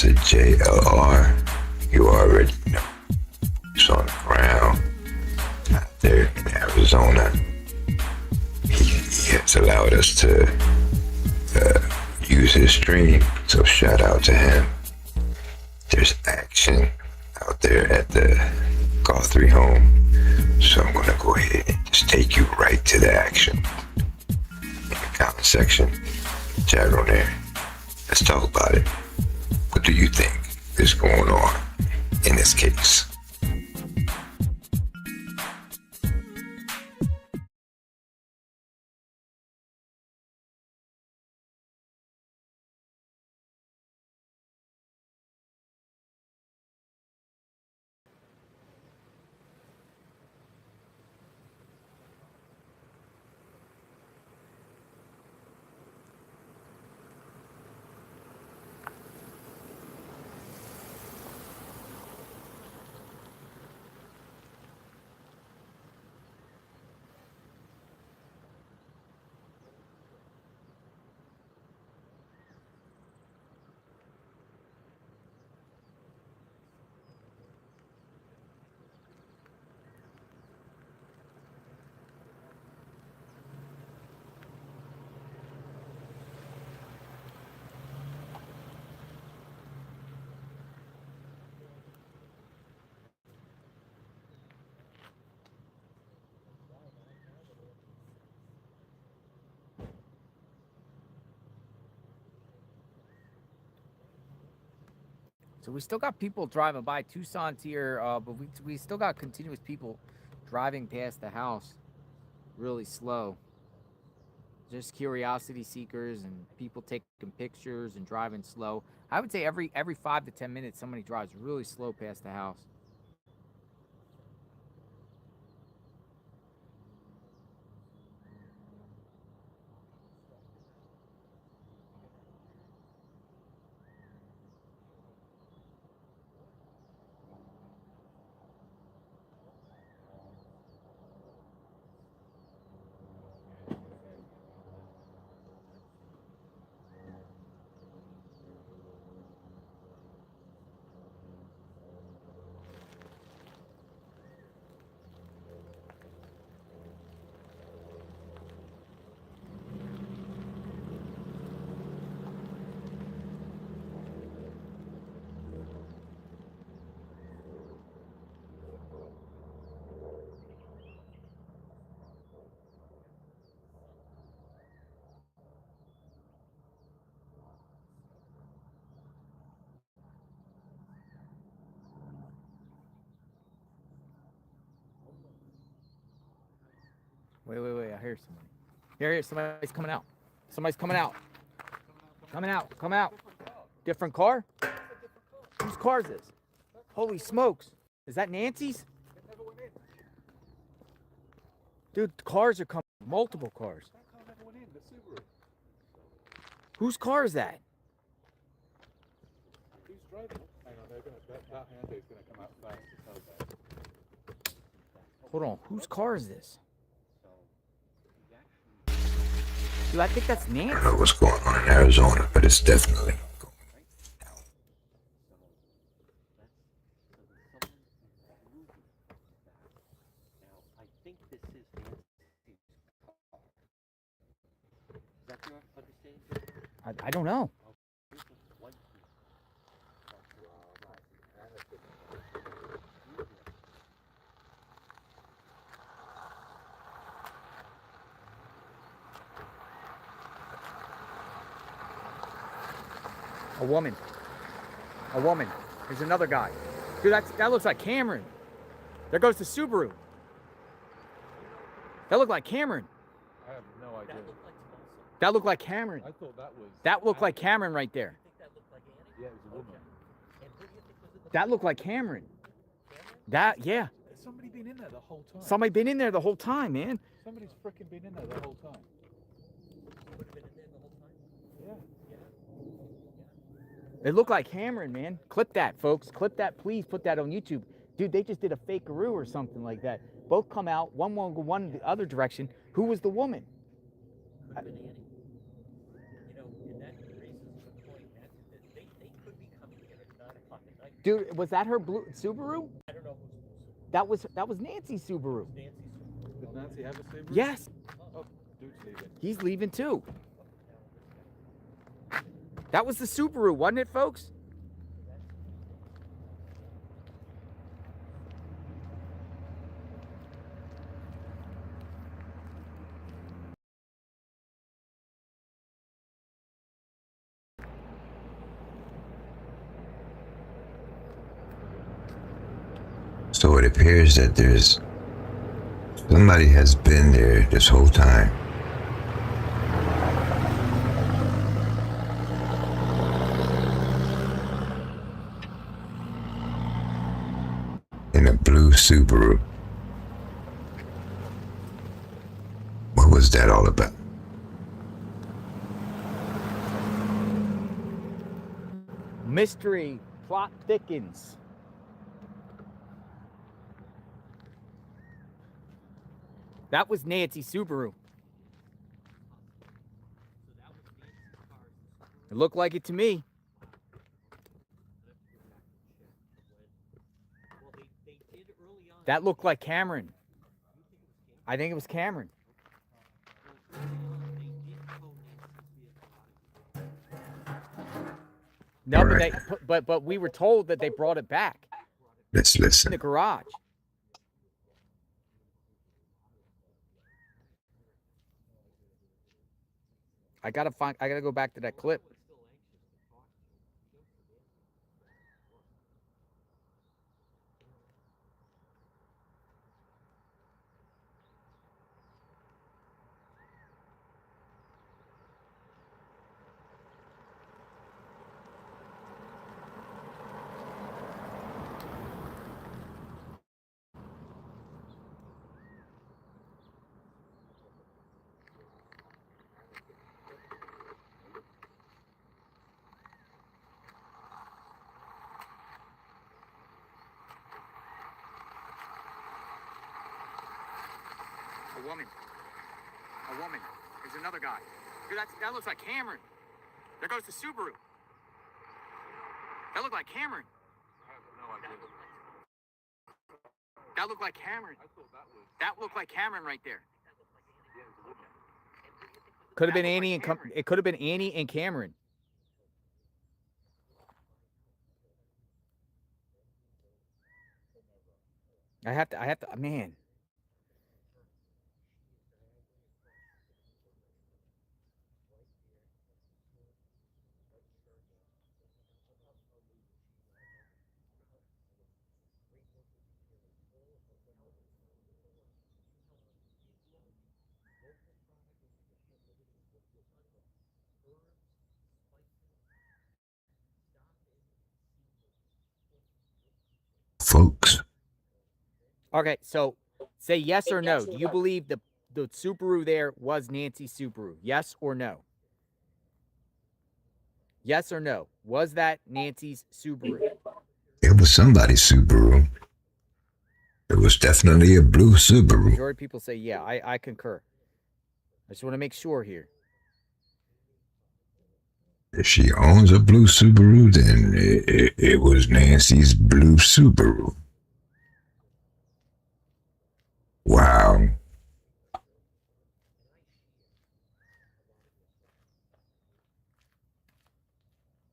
that's a JLR. You already know. He's on the ground out there in Arizona. He has allowed us to use his stream, so shout out to him. There's action out there at the Guthrie home, so I'm gonna go ahead and just take you right to the action. In the comment section, chat on there. Let's talk about it. What do you think is going on in this case? So we still got people driving by. Tucson's here, but we still got continuous people driving past the house really slow. Just curiosity seekers and people taking pictures and driving slow. I would say every 5 to 10 minutes somebody drives really slow past the house. Wait, I hear somebody. Here, somebody's coming out. Somebody's coming out. Come out. Different car? Whose car is this? Holy smokes. Is that Nancy's? Dude, cars are coming. Multiple cars. Whose car is that? Who's driving? Hang on, that Hyundai's going to come out fast. Hold on. Whose car is this? Dude, I think that's Nancy. I don't know what's going on in Arizona, but it's definitely going down. Now, I think this is Nancy's car. Is that your understanding? I don't know. A woman. There's another guy. Dude, that looks like Cameron. There goes the Subaru. That looked like Cameron. I have no idea. That looked like Cameron. I thought that was... That looked like Cameron right there. You think that looked like Annie? Yeah, it was a woman. And who do you think was in the That looked like Cameron. Yeah. Has somebody been in there the whole time? Somebody been in there the whole time, man. Somebody's freaking been in there the whole time. would have been in there the whole time? Yeah. It looked like Cameron, man. Clip that, folks. Clip that, please. Put that on YouTube. Dude, they just did a fakearoo or something like that. Both come out. One will go one the other direction. Who was the woman? Could have been Annie. You know, and that raises the point that they could be coming in Dude, was that her blue Subaru? I don't know That was Nancy's Subaru. Nancy's. Did Nancy have a Subaru? Yes, Oh, dude's leaving. he's leaving too. That was the Subaru, wasn't it, folks? So it appears that there's somebody has been there this whole time. In a blue Subaru. What was that all about? Mystery plot thickens. That was Nancy Subaru. It looked like it to me. That looked like Cameron. I think it was Cameron. No, Right. but we were told that they brought it back Let's in listen. the garage. I gotta go back to that clip. A woman. There's another guy. Dude, that looks like Cameron. There goes the Subaru. That looked like Cameron. I have no idea. That looked like Cameron. I thought that was. That looked like Cameron right there. Could have been Annie and it could have been Annie and Cameron. I have to, man. Folks, Okay, so say yes or no. Do you believe the Subaru there was Nancy's Subaru? Yes or no? Yes or no? Was that Nancy's Subaru? it was somebody's Subaru. It was definitely a blue Subaru. Majority of people say yeah. I concur. I just want to make sure here. If she owns a blue Subaru, then it was Nancy's blue Subaru. Wow.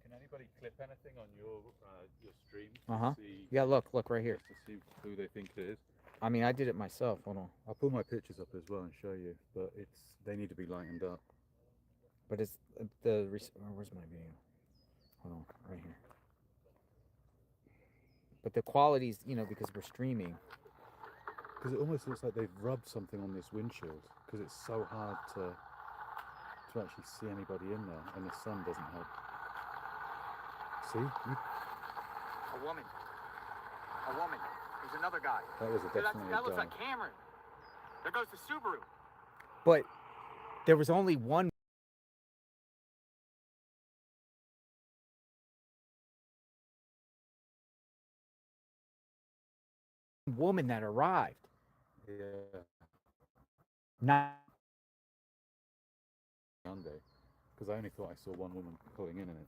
Can anybody clip anything on your stream? Uh-huh. To see, Yeah, look right here. to see who they think it is. I mean, I did it myself. Hold on. I'll pull my pictures up as well and show you, but they need to be lightened up. But it's where's my video? Hold on, right here. But the quality's, because we're streaming. Because it almost looks like they've rubbed something on this windshield, because it's so hard to actually see anybody in there, and the sun doesn't help. See? A woman. There's another guy. That was definitely a guy. Cameron. There goes the Subaru. But there was only one woman that arrived. Yeah. Not Monday, because I only thought I saw one woman pulling in it.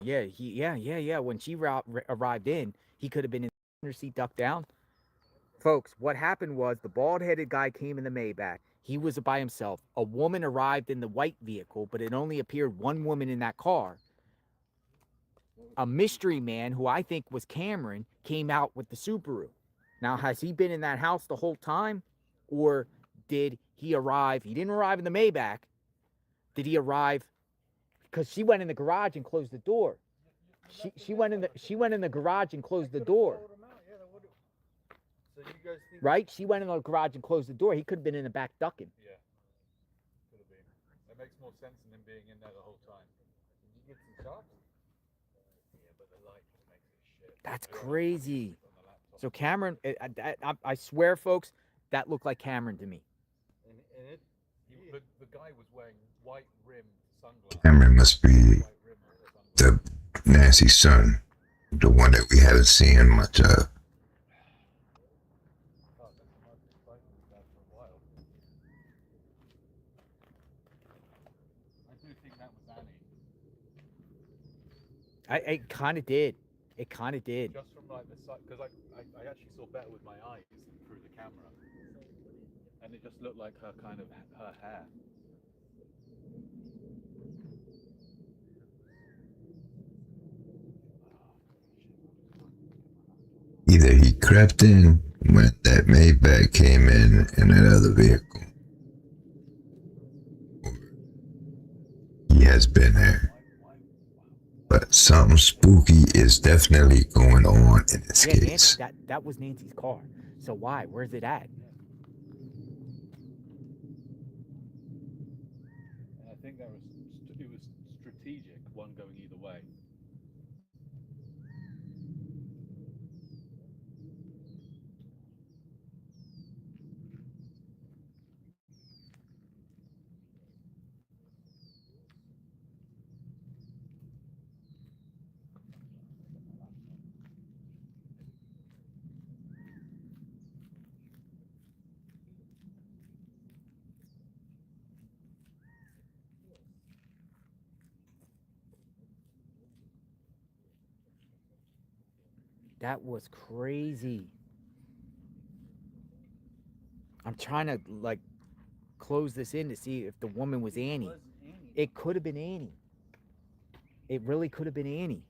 Yeah. When she arrived in, he could have been in the seat, ducked down. Folks, what happened was the bald-headed guy came in the Maybach. He was by himself. A woman arrived in the white vehicle, but it only appeared one woman in that car. A mystery man, who I think was Cameron, came out with the Subaru. Now, has he been in that house the whole time? Or did he arrive? He didn't arrive in the Maybach. Did he arrive? Because she went in the garage and closed the door. She went in the garage and closed the door. So you guys think? Right? She went in the garage and closed the door. He could have been in the back ducking. Yeah, could have been. It makes more sense than him being in there the whole time. Did you get some shots? Yeah, but the light just makes it shit. That's crazy. So Cameron, I swear, folks, that looked like Cameron to me. The guy was wearing white rimmed sunglasses. Cameron must be the Nancy's son, the one that we haven't seen much of. I do think that was Annie. It kind of did. It kind of did. Just from like the side, because I actually saw better with my eyes through the camera, and it just looked like her kind of her hair. Either he crept in when that Maybach came in that other vehicle, or he has been there. But something spooky is definitely going on in this case. Nancy, that was Nancy's car. So why? Where's it at? And I think it was strategic, one going either way. That was crazy. I'm trying to like close this in to see if the woman was Annie. It could have been Annie. It really could have been Annie.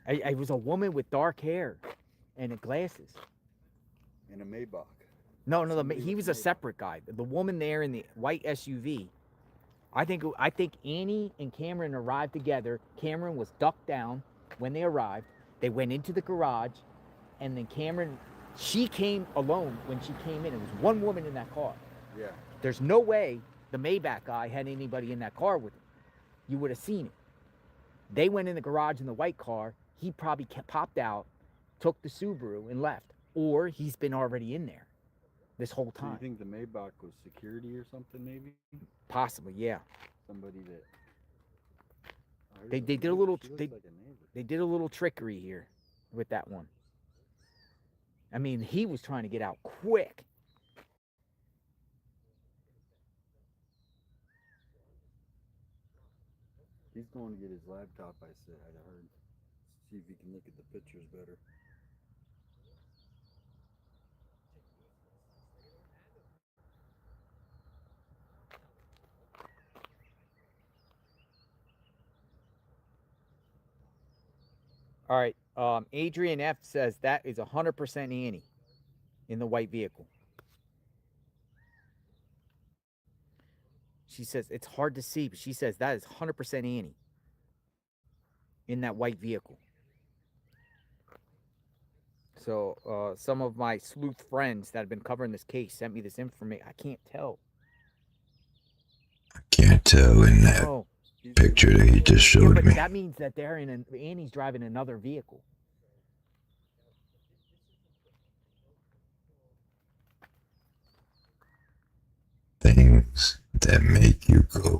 It was a woman with dark hair and glasses. In a Maybach. No, he was a separate guy. The woman there in the white SUV. I think Annie and Cameron arrived together. Cameron was ducked down when they arrived. They went into the garage, and then she came alone when she came in. It was one woman in that car. Yeah. There's no way the Maybach guy had anybody in that car with him. You would have seen it. They went in the garage in the white car. He probably popped out, took the Subaru, and left. Or he's been already in there this whole Do you time. think the Maybach was security or something, maybe? Possibly, yeah. Somebody that... They did a little... They did a little trickery here with that one. I mean, he was trying to get out quick. He's going to get his laptop, I heard. See if he can look at the pictures better. All right. Adrian F says that is 100% Annie in the white vehicle. She says it's hard to see, but she says that is 100% Annie in that white vehicle. So some of my sleuth friends that have been covering this case sent me this information. I can't tell. I can't tell in that picture that he just showed but me. That means that they're Annie's driving another vehicle. Things that make you go,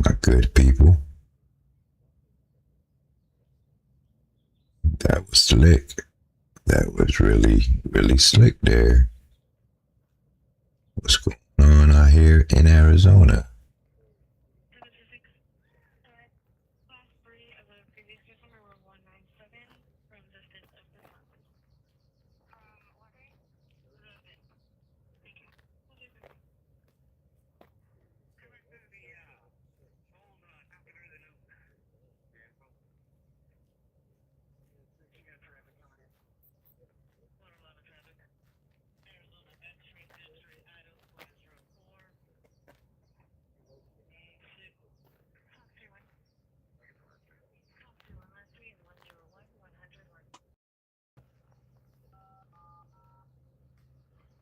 My good people. That was slick. That was really, really slick there. What's going on out here in Arizona.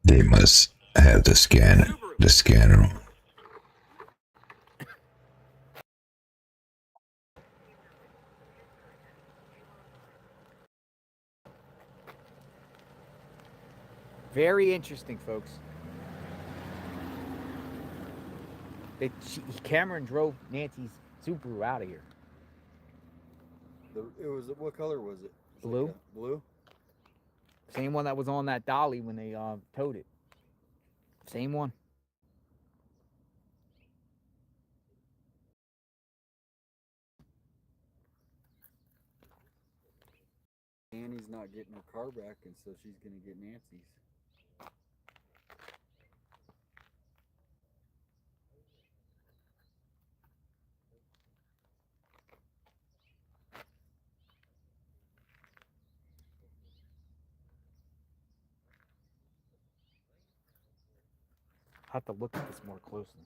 They must have the scanner on. Very interesting, folks. Cameron drove Nancy's Subaru out of here. It was, what color was it? Blue. Like blue? Same one that was on that dolly when they towed it. Same one. Annie's not getting her car back, and so she's gonna get Nancy's. I have to look at this more closely.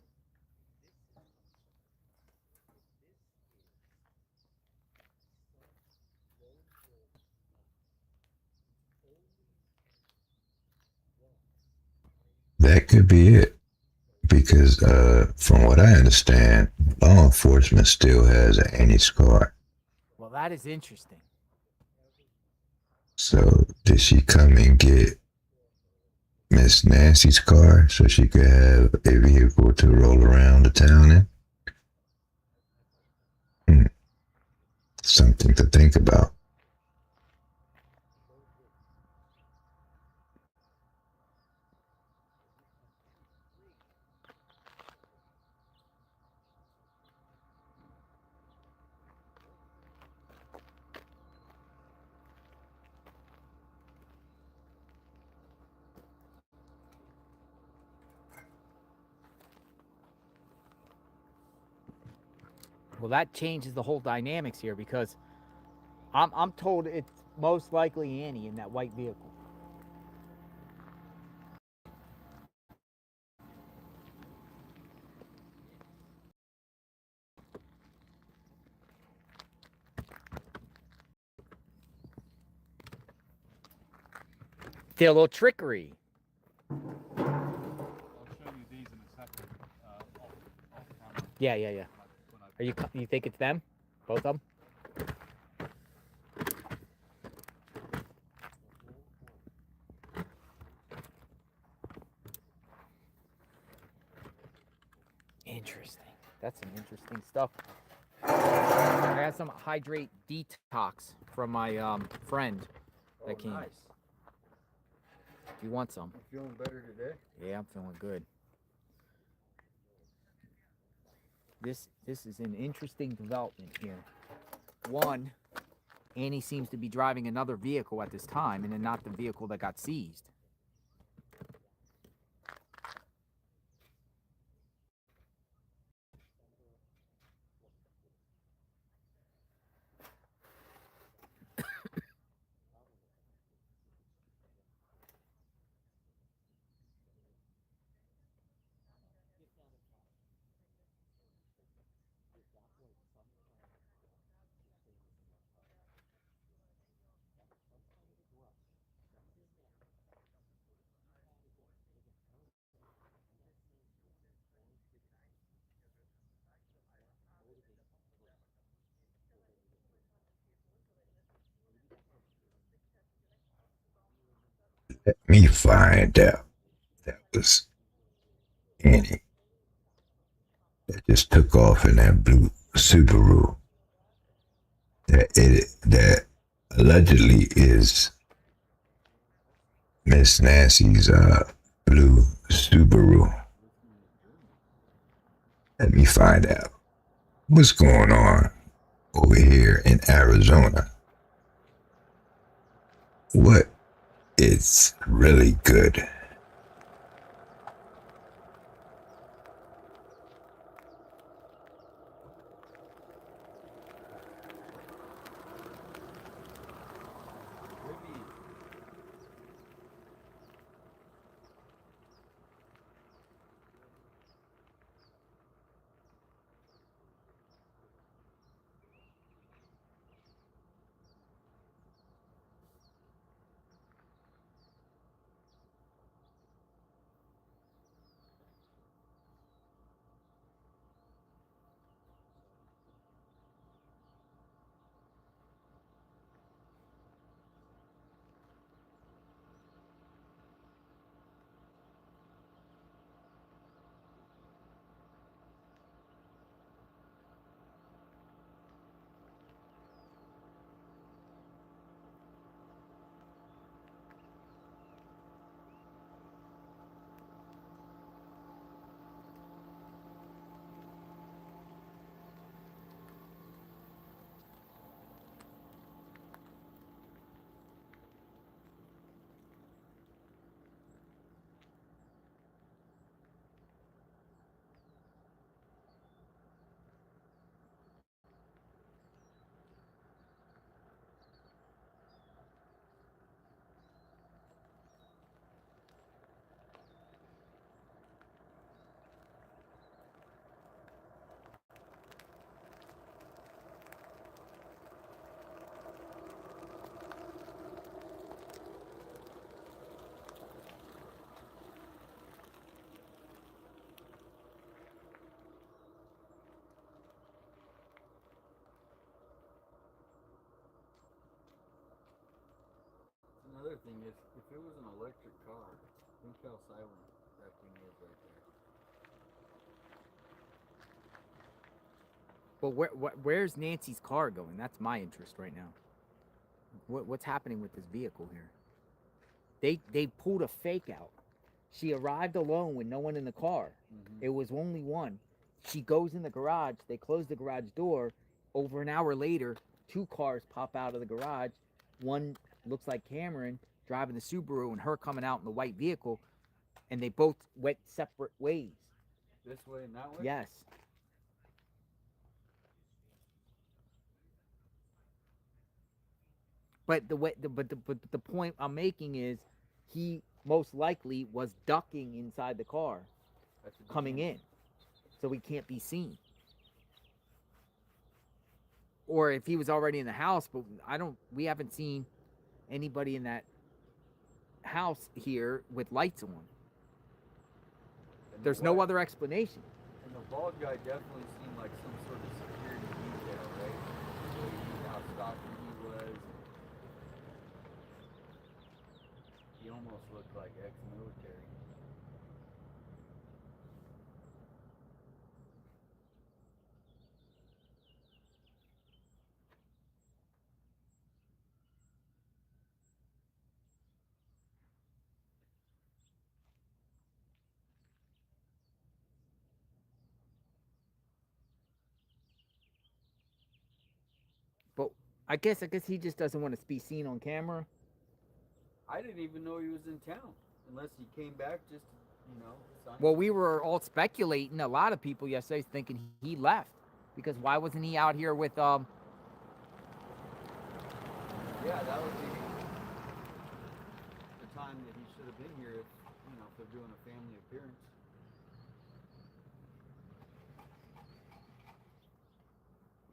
That could be it. Because from what I understand, law enforcement still has an Annie's car. Well, that is interesting. So did she come and get Miss Nancy's car so she could have a vehicle to roll around the town in? Something to think about. Well, that changes the whole dynamics here because I'm told it's most likely Annie in that white vehicle. See a little trickery. I'll show you these in a second. Off camera. Yeah. Are you think it's them? Both of them? Interesting. That's some interesting stuff. I got some hydrate detox from my friend that came. Nice. If you want some. You feeling better today? Yeah, I'm feeling good. This is an interesting development here. One, Annie seems to be driving another vehicle at this time, and then not the vehicle that got seized. Let me find out that was Annie that just took off in that blue Subaru. That allegedly is Miss Nancy's blue Subaru. Let me find out what's going on over here in Arizona. What is really good? Maybe another thing is, if it was an electric car, think how silent that thing is right there. But where's Nancy's car going? That's my interest right now. What's happening with this vehicle here? They pulled a fake out. She arrived alone with no one in the car. It was only one. She goes in the garage. They close the garage door. Over an hour later, two cars pop out of the garage. One looks like Cameron driving the Subaru and her coming out in the white vehicle, and they both went separate ways. This way and that way? Yes. But the point I'm making is, he most likely was ducking inside the car, coming in, so he can't be seen. Or if he was already in the house, but we haven't seen anybody in that house here with lights on. And There's no other explanation. And the bald guy definitely seemed like some sort of security detail, right? The way how stocky he was. He almost looked like ex-military. But I guess he just doesn't want to be seen on camera. I didn't even know he was in town, unless he came back just, sign. Well, we were all speculating, a lot of people yesterday thinking he left, because why wasn't he out here with Yeah, that would be the time that he should have been here if they're doing a family appearance.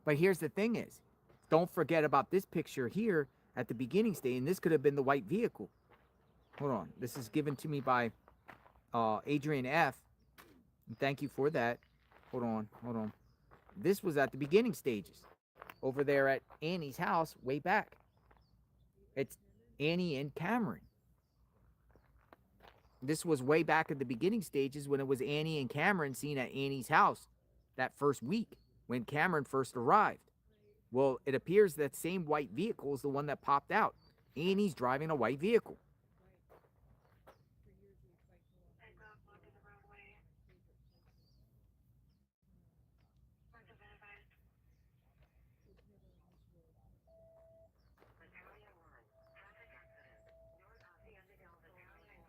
But here's the thing is, don't forget about this picture here at the beginning stage, and this could have been the white vehicle. Hold on. This is given to me by Adrian F. And thank you for that. Hold on. This was at the beginning stages, over there at Annie's house way back. It's Annie and Cameron. This was way back at the beginning stages when it was Annie and Cameron seen at Annie's house that first week when Cameron first arrived. Well, it appears that same white vehicle is the one that popped out. Annie's driving a white vehicle.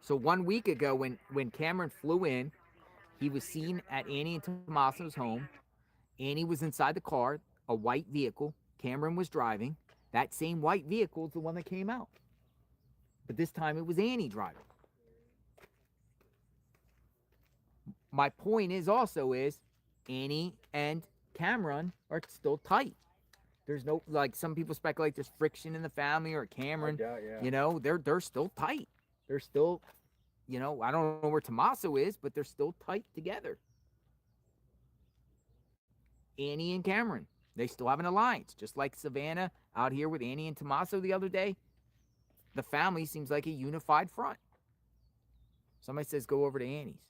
So 1 week ago, when Cameron flew in, he was seen at Annie and Tommaso's home. Annie was inside the car, a white vehicle. Cameron was driving. That same white vehicle is the one that came out. But this time it was Annie driving. My point is Annie and Cameron are still tight. There's no, like, some people speculate there's friction in the family, or Cameron, doubt, yeah. you know, they're still tight. They're still, you know, I don't know where Tommaso is, but they're still tight together. Annie and Cameron, they still have an alliance, just like Savannah out here with Annie and Tommaso the other day. The family seems like a unified front. Somebody says go over to Annie's.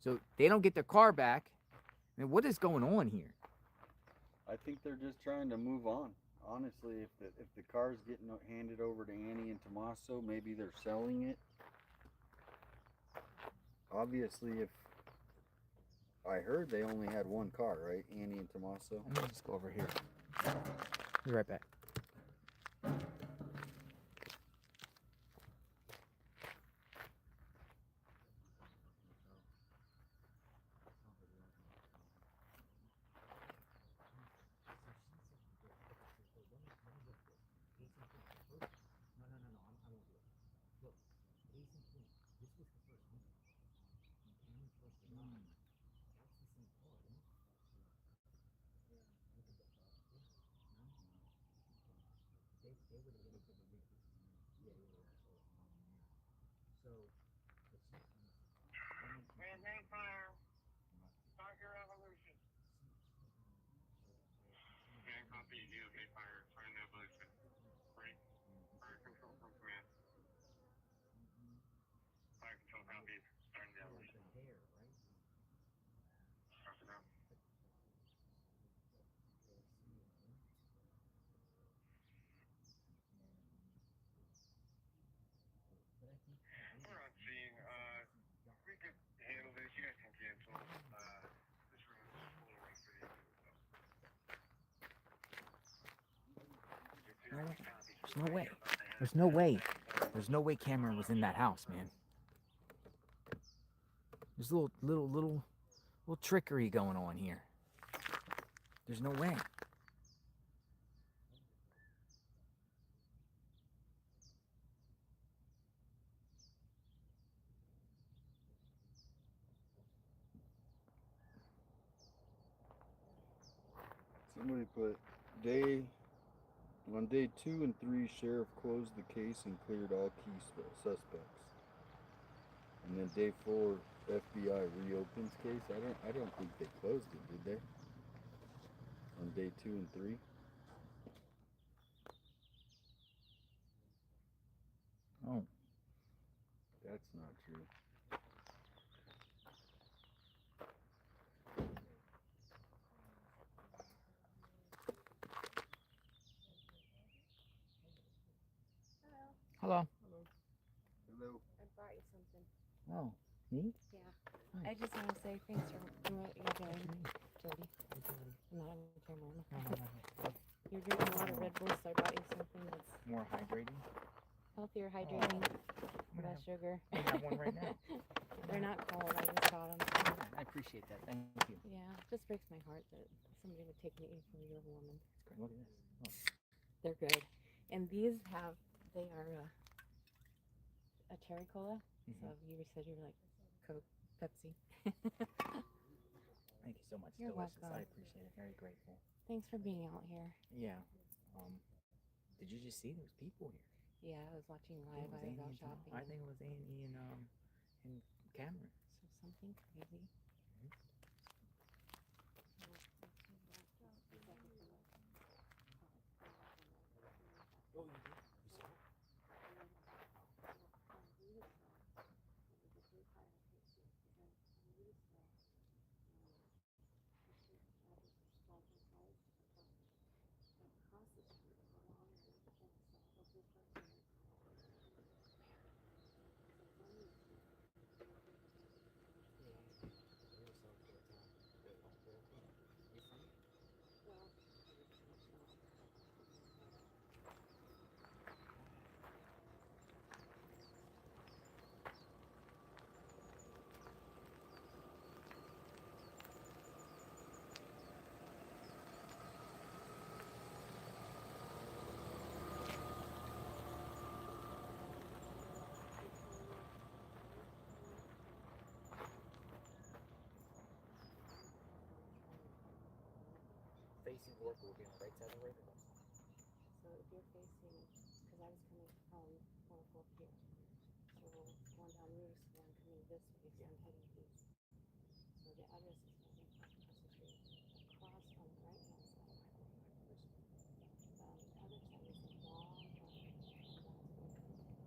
So they don't get their car back. I mean, what is going on here? I think they're just trying to move on. Honestly, if the car's getting handed over to Annie and Tommaso, maybe they're selling it. Obviously, if I heard they only had one car, right? Annie and Tommaso. Let me just go over here. Be right back. Maintain fire. Start your evolution. Man, copy. You do okay, fire. Starting the evolution. Ready? Fire control from command. Fire control copies. Starting the evolution. Start it now. We're on scene. We could handle this. You guys can cancel. This room is full of room for you. There's no way. There's no way. There's no way Cameron was in that house, man. There's little trickery going on here. There's no way. Somebody put on day 2 and 3, sheriff closed the case and cleared all key suspects. And then day 4, FBI reopens case. I don't think they closed it, did they? On day 2 and 3. Oh. That's not true. Hello. Hello. I brought you something. Oh, me? Yeah. Hi. I just want to say thanks for what you're doing, Jody. I'm not on camera. You're drinking a lot of Red Bull, so I brought you something that's More hydrating. healthier, hydrating, I'm gonna less sugar. I have one right now. They're not cold. I just got them. I appreciate that. Thank you. Yeah, it just breaks my heart that somebody would take me from your woman. Look at this. They're good. And these they are a cherry cola. So you said you were like Coke, Pepsi. Thank you so much. You're Delicious. welcome. I appreciate it. Very grateful. Thanks for being out here. Yeah. Did you just see there was people here? Yeah, I was watching I live. think it I was was Annie out and Tom. shopping. I think it was Annie and Cameron. So something crazy. facing the work, we'll be on the right side of the road. So if you're facing, because I was coming from 104 here, so going down Roos, and I'm coming this way, so I'm heading east. So the address is going to be across the street, across on the right hand side. The other side is a long driveway, and that's where That's back where you're staying.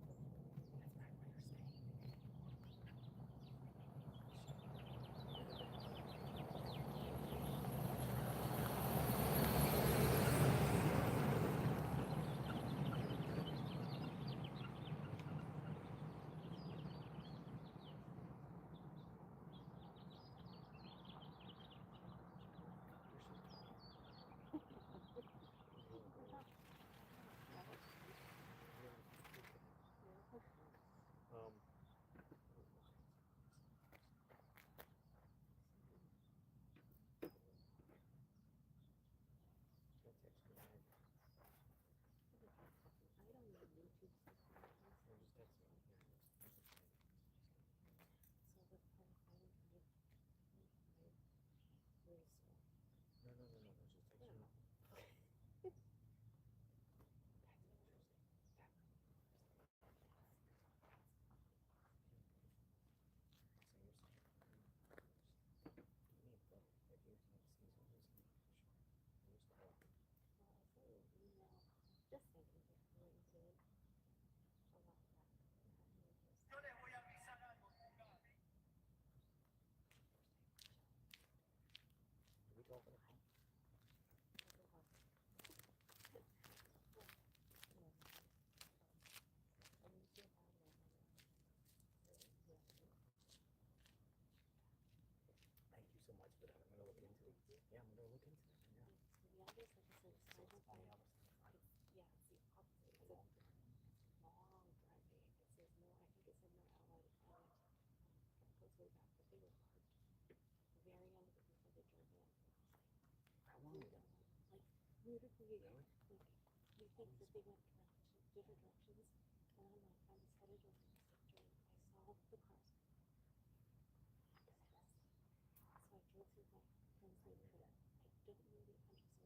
I don't know YouTube stuff. So the part of fighting for me, very slow. No, just text Yeah. me. Just thinking before you did a while back. Yo les voy a avisar algo, Gaby. Do we go over the phone? Thank you so much for that. I'm gonna look into it. Yeah, I'm gonna look into it. Yeah. The address, like I said, is So it's on the 505. other side. Yeah, it's the opposite. It's a long driveway. It says no, I think it said no outlet. It goes way back, but they were parked at the very end of it before they drove in. How long ago? Like, beautifully, Really? like, you think that they went different directions, and I'm like, I was headed over the sector, I saw the cars. So I drove through my friend's neighborhood. I don't know the address or the neighbors and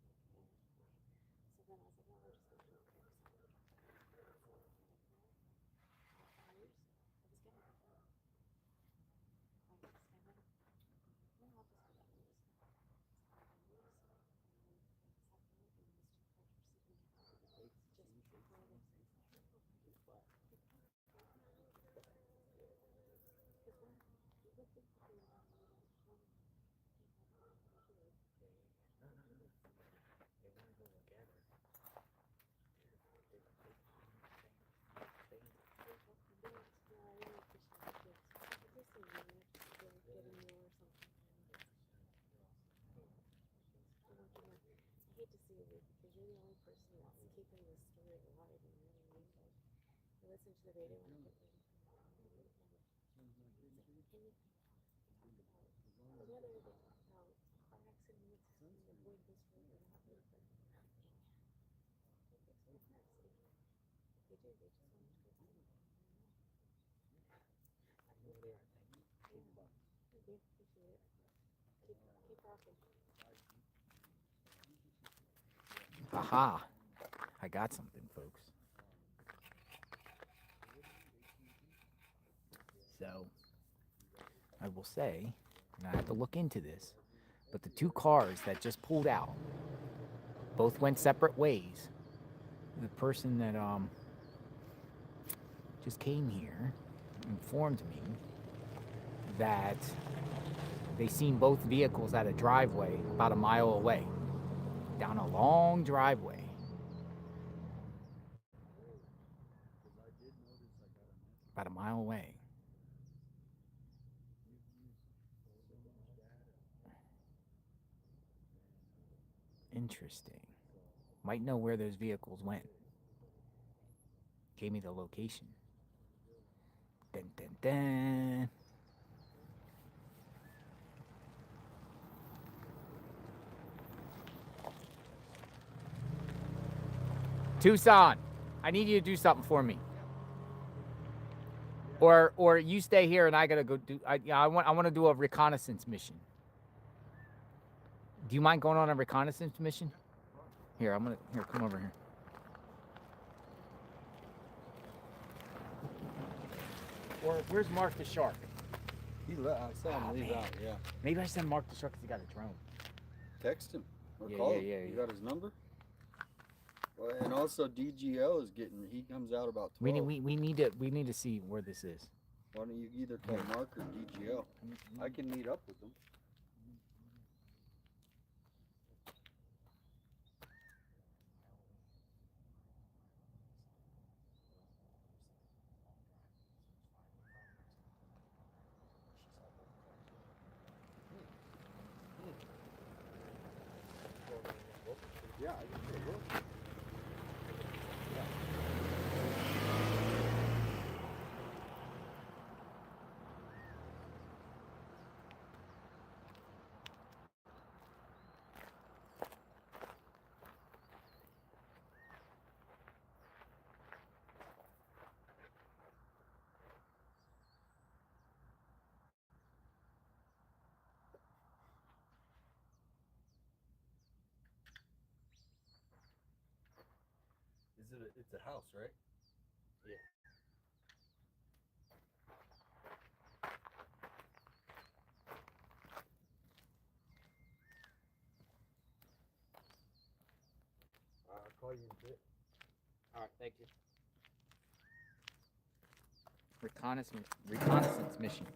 stuff, like, so then I was like, oh, I'm just gonna go there, so I dropped it. So I'm like, well, hours, I was getting it done. I just kind of, no, I'll just go back to this. So I moved, and then I sat there, and these two cars were sitting there, just before the what? Because when you would think that they were on the way home, they weren't here. No. They want to go together. I hate to see you because you're the only person that's keeping this story alive, and you know what I mean? Like, I listen to the radio when I get ready for the anything wrong. They talk about whether they talk about car accidents and avoid this road or not, but they fix the car accident. They do, they just want to go home. I know they are. Thank you. We appreciate it. Keep rocking. Aha! I got something, folks. So, I will say, and I have to look into this, but the two cars that just pulled out both went separate ways. The person that just came here informed me that they seen both vehicles at a driveway about a mile away, down a long driveway. About a mile away. Interesting. Might know where those vehicles went. Gave me the location. Dun, dun, dun. Tucson, I need you to do something for me. Or you stay here and I gotta go do. I want to do a reconnaissance mission. Do you mind going on a reconnaissance mission? Here, come over here. Or where's Mark the Shark? He left. I saw him leave man. out. Yeah. Maybe I send Mark the Shark because he got a drone. Text him or Yeah, call yeah, him. yeah, You yeah. got his number? Well, and also DGL is getting. He comes out about 12. We need to see where this is. Why don't you either call Mark or DGL? I can meet up with them. Yeah, I can take a look. It's a house, right? Yeah. I'll call you in a bit. All right, thank you. Reconnaissance mission.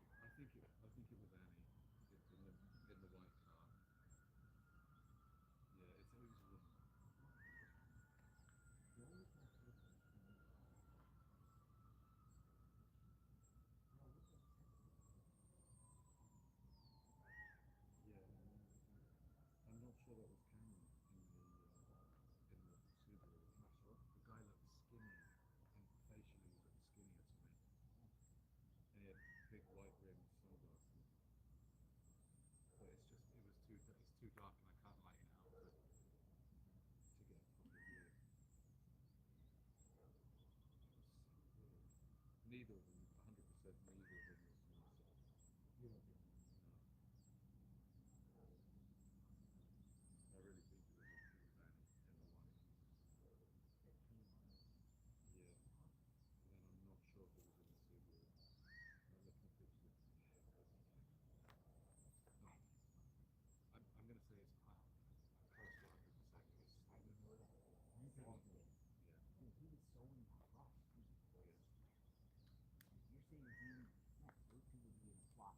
I think it was Annie in the white car. Yeah, it was a woman. Yeah, I'm not sure that was Cameron in the Subaru. I'm not sure. The guy looked skinny, and facially he looked skinnier to me. And he had big white rimmed sunglasses. But it's too dark and I can't lighten it up to get a proper view. It was so weird. Neither of them, 100%, neither of them was Nancy. You don't think? No. I really think it was Annie in the white. Yeah. And then I'm not sure who was in the Subaru. I'm looking at pictures of. Oh, I'm going to say it's close to 100% it was Stephen. You believe me? Yeah. Dude, he was so in that rush. Yeah. You're saying Dean, yes, those two would be in the SWAT.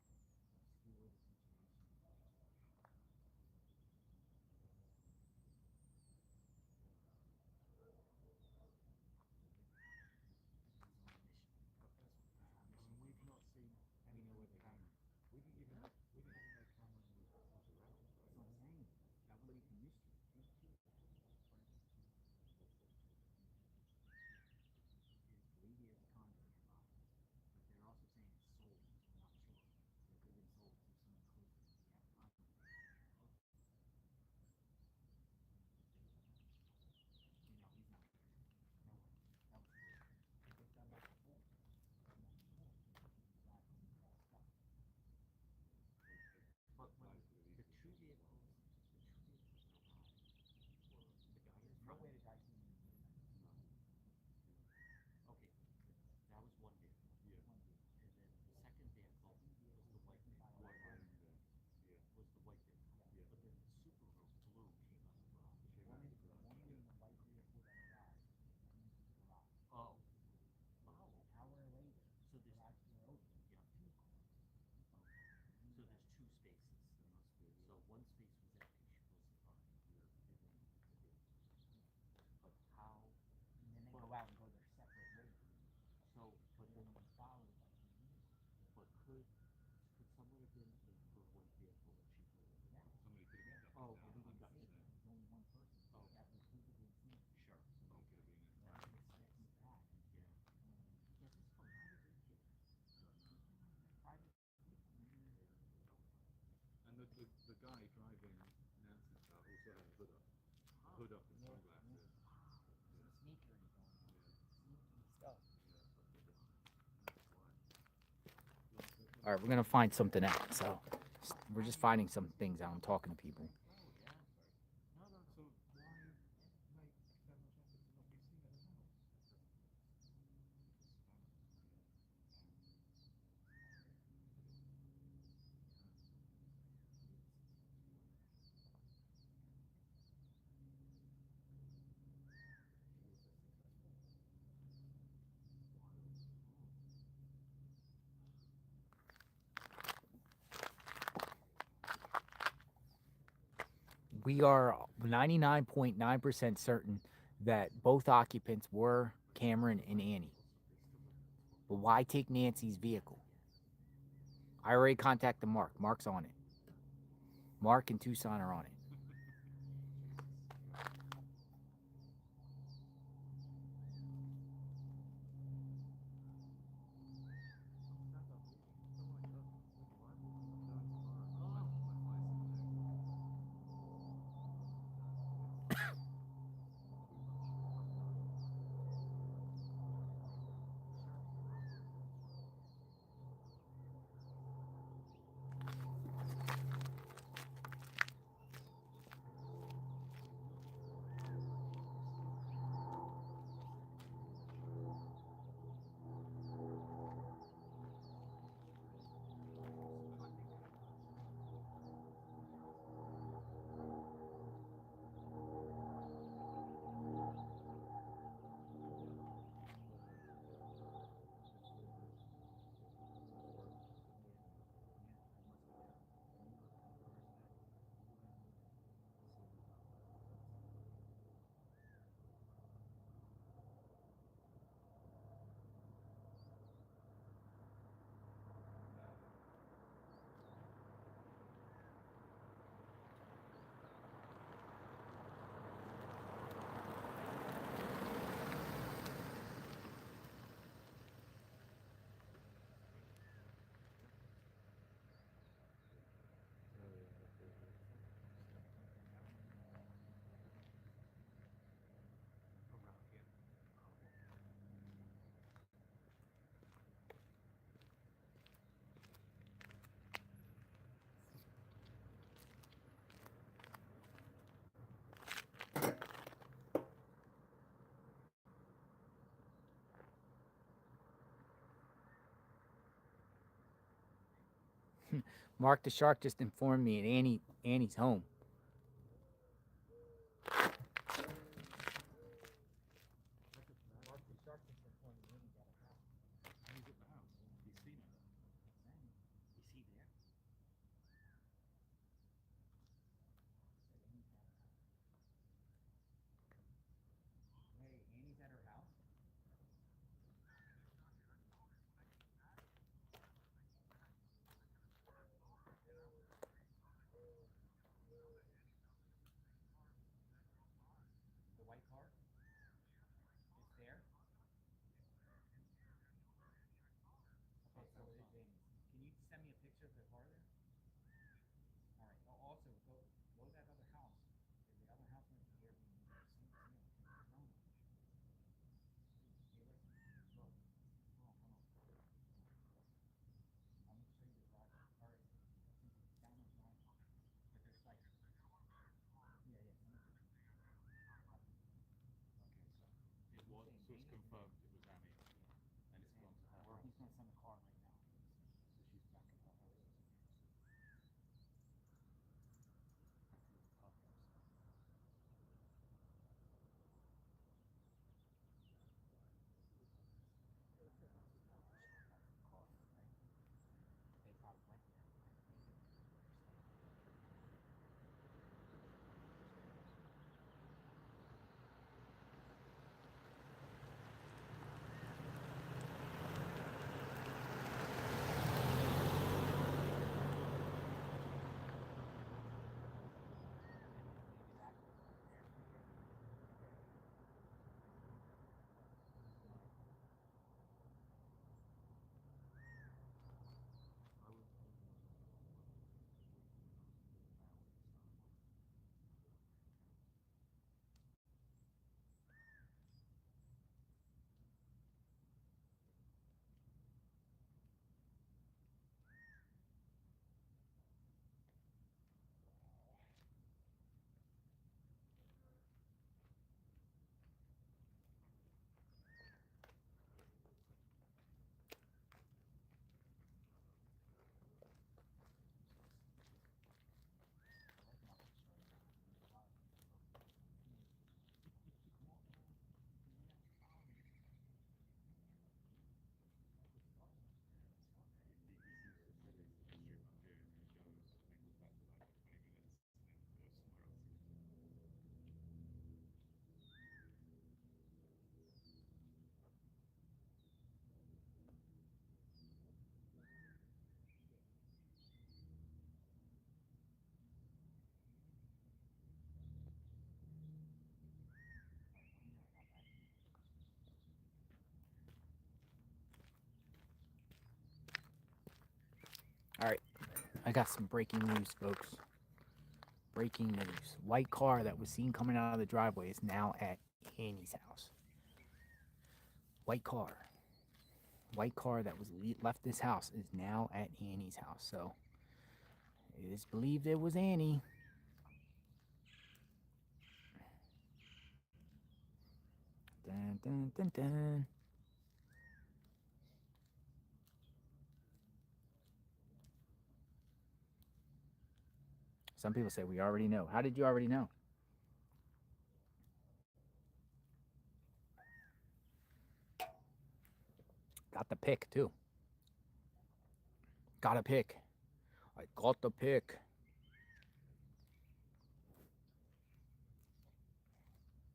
guy driving Nancy's car also had a hood up. A hood up and sunglasses. Some sneakery going on. Sneaky stuff. All right, we're gonna find something out. So we're just finding some things out and talking to people. No, no, so why make so much effort to not be seen at the house? We are 99.9% certain that both occupants were Cameron and Annie. But why take Nancy's vehicle? I already contacted Mark. Mark's on it. Mark and Tucson are on it. Mark the Shark just informed me that Annie's home. Mark the Shark just informed me Annie's at her house. He's at the house. He's seen her. Is he there? Hey, Annie's at her house? All right, I got some breaking news, folks. Breaking news. White car that was seen coming out of the driveway is now at Annie's house. White car. White car that was left this house is now at Annie's house. So it is believed it was Annie. Dun, dun, dun, dun. Some people say we already know. How did you already know? Got the pick, too. Got a pick. I got the pick.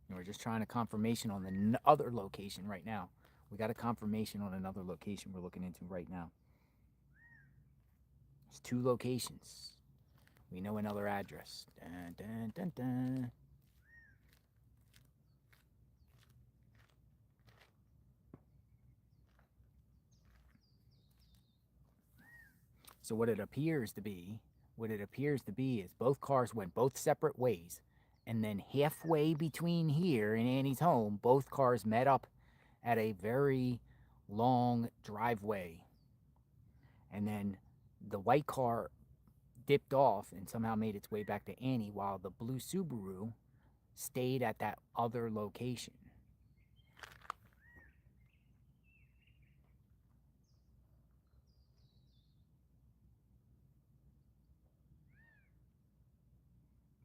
And we're just trying a confirmation on the other location right now. We got a confirmation on another location we're looking into right now. There's 2 locations. We know another address. Dun, dun, dun, dun. So what it appears to be is both cars went both separate ways, and then halfway between here and Annie's home, both cars met up at a very long driveway. And then the white car dipped off and somehow made its way back to Annie, while the blue Subaru stayed at that other location.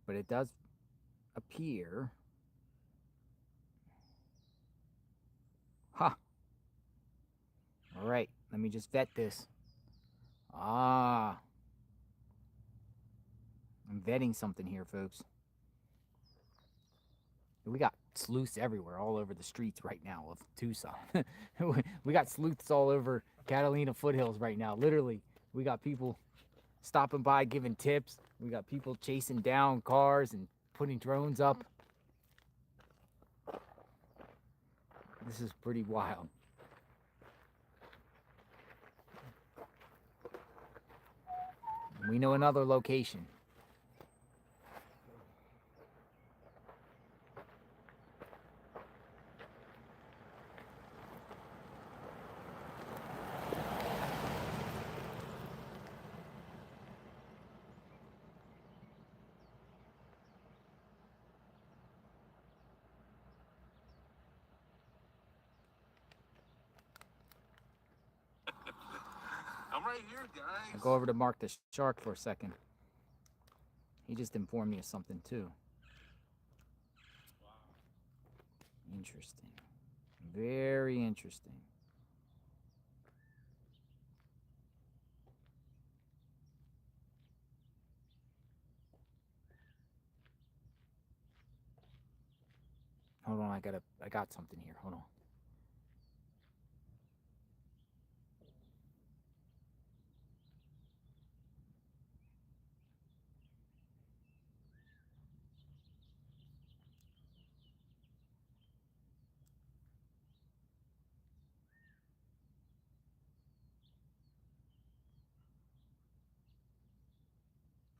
But it does appear... Huh. All right, let me just vet this. I'm vetting something here, folks. We got sleuths everywhere, all over the streets right now of Tucson. We got sleuths all over Catalina foothills right now. Literally, we got people stopping by giving tips. We got people chasing down cars and putting drones up. This is pretty wild. We know another location. I'm right here, guys. I'll go over to Mark the Shark for a second. He just informed me of something too. Wow. Interesting. Very interesting. Hold on, I got something here. Hold on.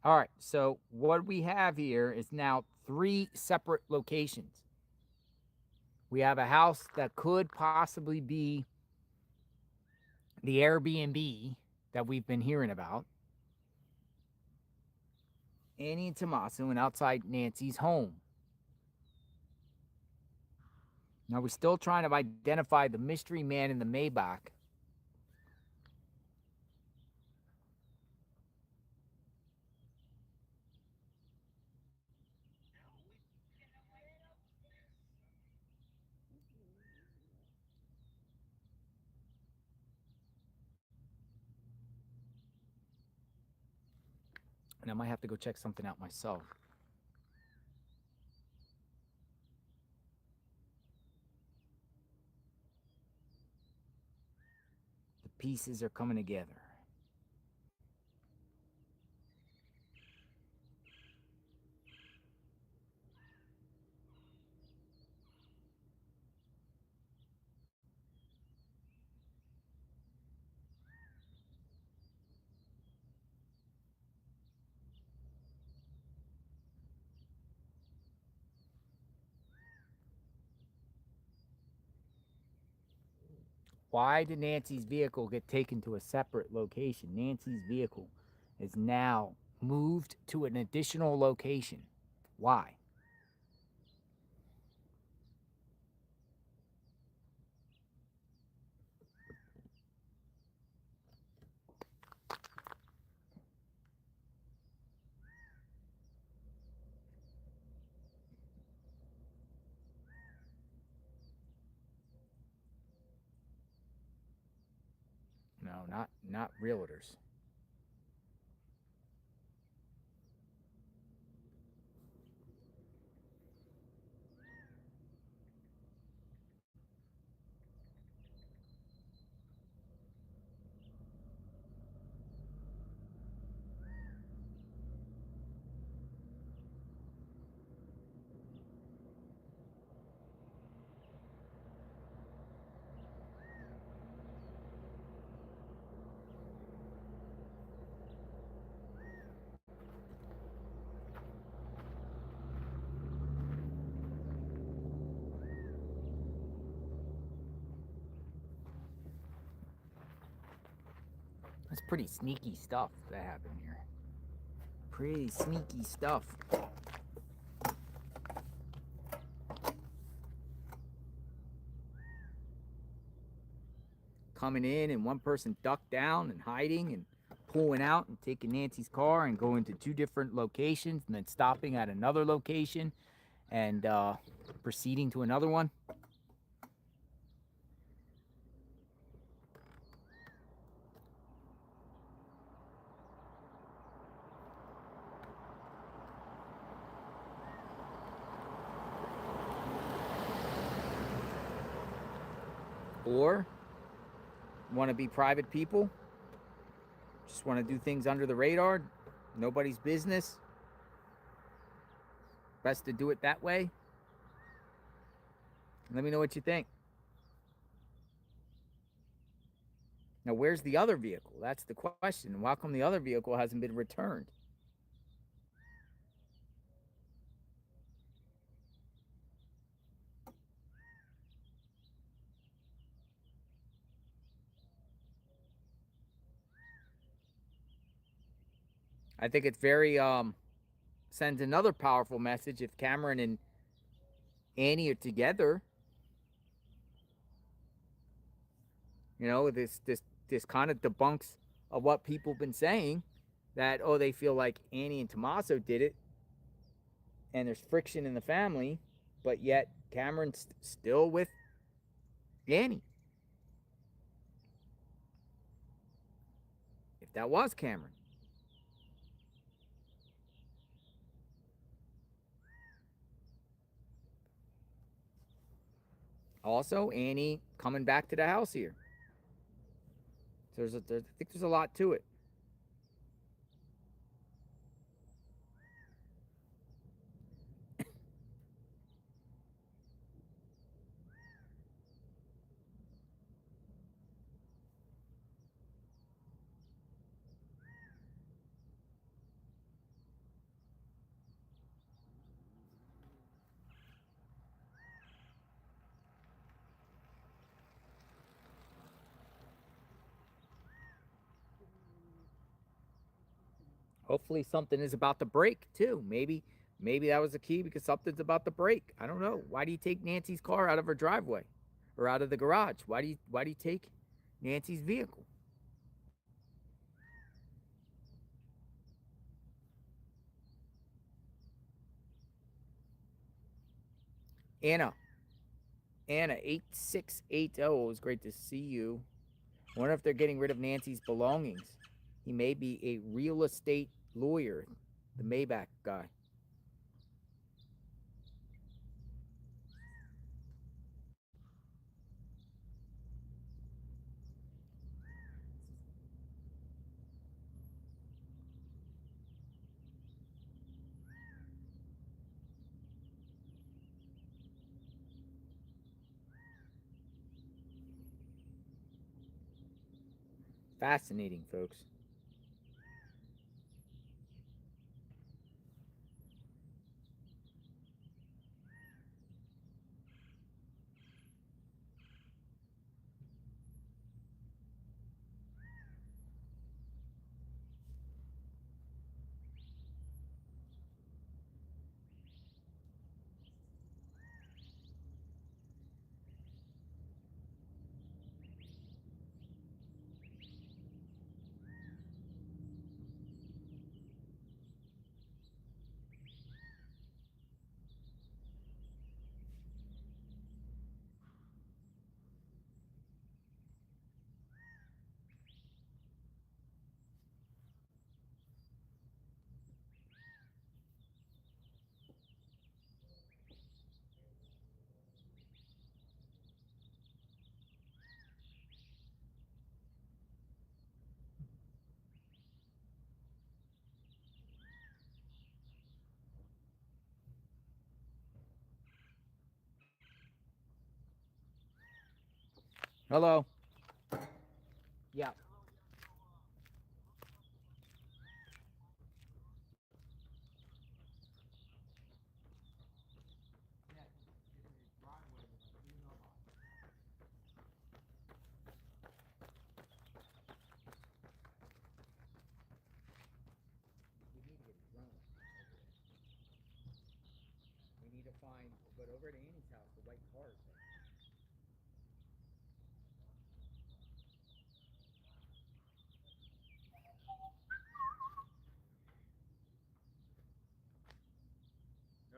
All right, so what we have here is now 3 separate locations. We have a house that could possibly be the Airbnb that we've been hearing about. Annie and Tommaso, and outside Nancy's home. Now we're still trying to identify the mystery man in the Maybach. And I might have to go check something out myself. The pieces are coming together. Why did Nancy's vehicle get taken to a separate location? Nancy's vehicle is now moved to an additional location. Why? No, not realtors. That's pretty sneaky stuff that happened here. Pretty sneaky stuff. Coming in and one person ducked down and hiding and pulling out and taking Nancy's car and going to 2 different locations and then stopping at another location and proceeding to another one. Or want to be private people, just want to do things under the radar, nobody's business. Best to do it that way. Let me know what you think. Now, where's the other vehicle? That's the question. Why come the other vehicle hasn't been returned? I think it's very sends another powerful message if Cameron and Annie are together. You know, this kind of debunks of what people have been saying, that they feel like Annie and Tommaso did it and there's friction in the family, but yet Cameron's still with Annie. If that was Cameron. Also, Annie coming back to the house here. I think there's a lot to it. Hopefully something is about to break too. Maybe that was the key, because something's about to break. I don't know. Why do you take Nancy's car out of her driveway or out of the garage? Why do you take Nancy's vehicle? Anna 8680. It was great to see you. I wonder if they're getting rid of Nancy's belongings. He may be a real estate lawyer, the Maybach guy. Fascinating, folks. Hello. Yeah. We need to get a drone. We need to find, but over at Annie's house, the white car is there.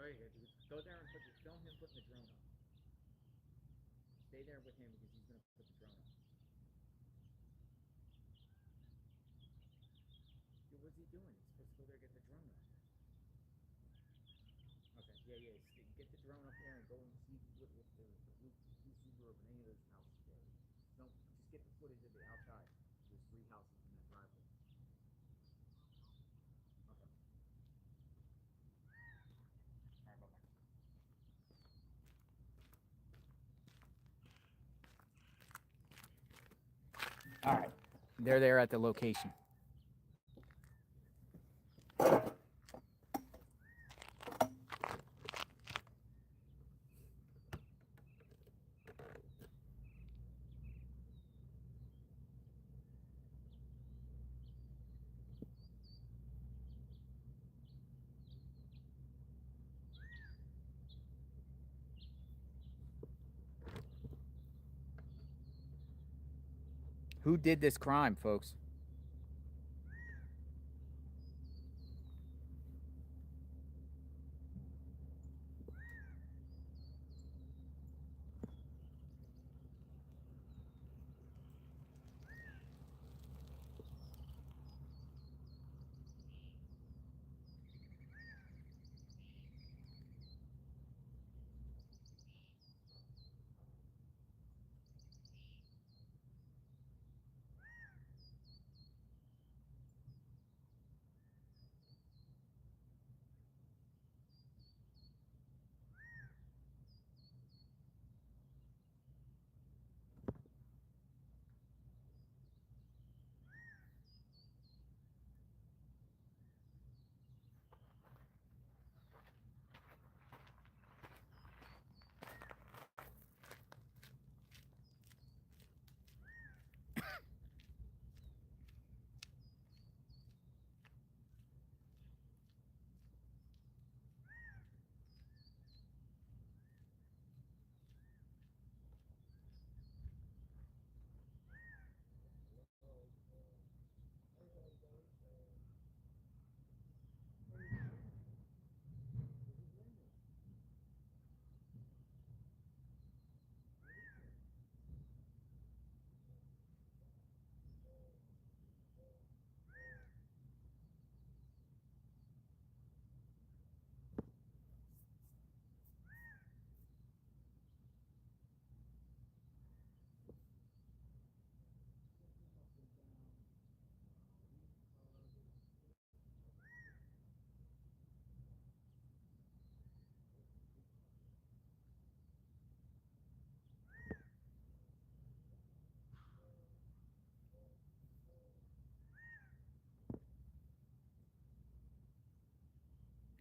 No, you go there and film him putting the drone up. Stay there with him because he's gonna put the drone up. Dude, what's he doing? He's supposed to go there and get the drone up. Okay, yeah. Get the drone up there and go and see what if the roof, two Subaru of any of those houses there. Don't just get the footage of the outside. There's 3 houses in that driveway. Okay. All right, bye-bye. All right. They're there at the location. Who did this crime, folks?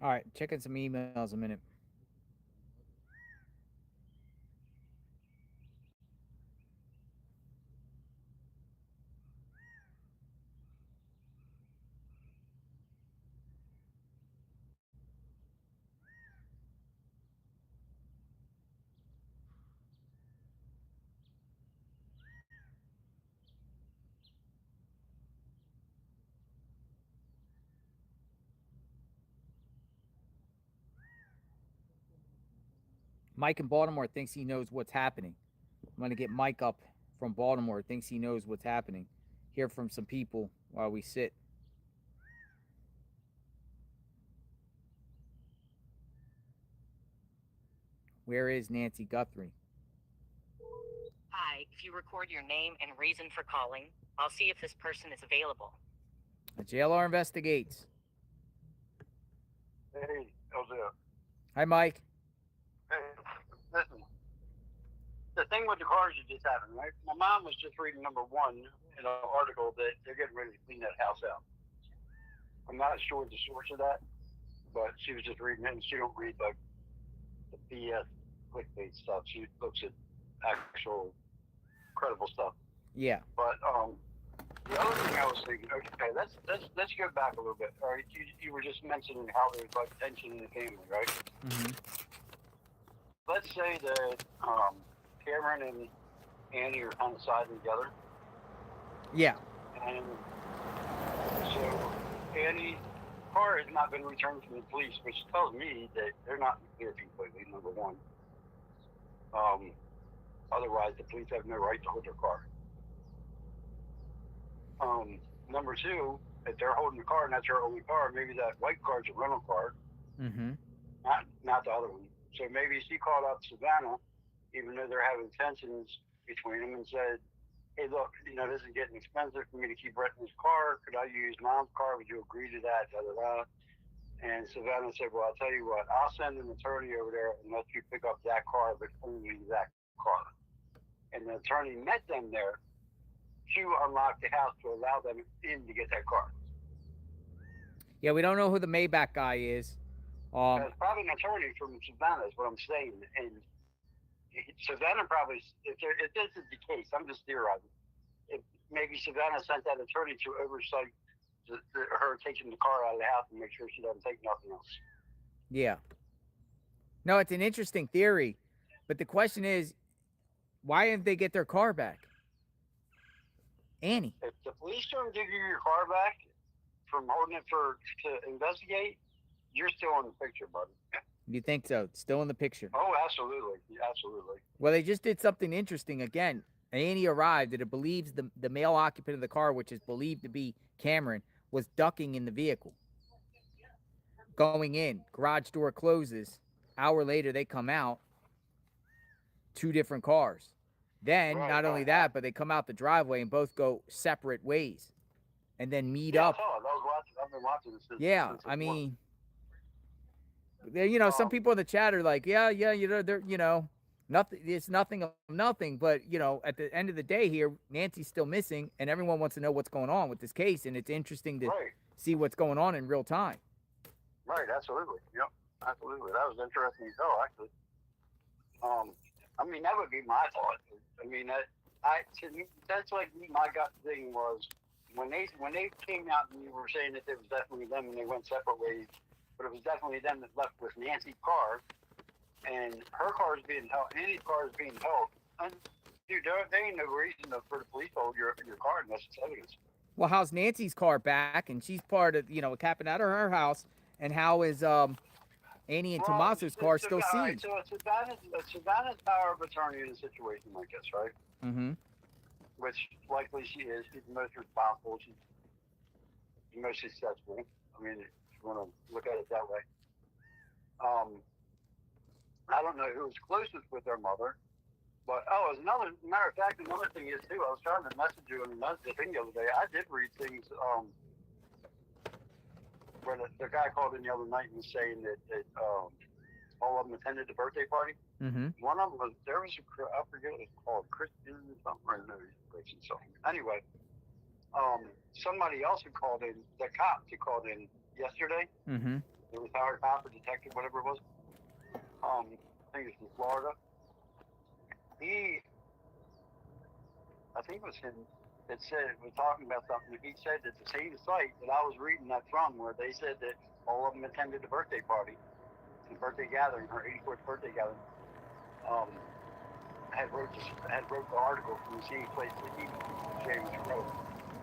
All right, checking some emails a minute. Mike in Baltimore thinks he knows what's happening. I'm going to get Mike up from Baltimore, thinks he knows what's happening. Hear from some people while we sit. Where is Nancy Guthrie? Hi, if you record your name and reason for calling, I'll see if this person is available. The JLR investigates. Hey, how's that? Hi, Mike. Hey, listen. the thing with the cars that just happened, right? My mom was just reading number one in an article that they're getting ready to clean that house out. I'm not sure the source of that, but she was just reading it, and she don't read like the BS clickbait stuff. She looks at actual credible stuff. Yeah. But the other thing I was thinking, okay, let's go back a little bit. All right, you were just mentioning how there's like tension in the family, right? Mm-hmm. Let's say that Cameron and Annie are on the side together. Yeah. And so Annie's car has not been returned from the police, which tells me that they're not clear completely, number one. Otherwise, the police have no right to hold their car. Number two, if they're holding the car and that's her only car, maybe that white car's a rental car, Mm-hmm. not the other one. So maybe she called up Savannah, even though they're having tensions between them, and said, hey, look, this is getting expensive for me to keep renting this car. Could I use Mom's car? Would you agree to that? Da, da, da. And Savannah said, well, I'll tell you what, I'll send an attorney over there and let you pick up that car, but only that car. And the attorney met them there to unlock the house to allow them in to get that car. Yeah, we don't know who the Maybach guy is. It's probably an attorney from Savannah is what I'm saying. And Savannah probably, if this is the case, I'm just theorizing, if maybe Savannah sent that attorney to oversight her taking the car out of the house and make sure she doesn't take nothing else. Yeah. No, it's an interesting theory, but the question is, why didn't they get their car back? Annie. If the police don't give you your car back from holding it to investigate, you're still in the picture, buddy. You think so? It's still in the picture. Oh, absolutely. Absolutely. Well, they just did something interesting again. Annie arrived, and it believes the male occupant of the car, which is believed to be Cameron, was ducking in the vehicle. Going in, garage door closes. Hour later, they come out. 2 different cars. Then, not only that, but they come out the driveway and both go separate ways. And then meet up. I've been watching this. Yeah, I mean, some people in the chat are like, yeah, they're, nothing. It's nothing of nothing. But at the end of the day, here, Nancy's still missing, and everyone wants to know what's going on with this case, and it's interesting to see what's going on in real time. Right, absolutely. Yep, absolutely. That was interesting as hell, actually. I mean, that would be my thought. I mean, that's like my gut thing was when they came out and you were saying that it was definitely them and they went separate ways, but it was definitely them that left with Nancy's car, and her car is being held, Annie's car is being held. And dude, there ain't no reason for the police to hold your car unless it's evidence. Well, how's Nancy's car back? And she's part of, it happened out of her house. And how is Annie and Tommaso's car still seized? So Savannah's power of attorney in a situation like this, right? Mm-hmm. Which likely she is. She's the most responsible. She's the most successful. I mean, if you want to look at it that way. I don't know who was closest with their mother, but as another matter of fact, another thing is too. I was trying to message you on the thing the other day. I did read things. Where the guy called in the other night and was saying that all of them attended the birthday party. Mm-hmm. One of them there was I forget what it's called, Christian something. I know he's Christian something. Anyway, somebody else who called in, the cop who called in yesterday. Mm-hmm. The retired cop or detective, whatever it was. I think it's in Florida. I think it was him. It said, we're talking about something, he said that the same site that I was reading that from, where they said that all of them attended the birthday party, the birthday gathering, her 84th birthday gathering, had wrote the article from the same place that he James wrote.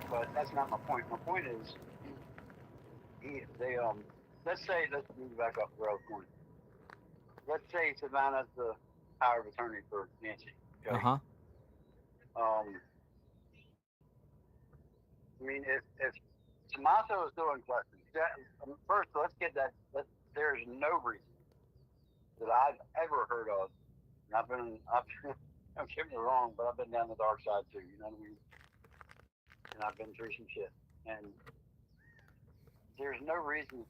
But that's not my point. My point is, let's move back up where I was going. Let's say Savannah's the power of attorney for Nancy. Okay? Uh-huh. I mean, if Tommaso is still in question, first let's get that. There's no reason that I've ever heard of, and don't get me wrong, but I've been down the dark side too. You know what I mean? And I've been through some shit, and there's no reason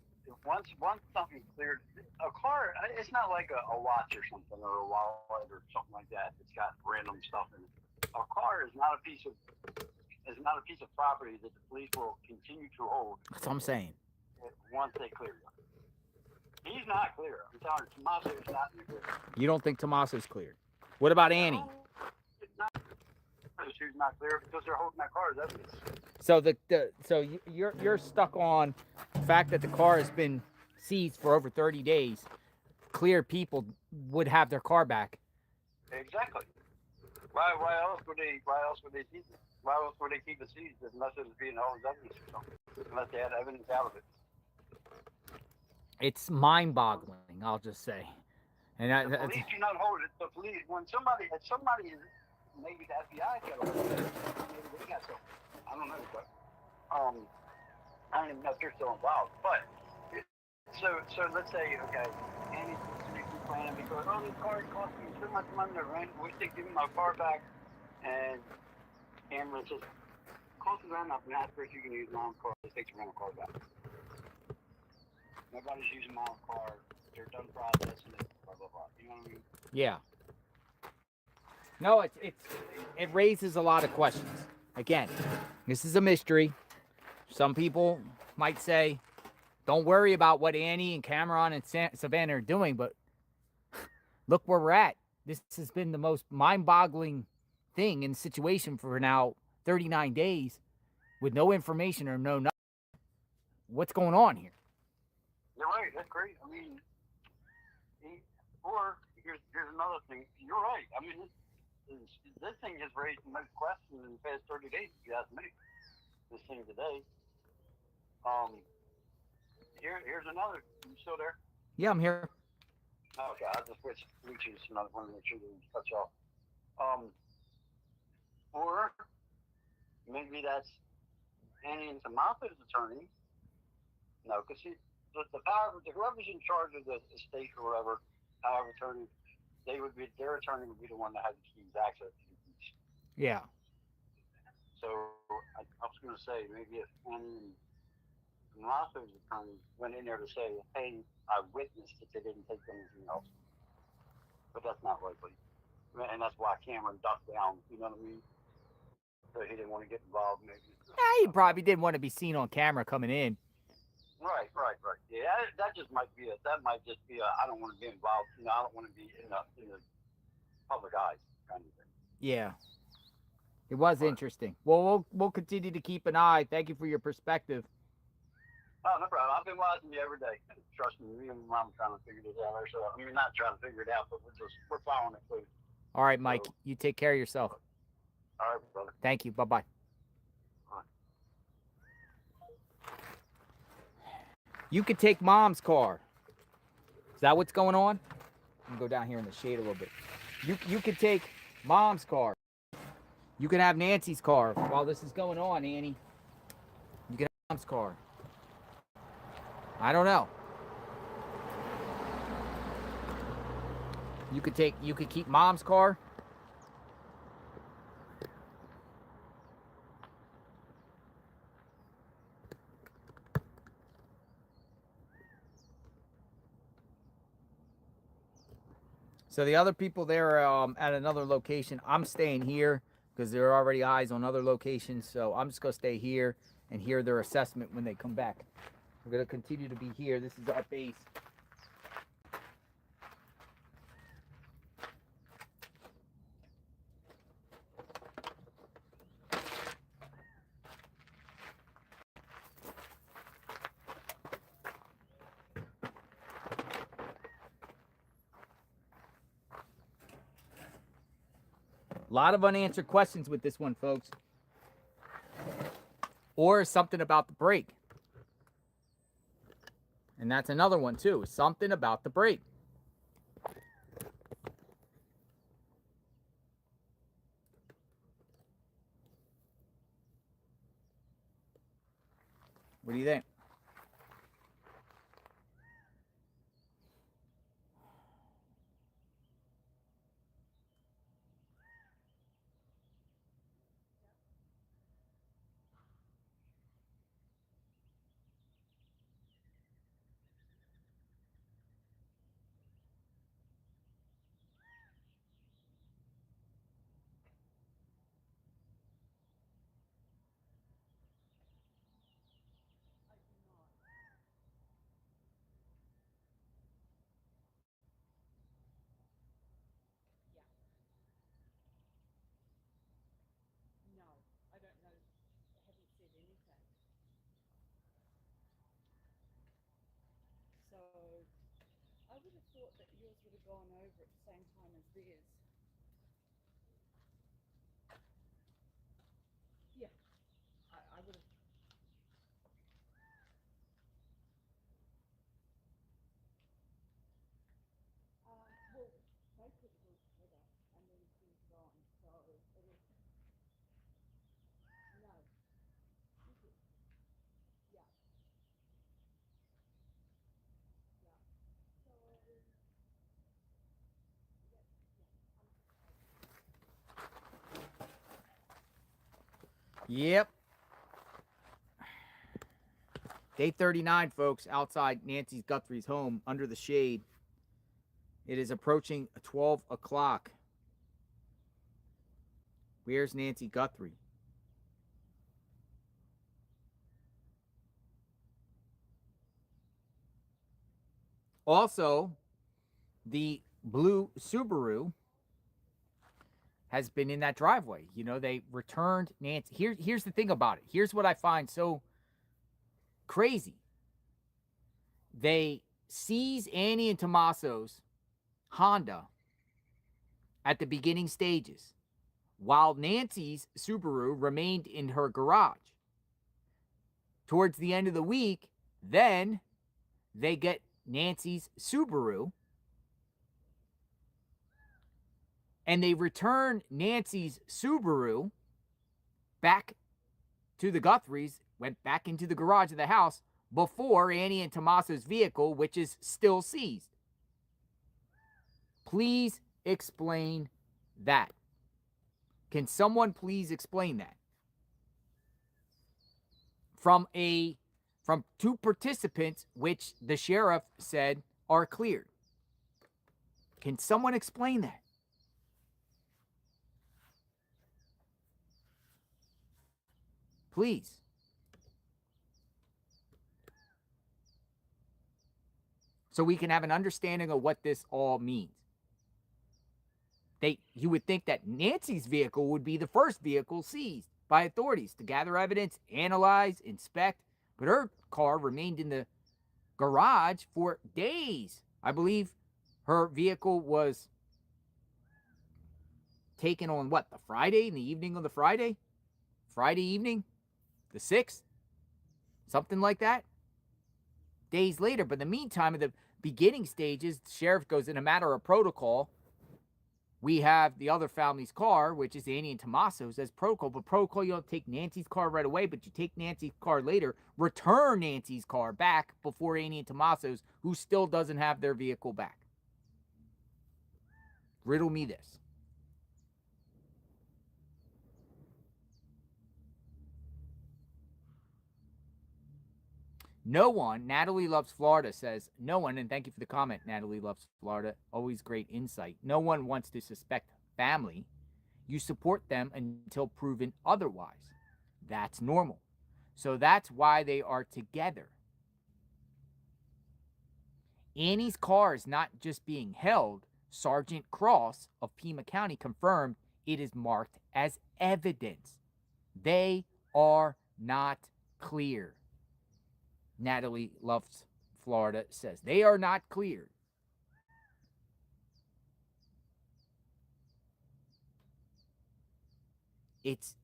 once something cleared, a car, it's not like a watch or something or a wallet or something like that. It's got random stuff in it. A car is not a piece of property that the police will continue to hold That's what I'm saying. once they clear you. He's not clear. I'm telling you, Tommaso's not in the clear. You don't think Tommaso's cleared? What about Annie? It's not. Who's not clear because they're holding that car as evidence. So you're stuck on the fact that the car has been seized for over 30 days. Clear people would have their car back. Exactly. Why else would they seize it? Why else would they keep it seized unless it was being held as evidence or something? Unless they had evidence out of it. It's mind-boggling, I'll just say. And The police do not hold it. The police, when somebody is, maybe the FBI got hold of it. Maybe they got something. I don't know, but I don't even know if they're still involved. But so let's say, okay, Annie's planning because this car cost me so much money to rent. We should give me my car back. And Cameron just calls the ground up and asks her if you can use my own car. Just takes the rental car back. Nobody's using my own car. They're done processing it. Blah blah blah. You know what I mean? yeah. No, it raises a lot of questions. Again, this is a mystery. Some people might say, don't worry about what Annie and Cameron and Savannah are doing, but look where we're at. This has been the most mind-boggling thing in the situation for now 39 days with no information or no nothing. What's going on here? You're right. That's great. I mean, or here's another thing. You're right. I mean, this thing has raised the most questions in the past 30 days. If you ask me, this thing today. Here's another. You still there? Yeah, I'm here. Okay, I'll just switch Bluetooth so I want to make sure that we cut you off. Or maybe that's Annie and Tommaso's attorney. No, because the power, whoever's in charge of the estate or whatever, power of attorney, their attorney would be the one that has the keys, access to the keys. Yeah. So I was going to say maybe if Annie and Tommaso's attorney went in there to say, hey, I witnessed that they didn't take anything else. But that's not likely. And that's why Cameron ducked down, you know what I mean? So he didn't want to get involved, maybe. He probably didn't want to be seen on camera coming in. Right. Yeah, that just might be that might just be I don't want to be involved, I don't want to be in the public eyes kind of thing. Yeah. It was interesting. Well, we'll continue to keep an eye. Thank you for your perspective. Oh, no problem. I've been watching you every day. Trust me, me and Mom trying to figure this out ourselves. I mean, not trying to figure it out, but we're following it close. All right, Mike. So, you take care of yourself. All right, brother. Thank you. Bye-bye. You could take Mom's car. Is that what's going on? I'm gonna go down here in the shade a little bit. You could take Mom's car. You can have Nancy's car while this is going on, Annie. You can have Mom's car. I don't know. You could keep Mom's car. So the other people there at another location, I'm staying here because there are already eyes on other locations. So I'm just going to stay here and hear their assessment when they come back. We're going to continue to be here. This is our base. A lot of unanswered questions with this one, folks. Or something about the brake. And that's another one, too. Something about the brake. What do you think? gone over at the same time as theirs. Yeah, I would have. Well, both of them together, and then she's gone. So it is. No, she did. Yeah, yeah. So Yep. Day 39, folks, outside Nancy Guthrie's home under the shade. It is approaching 12 o'clock. Where's Nancy Guthrie? Also, the blue Subaru has been in that driveway. You know, they returned Nancy. Here's the thing about it. Here's what I find so crazy. They seize Annie and Tommaso's Honda at the beginning stages, while Nancy's Subaru remained in her garage. Towards the end of the week, then they get Nancy's Subaru and they return Nancy's Subaru back to the Guthries, went back into the garage of the house before Annie and Tommaso's vehicle, which is still seized. Please explain that. Can someone please explain that? From two participants, which the sheriff said are cleared. Can someone explain that? Please. So we can have an understanding of what this all means. You would think that Nancy's vehicle would be the first vehicle seized by authorities to gather evidence, analyze, inspect, but her car remained in the garage for days. I believe her vehicle was taken on what, the Friday, in the evening of the Friday? Friday evening, the 6th? Something like that? Days later, but in the meantime, in the beginning stages, the sheriff goes, in a matter of protocol, we have the other family's car, which is Annie and Tommaso's, as protocol. But protocol, you don't take Nancy's car right away, but you take Nancy's car later, return Nancy's car back before Annie and Tommaso's, who still doesn't have their vehicle back. Riddle me this. No one, Natalie Loves Florida says, no one, and thank you for the comment, Natalie Loves Florida, always great insight. No one wants to suspect family. You support them until proven otherwise. That's normal. So that's why they are together. Annie's car is not just being held. Sergeant Cross of Pima County confirmed it is marked as evidence. They are not clear. Natalie Loves Florida says they are not cleared. It's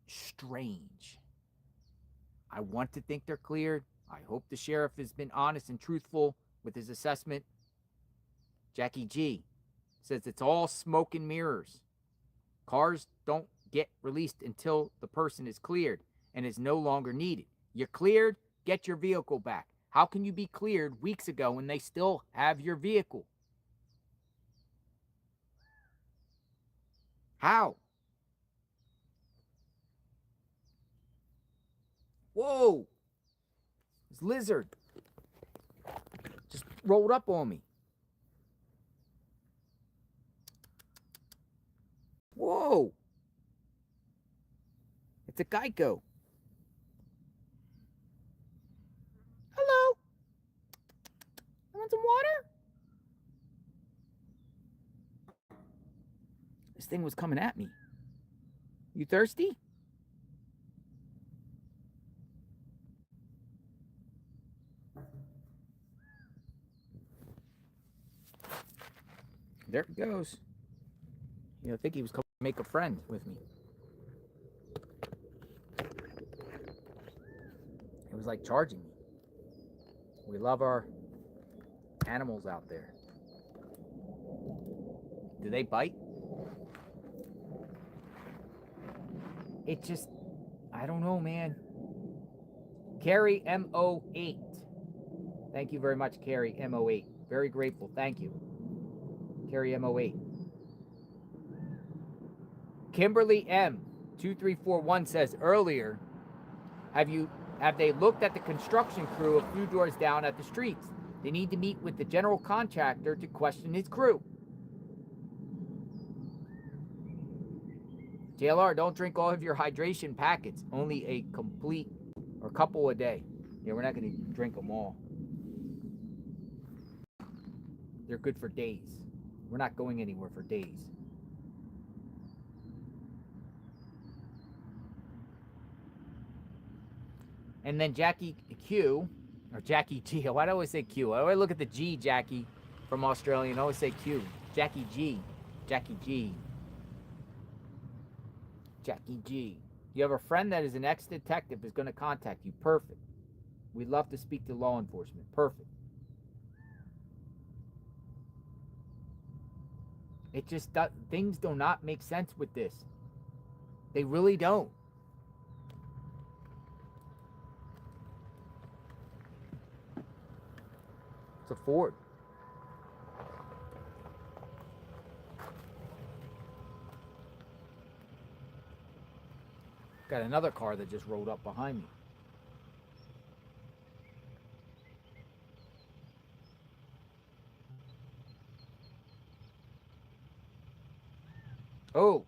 strange. I want to think they're cleared. I hope the sheriff has been honest and truthful with his assessment. Jackie G says it's all smoke and mirrors. Cars don't get released until the person is cleared and is no longer needed. You're cleared, get your vehicle back. How can you be cleared weeks ago when they still have your vehicle? How? Whoa! This lizard just rolled up on me. Whoa! It's a Geico. Hello? I want some water? This thing was coming at me. You thirsty? There he goes. I think he was coming to make a friend with me. It was like charging me. We love our animals out there. Do they bite? It just, I don't know, man. Carrie MO8. Thank you very much, Carrie MO8. Very grateful. Thank you. Carrie MO8. Kimberly M2341 says earlier, have they looked at the construction crew a few doors down at the streets? They need to meet with the general contractor to question his crew. JLR, don't drink all of your hydration packets. Only a complete or couple a day. Yeah, we're not going to drink them all. They're good for days. We're not going anywhere for days. And then Jackie Q, or Jackie G. Why do I always say Q? I always look at the G, Jackie, from Australia, and I always say Q. Jackie G. Jackie G. Jackie G. You have a friend that is an ex-detective is going to contact you. Perfect. We'd love to speak to law enforcement. Perfect. It just, things do not make sense with this. They really don't. It's a Ford. Got another car that just rolled up behind me. Oh.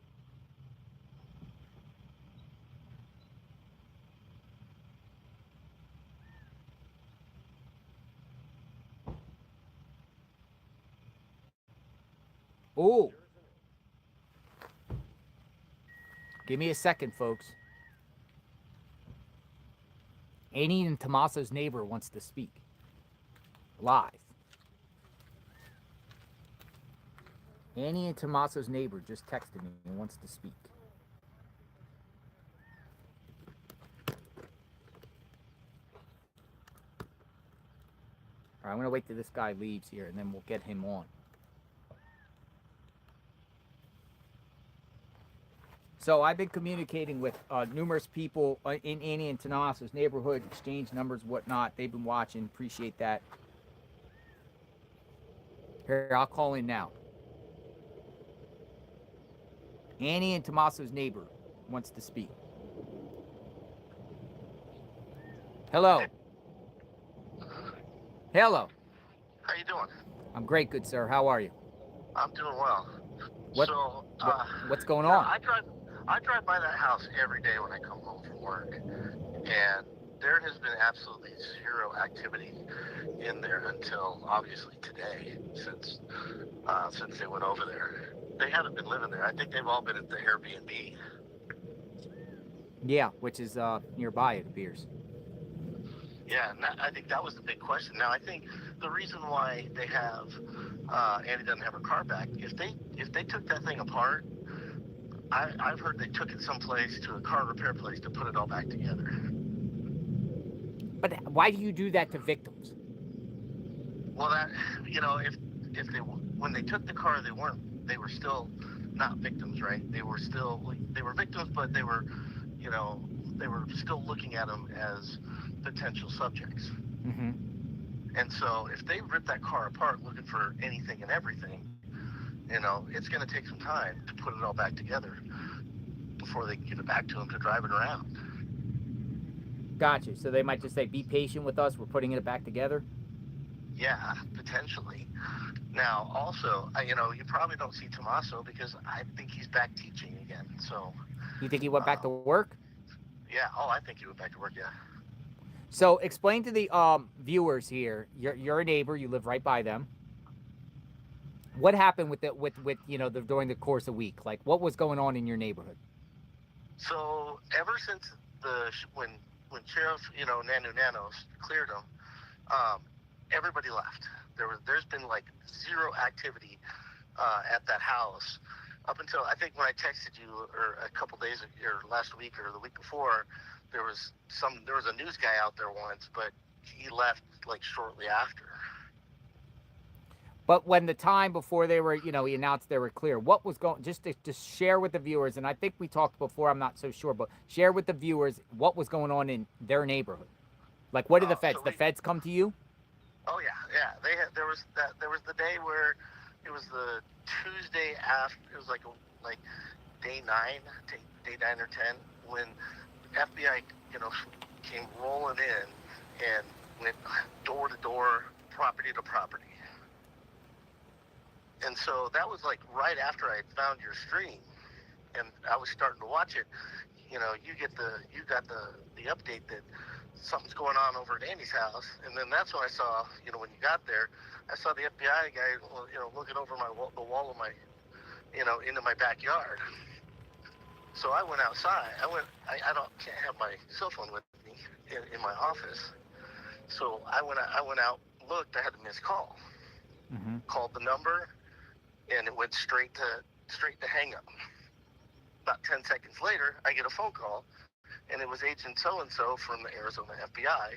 Oh. Give me a second, folks. Annie and Tommaso's neighbor wants to speak. Live. Annie and Tommaso's neighbor just texted me and wants to speak. All right, I'm going to wait till this guy leaves here, and then we'll get him on. So I've been communicating with numerous people in Annie and Tommaso's neighborhood, exchange numbers, whatnot. They've been watching. Appreciate that. Here, I'll call in now. Annie and Tommaso's neighbor wants to speak. Hello. Hello. How you doing? I'm great, good sir. How are you? I'm doing well. What's going on? I drive by that house every day when I come home from work, and there has been absolutely zero activity in there until obviously today, since they went over there. They haven't been living there. I think they've all been at the Airbnb. Yeah, which is nearby, it appears. Yeah, and I think that was the big question. Now, I think the reason why they have Annie doesn't have her car back, if they took that thing apart, I've heard they took it someplace to a car repair place to put it all back together. But why do you do that to victims? Well, that, if they, when they took the car, they were still not victims, right? They were victims, but they were still looking at them as potential subjects. Mm-hmm. And so if they rip that car apart looking for anything and everything, it's going to take some time to put it all back together before they can give it back to them to drive it around. Gotcha. So they might just say, be patient with us. We're putting it back together? Yeah, potentially. Now, also, you probably don't see Tommaso because I think he's back teaching again. So. You think he went back to work? Yeah. Oh, I think he went back to work, yeah. So explain to the viewers here. You're a neighbor. You live right by them. What happened with during the course of the week? Like, what was going on in your neighborhood? So ever since when Sheriff Nanos cleared them, everybody left. There's been like zero activity at that house. Up until I think when I texted you, or a couple days, or last week, or the week before, there was a news guy out there once, but he left like shortly after. But when the time before they were, he announced they were clear, what was going, just to share with the viewers, and I think we talked before, I'm not so sure, but share with the viewers what was going on in their neighborhood. Like, what did the feds, So the feds come to you? Oh yeah. There was the day where it was the Tuesday after. It was like day 9, day 9 or 10, when FBI came rolling in and went door to door, property to property. And so that was like right after I had found your stream, and I was starting to watch it. You got the update that something's going on over at Andy's house, and then that's when I saw, when you got there, I saw the FBI guy, looking over the wall of my, into my backyard. So I went outside. I can't have my cell phone with me in my office. So I went out, looked. I had a missed call. Mm-hmm. Called the number, and it went straight to hang up. About 10 seconds later, I get a phone call, and it was Agent so-and-so from the Arizona FBI,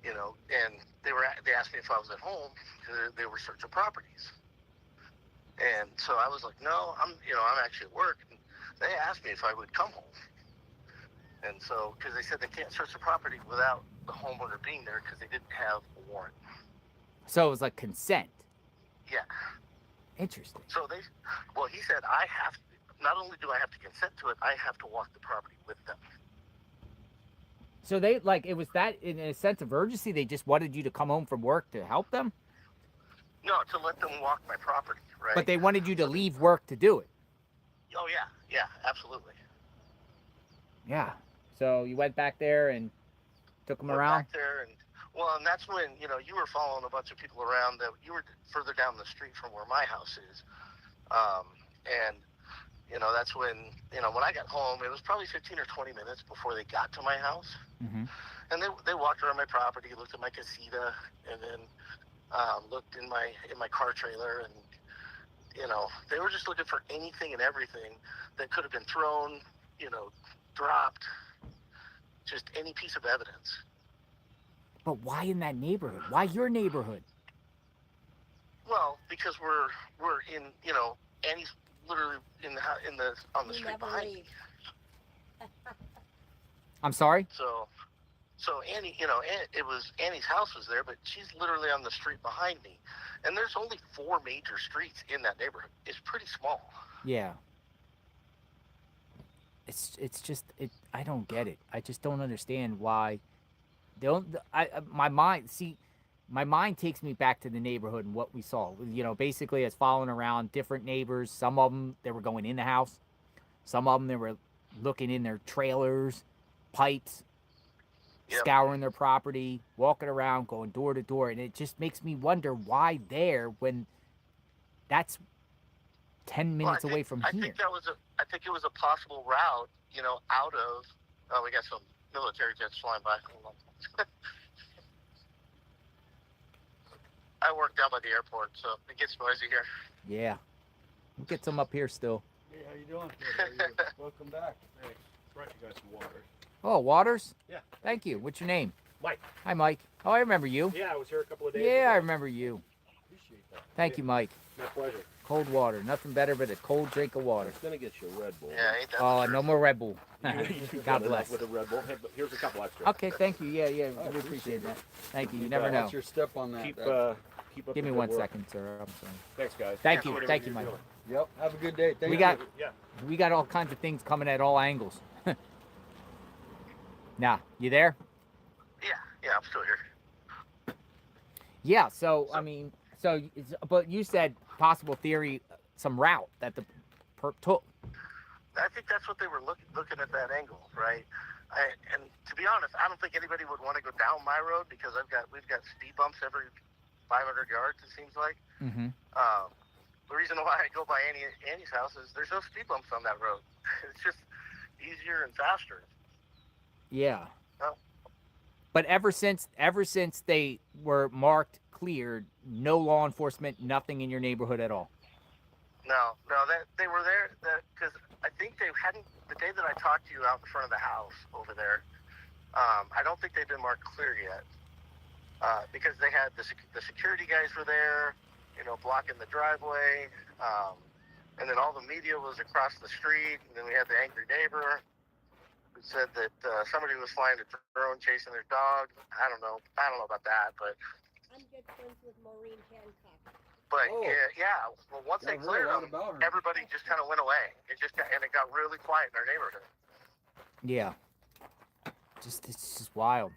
and they asked me if I was at home, because they were searching properties. And so I was like, no, I'm actually at work. And they asked me if I would come home. And so, because they said they can't search the property without the homeowner being there, because they didn't have a warrant. So it was like consent. Yeah. Interesting. So he said, not only do I have to consent to it, I have to walk the property with them. So it was that, in a sense of urgency, they just wanted you to come home from work to help them? No, to let them walk my property, right? But they wanted you to leave work to do it? Oh, yeah, absolutely. Yeah. So you went back there and took them around? Back there, and that's when, you were following a bunch of people around that you were further down the street from where my house is. And that's when, when I got home, it was probably 15 or 20 minutes before they got to my house. Mm-hmm. And they walked around my property, looked at my casita, and then looked in my car trailer, and they were just looking for anything and everything that could have been thrown, dropped, just any piece of evidence. But why in that neighborhood? Why your neighborhood? Well, because we're in, Annie's literally on the street behind me. I'm sorry? So Annie, it was Annie's house was there, but she's literally on the street behind me. And there's only 4 major streets in that neighborhood. It's pretty small. Yeah. It's just I don't get it. I just don't understand why my mind takes me back to the neighborhood and what we saw. Basically as following around different neighbors. Some of them, they were going in the house. Some of them, they were looking in their trailers, pipes, Yep. Scouring their property, walking around, going door to door. And it just makes me wonder why there when that's 10 minutes away from here. I think it was a possible route, out of, we got some military jets flying by. Hold on. I work down by the airport, so it gets noisy here. Yeah. We'll get some up here still. Hey, how you doing? Welcome back. Thanks. Brought you guys some water. Oh, Waters? Yeah. Thank you. What's your name? Mike. Hi, Mike. Oh, I remember you. Yeah, I was here a couple of days Yeah, ago. I remember you. Appreciate that. Thank you, Mike. My pleasure. Cold water. Nothing better but a cold drink of water. It's gonna get you a Red Bull. Yeah, ain't that Oh, the truth? no more Red Bull. You God got enough bless. with a Red Bull. Hey, but here's a couple extra. Okay, thank you. Yeah, I we appreciate appreciate that. it. Thank you. You never know. What's your step on that? Keep up Give the me good 1 work. second, sir. I'm sorry. Thanks, guys. Thank you. Whatever Thank you, you're Mike. doing. Yep. Have a good day. Thank We you. got Yeah. we got all kinds of things coming at all angles. Now, you there? Yeah, I'm still here. Yeah. So I mean, but you said possible theory, some route that the perp took. I think that's what they were looking at that angle, right? And to be honest, I don't think anybody would want to go down my road because we've got speed bumps every 500 yards. It seems like. Mm-hmm. The reason why I go by Annie's house is there's no speed bumps on that road. It's just easier and faster. Yeah. Oh. But ever since they were marked cleared, no law enforcement, nothing in your neighborhood at all. No, that they were there because I think they hadn't the day that I talked to you out in front of the house over there. I don't think they've been marked clear yet because they had the security guys were there, blocking the driveway, and then all the media was across the street, and then we had the angry neighbor who said that somebody was flying a drone chasing their dog. I don't know about that, but I'm good friends with Maureen Hancock. But Oh. yeah. Well, once Yeah, they I heard a cleared lot them, about her. everybody just kind of went away. It got really quiet in our neighborhood. Yeah. It's just wild.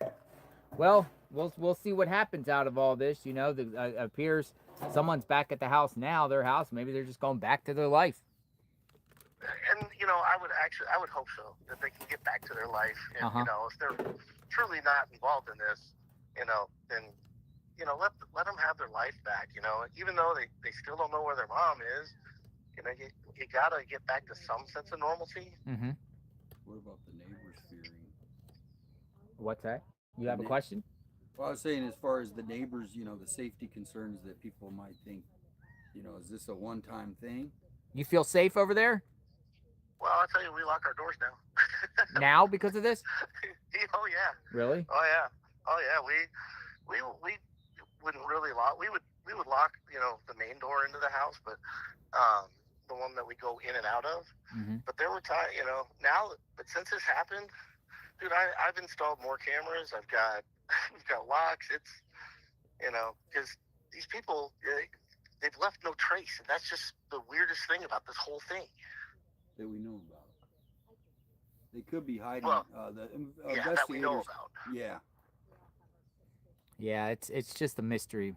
Well, we'll see what happens out of all this. Appears someone's back at the house now. Their house. Maybe they're just going back to their life. And I would hope so that they can get back to their life. And if they're truly not involved in this, then let them have their life back. Even though they still don't know where their mom is. You gotta get back to some sense of normalcy. Mm-hmm. What about the neighbors fearing? What's that? You have a question? Well, I was saying, as far as the neighbors, the safety concerns that people might think, is this a one-time thing? You feel safe over there Well, I'll tell you, we lock our doors now. now because of this? Oh yeah. Really? Oh yeah. We wouldn't really lock. We would lock, the main door into the house, but the one that we go in and out of. Mm-hmm. But there were times, now. But since this happened, dude, I've installed more cameras. We've got locks. It's, because these people, they've left no trace, and that's just the weirdest thing about this whole thing. That we know about. They could be hiding. Well, the that we know investigators. about. Yeah. Yeah, it's just a mystery.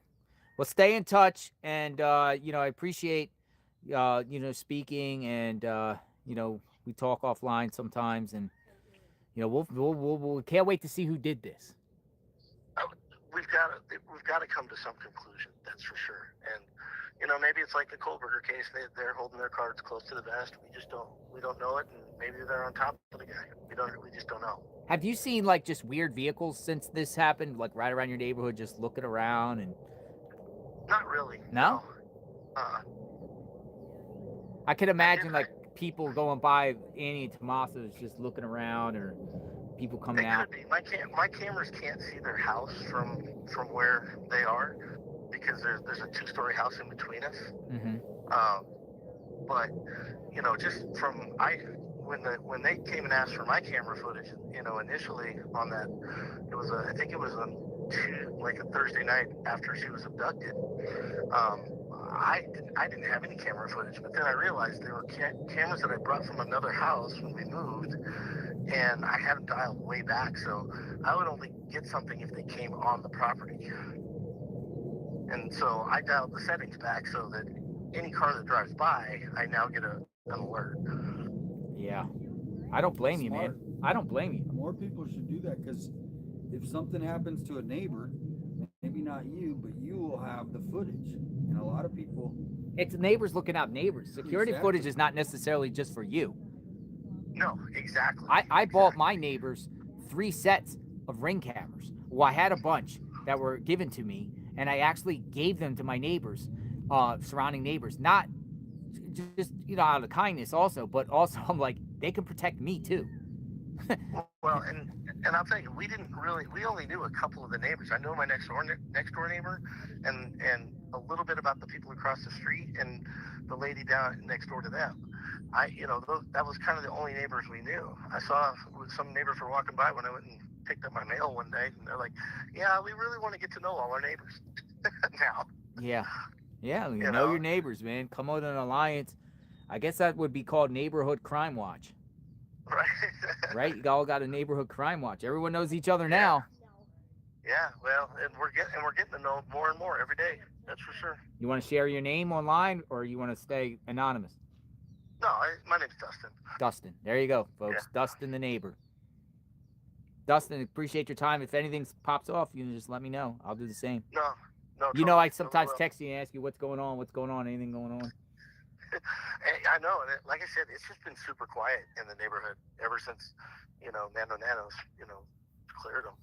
Well, stay in touch, and I appreciate speaking, and we talk offline sometimes, and we'll can't wait to see who did this. We've got to come to some conclusion. That's for sure. And maybe it's like the Kohlberger case. They're holding their cards close to the vest. We don't know it, and maybe they're on top of the guy. We just don't know. Have you seen like just weird vehicles since this happened, like right around your neighborhood, just looking around and? Not really. No. I could imagine like people going by Annie and Tommaso's just looking around, or people coming out. Could be. My cameras can't see their house from where they are because there's a 2-story house in between us. Mm-hmm. But just from when they came and asked for my camera footage, initially on that, I think it was on a Thursday night after she was abducted. I didn't have any camera footage, but then I realized there were cameras that I brought from another house when we moved, and I had them dialed way back, so I would only get something if they came on the property. And so I dialed the settings back so that any car that drives by, I now get an alert. Yeah. I don't blame you, man. I don't blame you. More people should do that, because if something happens to a neighbor, maybe not you, but you will have the footage. And a lot of people... It's neighbors looking out neighbors. Security footage is not necessarily just for you. No, exactly. I bought my neighbors 3 sets of Ring cameras. Well, I had a bunch that were given to me, and I actually gave them to my neighbors, surrounding neighbors. Not just, out of kindness also, but also I'm like, they can protect me too. Well, and I'll tell you, we only knew a couple of the neighbors. I know my next door neighbor, and a little bit about the people across the street and the lady down next door to them. That was kind of the only neighbors we knew. I saw some neighbors were walking by when I went and picked up my mail one day, and they're like, "Yeah, we really want to get to know all our neighbors now." Yeah, you know your neighbors, man. Come out an alliance. I guess that would be called Neighborhood Crime Watch. Right. Right? You all got a Neighborhood Crime Watch. Everyone knows each other now. Yeah, well, and we're getting to know more and more every day. That's for sure. You want to share your name online, or you want to stay anonymous? No, my name's Dustin. Dustin. There you go, folks. Yeah. Dustin the neighbor. Dustin, appreciate your time. If anything pops off, you can just let me know. I'll do the same. No. I sometimes text you and ask you what's going on, anything going on. I know, and like I said, it's just been super quiet in the neighborhood ever since, Nanos, cleared them.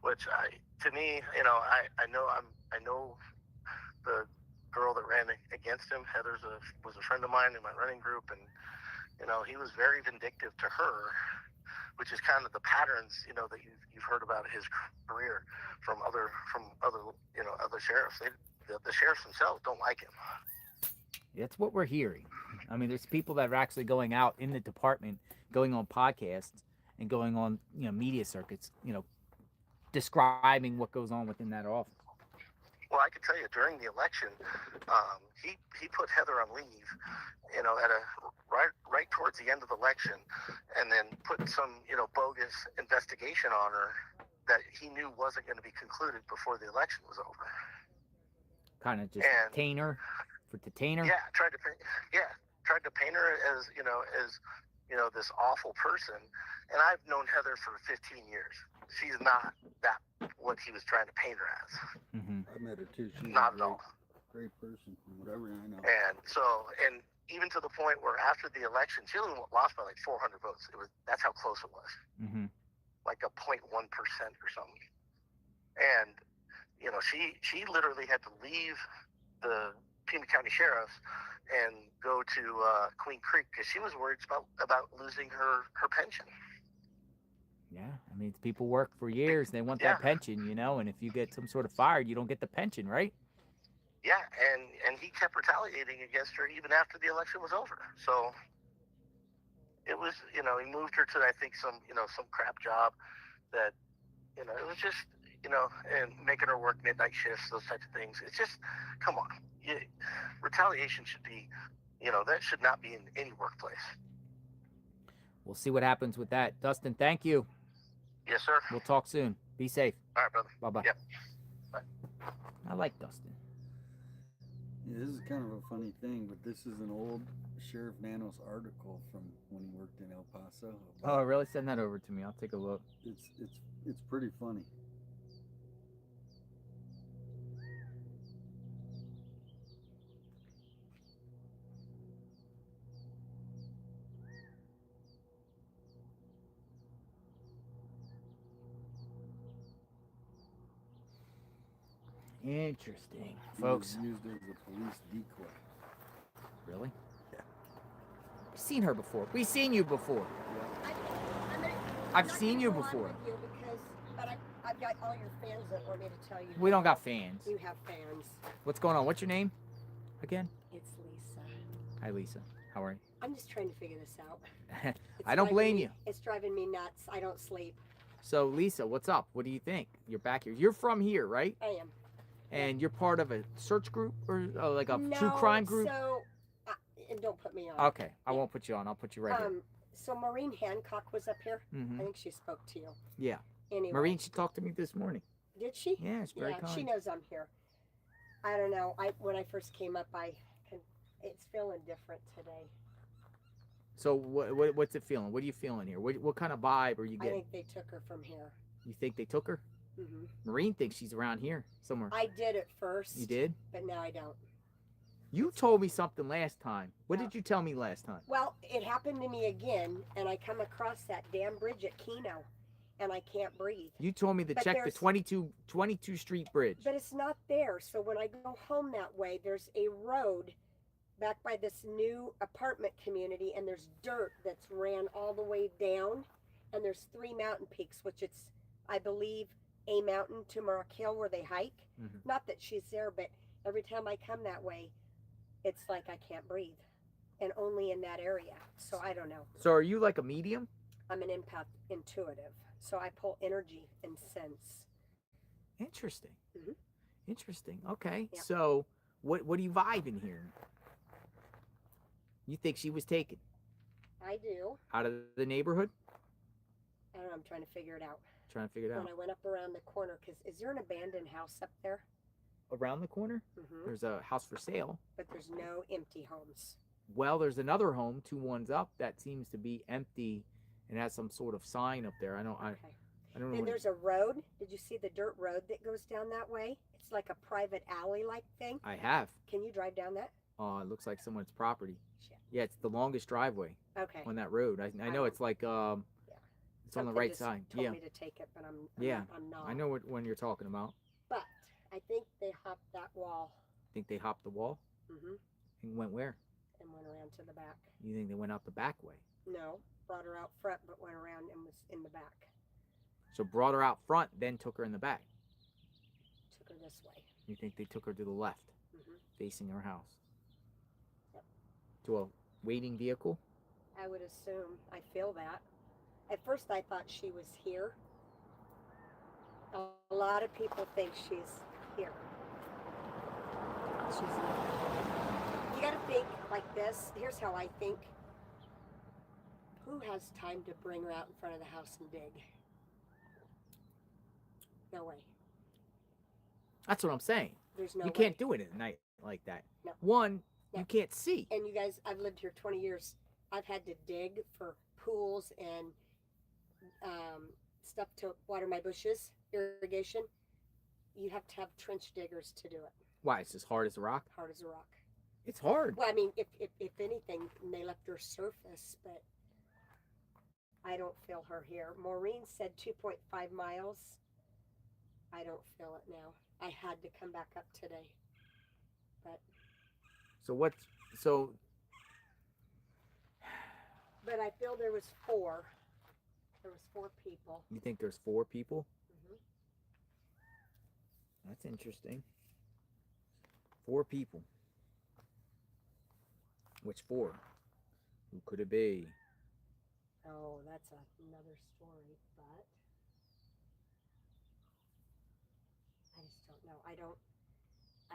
Which to me, I know the girl that ran against him. Was a friend of mine in my running group, and he was very vindictive to her, which is kind of the patterns that you've heard about his career from other other sheriffs. The sheriffs themselves don't like him. That's what we're hearing. I mean, there's people that are actually going out in the department, going on podcasts and going on media circuits, describing what goes on within that office. Well, I can tell you during the election, he put Heather on leave, at a right towards the end of the election, and then put some bogus investigation on her that he knew wasn't going to be concluded before the election was over. Kind of just detain her. Yeah, tried to paint her as this awful person. And I've known Heather for 15 years. She's not what he was trying to paint her as. Mm-hmm. I met her too. She's not at all. Great person from whatever I know. And even to the point where after the election, she only lost by like 400 votes. That's how close it was. Mm-hmm. Like a 0.1% or something. And she literally had to leave the Pima County Sheriff's and go to Queen Creek because she was worried about losing her pension. Yeah, I mean, people work for years. They want that pension, and if you get some sort of fired, you don't get the pension, right? Yeah, and he kept retaliating against her even after the election was over. So it was, he moved her to, I think, some crap job that, it was just, and making her work midnight shifts, those types of things. It's just, come on. Retaliation should be, that should not be in any workplace. We'll see what happens with that. Dustin, thank you. Yes, sir. We'll talk soon. Be safe. All right, brother. Bye-bye. Yep. Bye. I like Dustin. Yeah, this is kind of a funny thing, but this is an old Sheriff Nanos article from when he worked in El Paso. Oh, really? Send that over to me. I'll take a look. It's pretty funny. Interesting, He folks. was used as a police decoy. Really? Yeah. We've seen her before. We've seen you before. I've seen you before. I've got all your fans that want me to tell you. We don't got fans. You have fans. What's going on? What's your name again? It's Lisa. Hi, Lisa. How are you? I'm just trying to figure this out. I don't blame you. It's driving me nuts. I don't sleep. So, Lisa, what's up? What do you think? You're back here. You're from here, right? I am. And you're part of a search group or like a true crime group? So, and don't put me on. Okay, I won't put you on. I'll put you right here. So Maureen Hancock was up here. Mhm. I think she spoke to you. Yeah. Anyway. Maureen, she talked to me this morning. Did she? Yeah, it's very kind. She knows I'm here. I don't know. When I first came up, it's feeling different today. So what's it feeling? What are you feeling here? What kind of vibe are you I getting? think they took her from here. You think they took her? Mm-hmm. Maureen thinks she's around here somewhere. I did at first. You did? But now I don't. You told me something last time. What did you tell me last time? Well, it happened to me again, and I come across that damn bridge at Keno, and I can't breathe. You told me to check the 22 Street Bridge. But it's not there. So when I go home that way, there's a road back by this new apartment community, and there's dirt that's ran all the way down, and there's 3 mountain peaks, which it's, I believe, a mountain to Mark Hill where they hike. Mm-hmm. Not that she's there, but every time I come that way, it's like I can't breathe, and only in that area. So I don't know. So are you like a medium? I'm an empath, intuitive. So I pull energy and sense. Interesting. Mm-hmm. Interesting. Okay. Yeah. So what are you vibing here? You think she was taken I do. out of the neighborhood? I don't know. I'm trying to figure it out. Trying to figure it out. When I went up around the corner, because is there an abandoned house up there? Around the corner? Mm-hmm. There's a house for sale. But there's no empty homes. Well, there's another home 2 ones up that seems to be empty and has some sort of sign up there. I don't know. Then there's a road. Did you see the dirt road that goes down that way? It's like a private alley-like thing. I have. Can you drive down that? It looks like someone's property. Shit. Yeah, it's the longest driveway Okay. on that road. I know it's like it's on the Something right just side. told Yeah. me to take it, but I'm Yeah. not. I know what one you're talking about. But I think they hopped that wall. think they hopped the wall Mm-hmm. and went where? And went around to the back. You think they went out the back way? No, brought her out front, but went around and was in the back. So brought her out front, then took her in the back. Took her this way. You think they took her to the left, Mm-hmm. facing her house? Yep. To a waiting vehicle? I would assume. I feel that. At first, I thought she was here. A lot of people think she's here. She's not. You got to think like this. Here's how I think. Who has time to bring her out in front of the house and dig? No way. That's what I'm saying. There's no You way. can't do it at night like that. No. One, No. you can't see. And you guys, I've lived here 20 years. I've had to dig for pools and stuff to water my bushes, irrigation. You have to have trench diggers to do it. Why? It's as hard as a rock? Hard as a rock. It's hard. Well, I mean, if anything, they left her surface, but I don't feel her here. Maureen said 2.5 miles. I don't feel it now. I had to come back up today. But I feel there was 4. There was 4 people. You think there's 4 people? Mm-hmm. That's interesting. 4 people. Which 4? Who could it be? Oh, that's another story, but I just don't know. I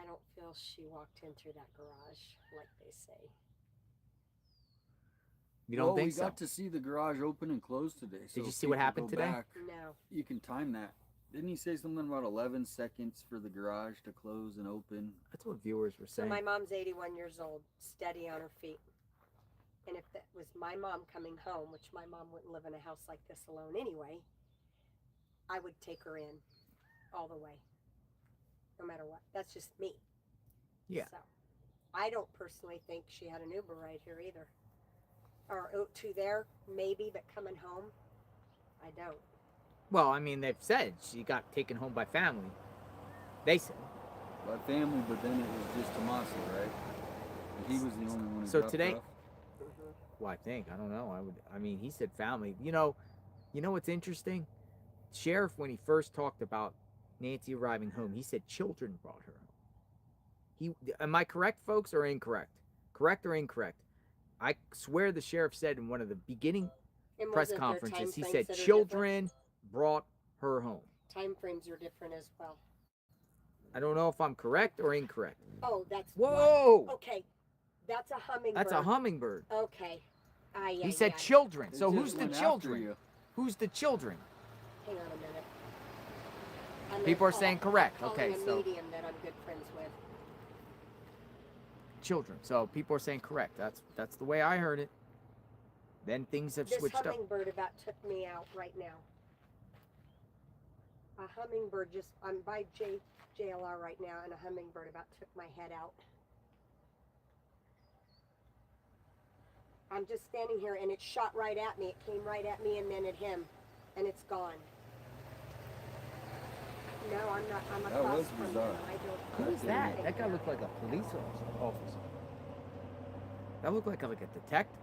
don't feel she walked in through that garage like they say. You don't think we so? got to see the garage open and close today. So Did you if see what people happened go today? back, No. you can time that. Didn't he say something about 11 seconds for the garage to close and open? That's what viewers were So saying. my mom's 81 years old, steady on her feet. And if that was my mom coming home, which my mom wouldn't live in a house like this alone anyway, I would take her in all the way, no matter what. That's just me. Yeah. So I don't personally think she had an Uber ride here either. Or to there, maybe, but coming home, I don't. Well, I mean, they've said she got taken home by family. They said. By family, but then it was just Tommaso, right? And he was the only one who So dropped today- her off? Well, I think. I don't know. I mean, he said family. You know what's interesting? Sheriff, when he first talked about Nancy arriving home, he said children brought her home. Am I correct, folks, or incorrect? Correct or incorrect? I swear the sheriff said in one of the beginning And press wasn't there conferences, he time said frames that are children brought her home. Time frames are different as well. I don't know if I'm correct or incorrect. Oh, that's Whoa! Okay, that's a hummingbird. That's a hummingbird. Okay. He said children. They So just who's the went after children? you. Who's the children? Hang on a minute. I'm People are gonna saying call- correct. calling Okay, a so medium that I'm good friends with. children. So people are saying correct. That's the way I heard it. Then things have This switched up. hummingbird about took me out right now. A hummingbird just, I'm by JLR right now, and a hummingbird about took my head out. I'm just standing here, and it shot right at me. It came right at me and then at him, and it's gone. No, I'm not. I'm That across was from bizarre. him. I don't. Who is that? That guy looked like a police officer. That looked like a detective.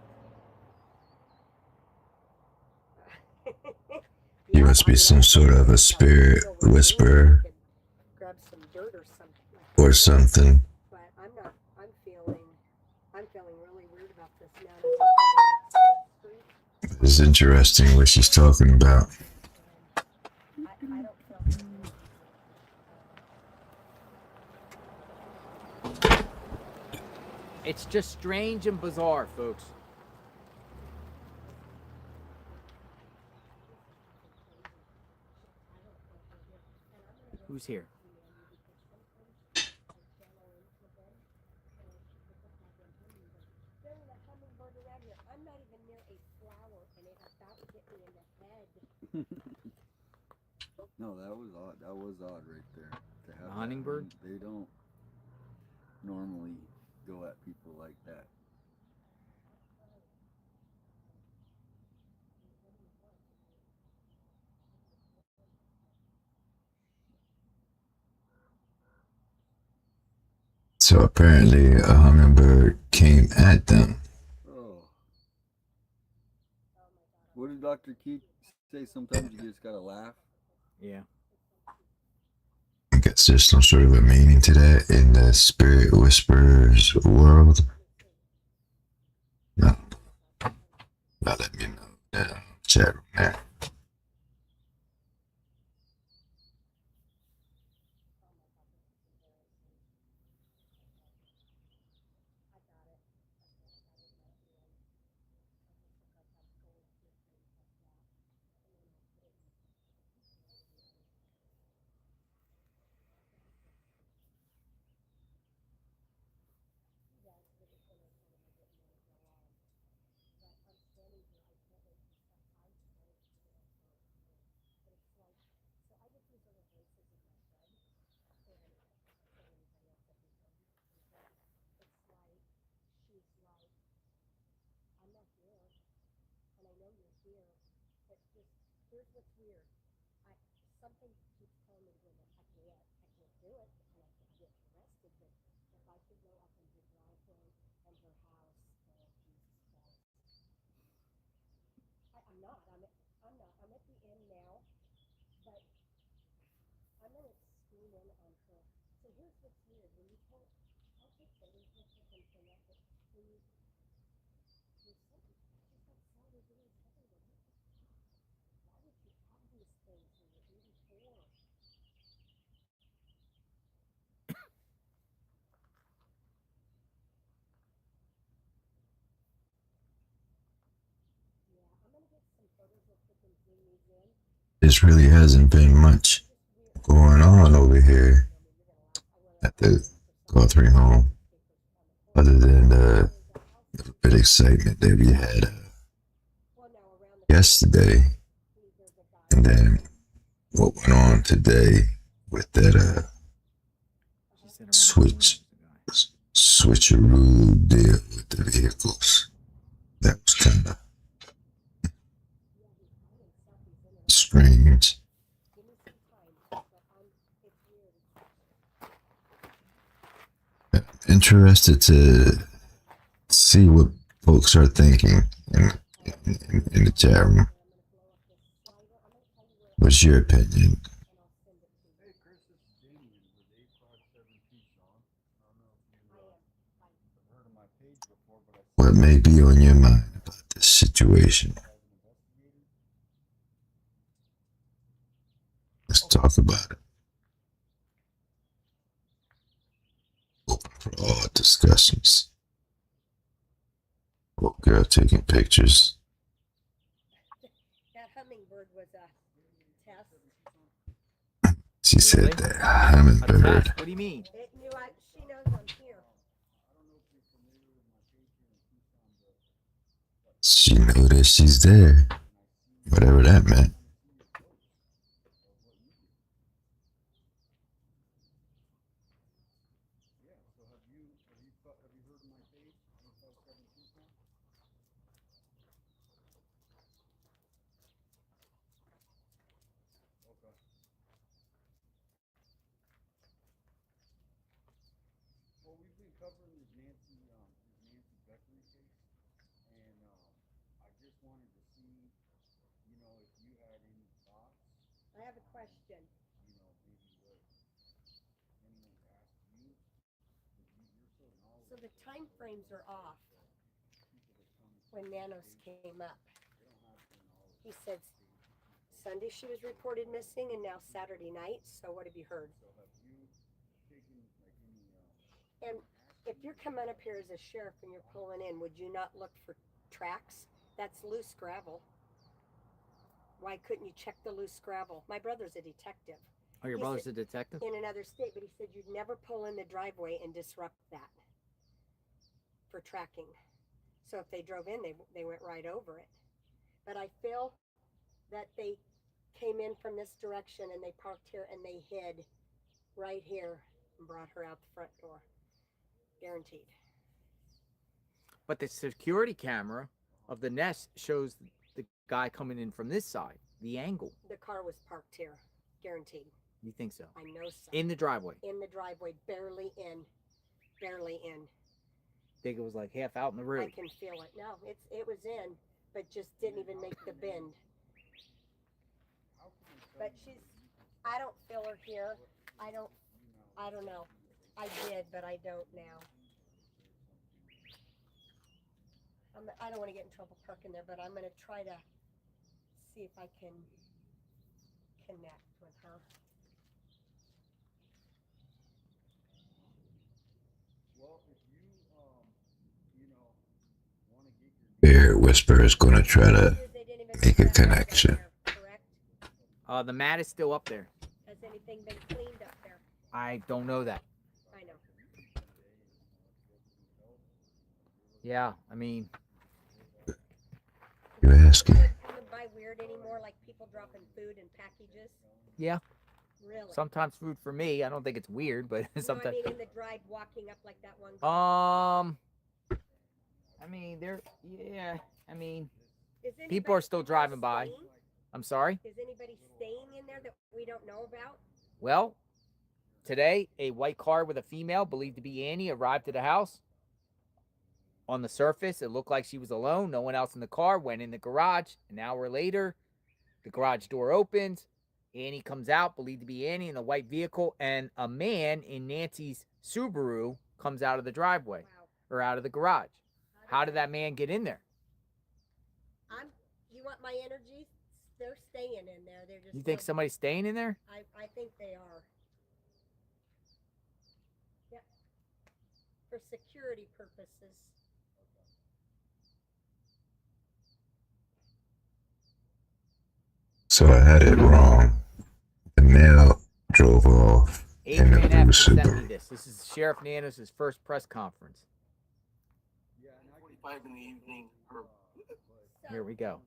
You must be some sort of a spirit whisperer Grab some dirt or something. or something. But I'm not. I'm feeling really weird about this now. It's interesting what she's talking about. I don't feel. It's just strange and bizarre, folks. Who's here? There's a hummingbird around here. I'm not even near a flower, and it about hit me in the head. No, that was odd. That was odd right there. To have A that. hummingbird? They don't normally go at people like that. So apparently a hummingbird came at them. Oh. What did Dr. Keith say? Sometimes you just gotta laugh. Yeah. I guess there's some sort of a meaning to that in the spirit whisperers world. No. Y'all let me know in the chat room there. This really hasn't been much going on over here at the Guthrie home, other than the little bit of excitement that we had yesterday, and then what went on today with that switcheroo deal with the vehicles. That was kind of strange. Interested to see what folks are thinking in the chat room. What's your opinion? Hey Chris, this is Damien with 857 Tucson. I don't know if you have heard of my page before, but What may be on your mind about this situation? Let's talk about it. Open for all discussions. Oh, girl taking pictures. That hummingbird was a test. She said Really? that A hummingbird. test? What do you mean? It knew she knows I'm here. She know that she's there. Whatever that meant. yeah. So have you heard of my page, 857 Tucson? Okay. Well, we've been covering this Nancy Guthrie case, and I just wanted to see, if you had any thoughts. I have a question. Maybe what anyone asked you. You're so knowledgeable. So the time frames are off People that come when Nanos came up. they don't have the knowledge. He said Sunday she was reported missing and now Saturday night. So what have you heard? So have you taken like any And if you're coming up here as a sheriff and you're pulling in, would you not look for tracks? That's loose gravel. Why couldn't you check the loose gravel? My brother's a detective. Oh, your He brother's said- a detective? in another state, but he said you'd never pull in the driveway and disrupt that for tracking. So if they drove in, they went right over it. But I feel that they came in from this direction and they parked here and they hid right here and brought her out the front door. Guaranteed. But the security camera of the nest shows the guy coming in from this side, the angle. The car was parked here. Guaranteed. You think so? I know so. In the driveway. In the driveway, barely in. barely in. I think it was like half out in the I road. can feel it. No, it was in, but just didn't even make the bend. But I don't feel her here. I don't know. I did, but I don't now. I don't want to get in trouble parking there, but I'm going to try to see if I can connect with her. Well, if you want to get your Spirit Whisperer is going to try to They didn't even make a put that mat up connection. there, correct? The mat is still up there. Has anything been cleaned up there? I don't know that. I know. Yeah, I mean, You asking? Is it coming by weird anymore, like people dropping food in packages? yeah, Really? sometimes food for me. I don't think it's weird, but No, sometimes. I mean in the drive, walking up like that one guy. I mean, yeah, I mean, Is people are anybody still in there driving by. staying? I'm sorry. Is anybody staying in there that we don't know about? Well, today, a white car with a female believed to be Annie arrived at the house. On the surface, it looked like she was alone. No one else in the car. Went in the garage. An hour later, the garage door opens. Annie comes out, believed to be Annie in a white vehicle, and a man in Nancy's Subaru comes out of the driveway or out of the garage. How did that man get in there? You want my energy? They're staying in there. They're just. You think somebody's staying in there? I think they are. Yeah. For security purposes. So I had it wrong. The male drove off in the Adrian blue F. just sent me Subaru. this. This is Sheriff Nanos' first press conference. 45 in the evening. Here we go.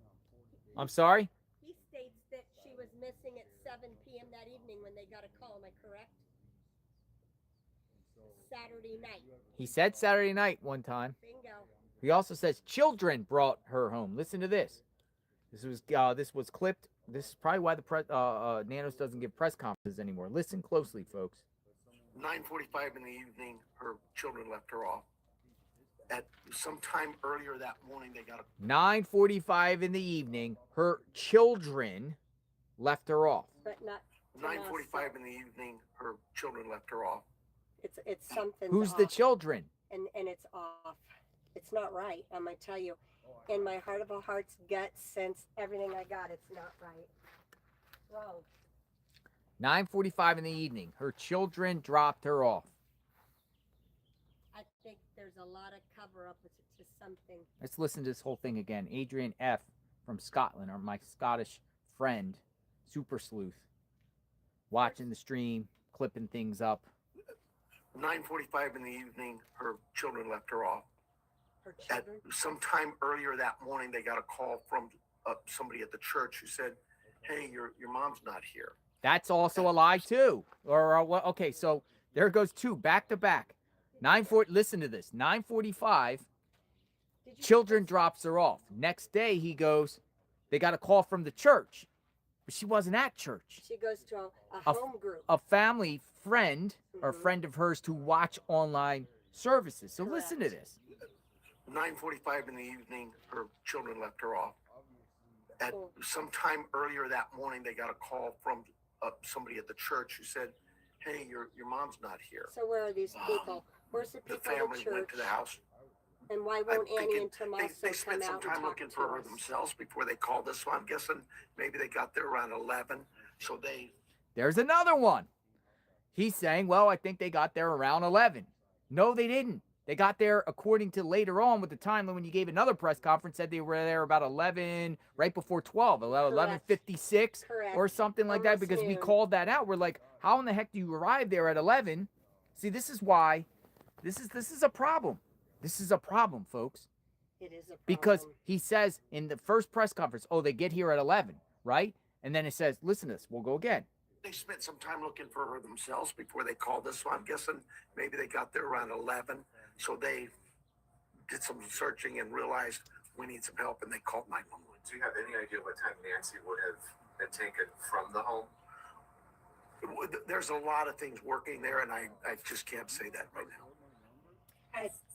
I'm sorry? He states that she was missing at 7 p.m. that evening when they got a call. Am I correct? Saturday night. He said Saturday night one time. Bingo. He also says children brought her home. Listen to this. This was clipped. This is probably why the Nanos doesn't give press conferences anymore. Listen closely, folks. 9:45 in the evening, her children left her off. At some time earlier that morning, they got a 9:45 in the evening, her children left her off. But not. 9:45 in the evening, her children left her off. It's something. Who's the children? And it's off. It's not right. I'm gonna tell you. In my heart of a heart's gut sense, everything I got, it's not right. Wrong. 9:45 in the evening, her children dropped her off. I think there's a lot of cover up to something. Let's listen to this whole thing again. Adrian F. from Scotland, or my Scottish friend, super sleuth, watching the stream, clipping things up. 9:45 in the evening, her children left her off. Her At children. some time earlier that morning, they got a call from somebody at the church who said, "Hey, your mom's not here." That's also a lie too. Okay, so there goes two back to back. 9:40. Listen to this. 9:45. Children drops her off. Next day he goes. They got a call from the church, but she wasn't at church. She goes to a home group. A family friend or friend of hers to watch online services. So listen to this. 9:45 in the evening, her children left her off. At some time earlier that morning, they got a call from somebody at the church who said, "Hey, your mom's not here." So where are these people? Where's the The people in family church? went to the house. And why I'm won't Annie thinking and Tomaso they come spent some out time and talk looking to for her us? themselves before they called us. So I'm guessing maybe they got there around 11. So There's another one. He's saying, well, I think they got there around 11. No, they didn't. They got there, according to later on with the time when you gave another press conference, said they were there about 11, right before 12, 11:56 or something like that, because we called that out. We're like, how in the heck do you arrive there at 11? See, this is why, this is a problem. This is a problem, folks. It is a problem. Because he says in the first press conference, oh, they get here at 11, right? And then it says, listen to this, we'll go again. they spent some time looking for her themselves before they called us. So I'm guessing maybe they got there around 11. So they did some searching and realized we need some help, and they called 911. Do you have any idea what time Nancy would have been taken from the home? There's a lot of things working there, and I just can't say that right now.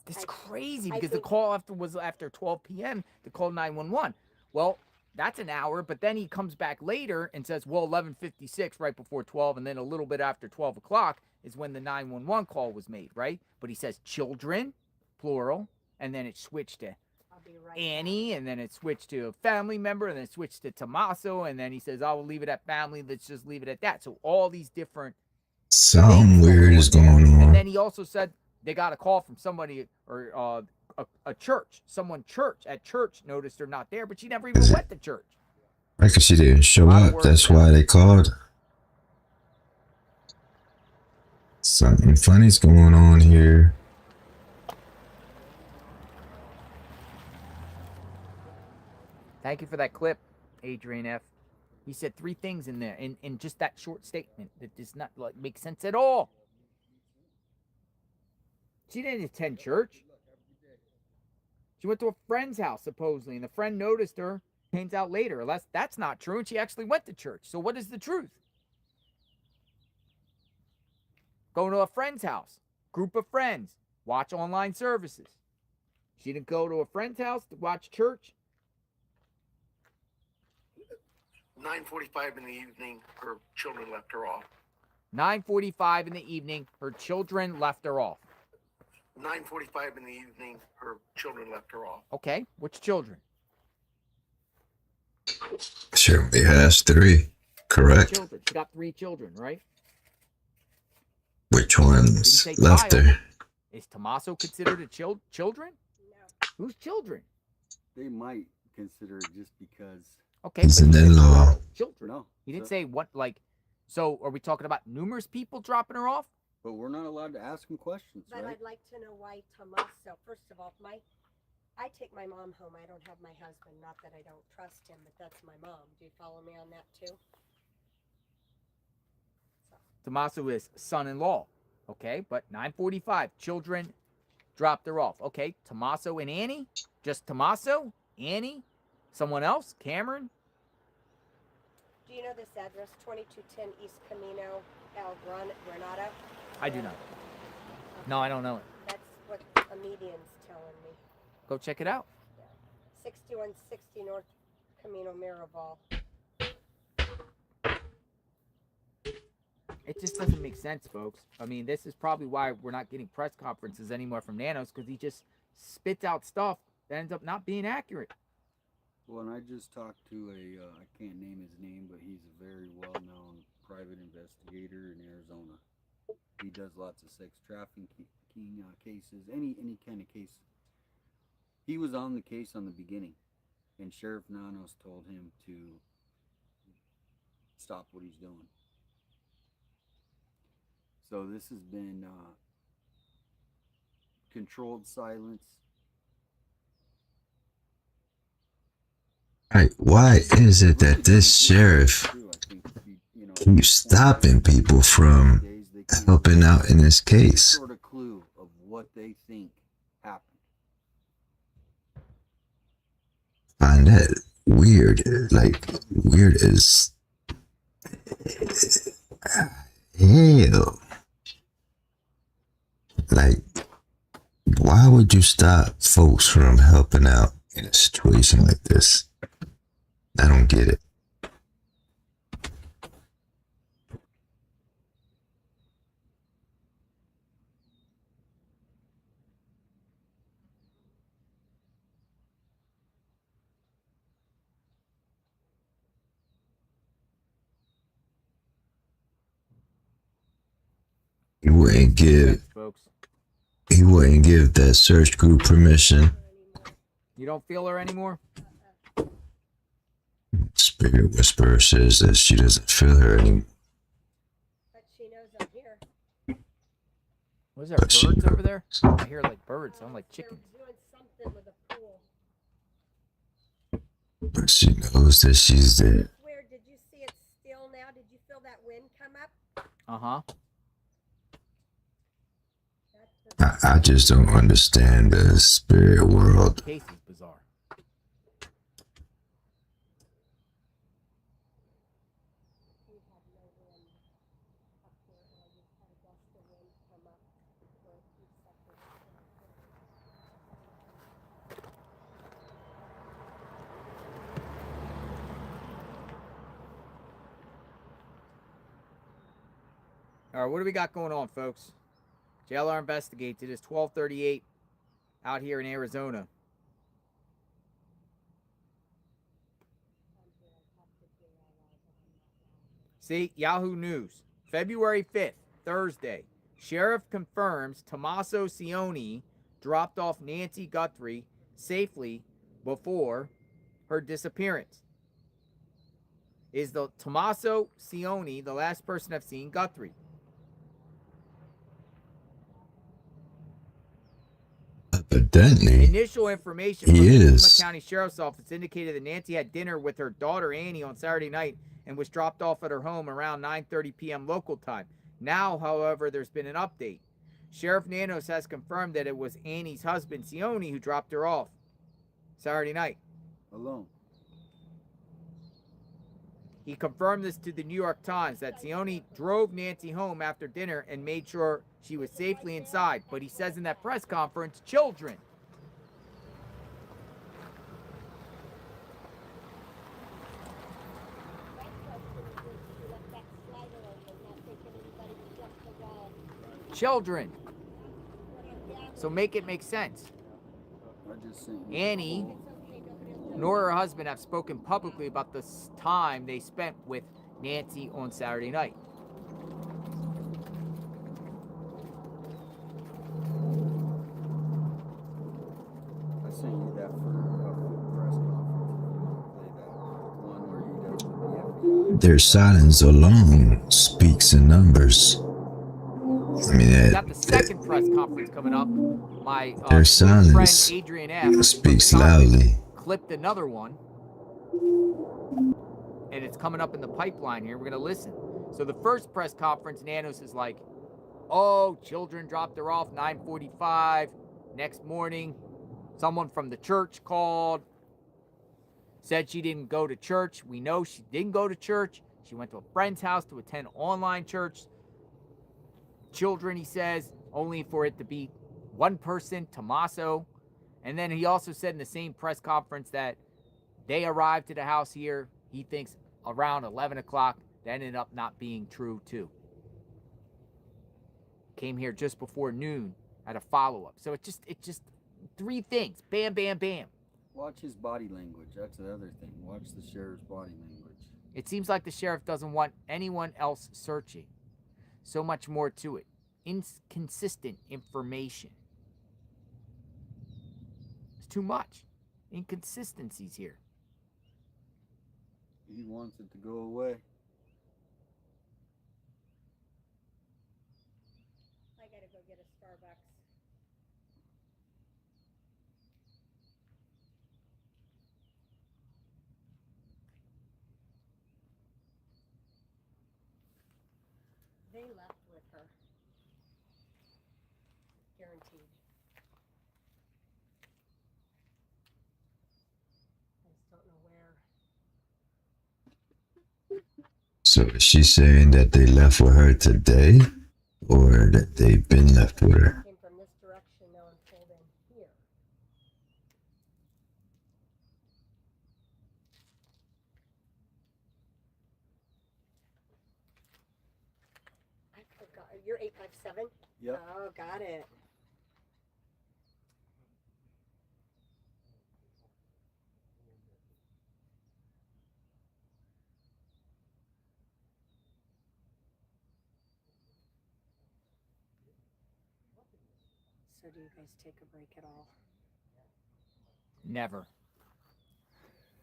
It's crazy I because the think- call was after 12 p.m. to call 911. Well, that's an hour, but then he comes back later and says, well, 11:56, right before 12, and then a little bit after 12 o'clock is when the 911 call was made, right? But he says children, plural, and then it switched to I'll be right Annie, and then it switched to a family member, and then it switched to Tommaso, and then he says, I will leave it at family, let's just leave it at that. So all these different Something things weird is there. going And on. then he also said they got a call from somebody or a church. Someone at church noticed her not there, but she never even went to church. Right, because she didn't show A lot of up. work That's for them. why they called. Something funny's going on here. Thank you for that clip, Adrian F. He said 3 things in there in just that short statement that does not make sense at all. She didn't attend church. She went to a friend's house, supposedly, and the friend noticed her. Turns out later, unless that's not true, and she actually went to church. So what is the truth? Going to a friend's house, group of friends, watch online services. She didn't go to a friend's house to watch church. 9:45 in the evening, her children left her off. 9:45 in the evening, her children left her off. 9:45 in the evening, her children left her off. Okay, which children? She has 3. Correct. Children. She got 3 children, right? Which Didn't ones say left child. her? Is Tommaso considered a children? No. Who's children? They might consider it just because. Okay, He's but an he said in-law. children. No. He didn't so- say what, like, so are we talking about numerous people dropping her off? But we're not allowed to ask him questions, But right? I'd like to know why Tommaso. First of all, I take my mom home. I don't have my husband. Not that I don't trust him, but that's my mom. Do you follow me on that too? Tommaso is son-in-law. Okay, but 9:45, children dropped her off. Okay, Tommaso and Annie? Just Tommaso? Annie? Someone else? Cameron? Do you know this address? 2210 East Camino, El Granada? I do not. No, I don't know it. That's what a median's telling me. Go check it out. 6160 North Camino Miraval. It just doesn't make sense, folks. I mean, this is probably why we're not getting press conferences anymore from Nanos, because he just spits out stuff that ends up not being accurate. Well, and I just talked to I can't name his name, but he's a very well-known private investigator in Arizona. He does lots of sex trafficking cases, any kind of case. He was on the case on the beginning, and Sheriff Nanos told him to stop what he's doing. So this has been controlled silence. Right, why is it that this sheriff keeps stopping people from helping out in this case? Sort of clue of what they think happened. Find that weird. Like, weird as hell. Like, why would you stop folks from helping out in a situation like this? I don't get it. He wouldn't give. Folks. He wouldn't give that search group permission. You don't feel her anymore? Spirit Whisperer says that she doesn't feel her anymore. But she knows I'm here. Was there But she birds over there? I hear like birds. Sound like chickens. They're doing something with a pool. But she knows that she's there. It's weird. Did you see it still now? Did you feel that wind come up? Uh-huh. I just don't understand the spirit world. Case is bizarre. We had no wind up here. I just had a gust of wind come up for a few seconds. All right, what do we got going on, folks? JLR investigates. It is 12:38 out here in Arizona. See, Yahoo News, February 5th, Thursday. Sheriff confirms Tommaso Cioni dropped off Nancy Guthrie safely before her disappearance. Is the Tommaso Cioni the last person I've seen Guthrie? Evidently, Initial information from he the is. Sonoma County Sheriff's Office indicated that Nancy had dinner with her daughter Annie on Saturday night and was dropped off at her home around 9:30 p.m. local time. Now, however, there's been an update. Sheriff Nanos has confirmed that it was Annie's husband, Cioni, who dropped her off Saturday night. Alone. He confirmed this to the New York Times that Cioni drove Nancy home after dinner and made sure she was safely inside. But he says in that press conference, children. Children. So make it make sense. Annie nor her husband have spoken publicly about the time they spent with Nancy on Saturday night. I sent you that for a press conference. Play that one where he does with the FBI. Their silence alone speaks in numbers. I mean, We got the second press conference coming up. My their friend silence Adrian F. speaks loudly. Clipped another one, and it's coming up in the pipeline here. We're gonna listen. So the first press conference, Nanos is like, "Oh, children dropped her off 9:45. Next morning, someone from the church called, said she didn't go to church. We know she didn't go to church. She went to a friend's house to attend online church. Children," he says, only for it to be one person, Tommaso. And then he also said in the same press conference that they arrived to the house here, he thinks around 11 o'clock. That ended up not being true, too. Came here just before noon at a follow-up. So it's just three things. Bam, bam, bam. Watch his body language. That's the other thing. Watch the sheriff's body language. It seems like the sheriff doesn't want anyone else searching. So much more to it. Inconsistent information. It's too much. Inconsistencies here. He wants it to go away. I gotta go get a Starbucks. They left with her. Guaranteed. I just don't know where. So is she saying that they left with her today, or that they've been left with her? Came from this direction, now I'm pulled in here. I forgot. You're 857? Yep. Oh, got it. So do you guys take a break at all? Never.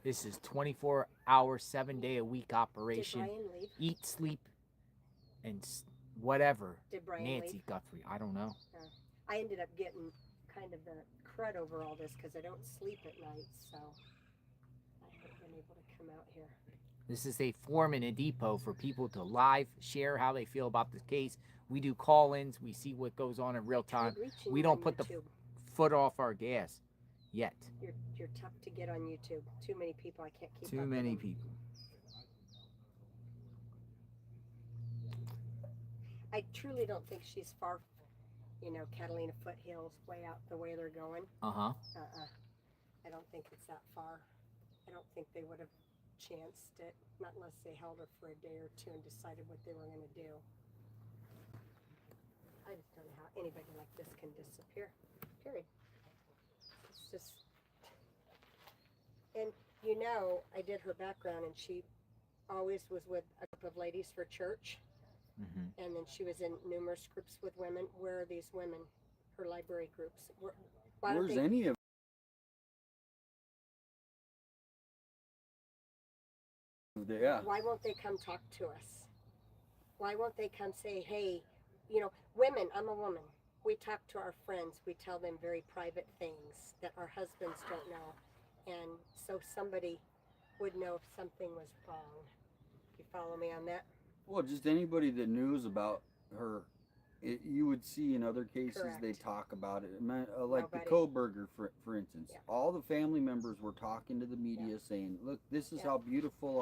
This is 24-hour, 7-day-a-week operation. Did Brian leave? Eat, sleep, and whatever. Did Brian Nancy leave? Guthrie. I don't know. I ended up getting kind of the crud over all this because I don't sleep at night, so I haven't been able to come out here. This is a forum and a depot for people to live share how they feel about the case. We do call-ins. We see what goes on in real time. We don't put the foot off our gas yet. You're tough to get on YouTube. Too many people. I can't keep up. Too many people. I truly don't think she's far. You know, Catalina Foothills, way out the way they're going. Uh-huh. I don't think it's that far. I don't think they would have chanced it, not unless they held her for a day or two and decided what they were going to do. I just don't know how anybody like this can disappear. Period. It's just, and you know, I did her background, and she always was with a group of ladies for church, and then she was in numerous groups with women. Where are these women? Her library groups. Where's any of yeah. Why won't they come talk to us? Why won't they come say, hey, you know, women, I'm a woman. We talk to our friends. We tell them very private things that our husbands don't know. And so somebody would know if something was wrong. You follow me on that? Well, just anybody that knows about her, you would see in other cases they talk about it. Like the Koberger, for instance. Yeah. All the family members were talking to the media saying, look, this is how beautiful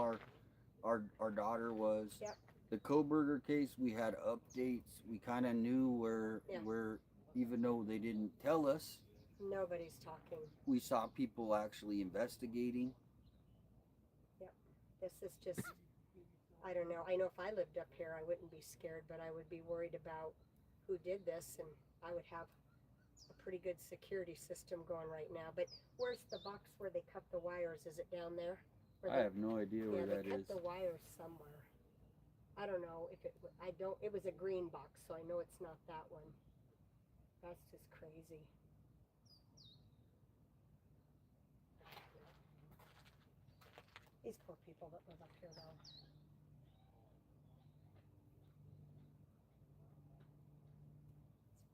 our daughter was. Yep. The Koberger case, we had updates. We kind of knew where, even though they didn't tell us. Nobody's talking. We saw people actually investigating. Yep. This is just, I don't know. I know if I lived up here, I wouldn't be scared, but I would be worried about who did this, and I would have a pretty good security system going right now. But where's the box where they cut the wires? Is it down there? I have no idea where that is. Yeah, they cut the wires somewhere. I don't know if it, it was a green box, so I know it's not that one. That's just crazy. These poor people that live up here, though. It's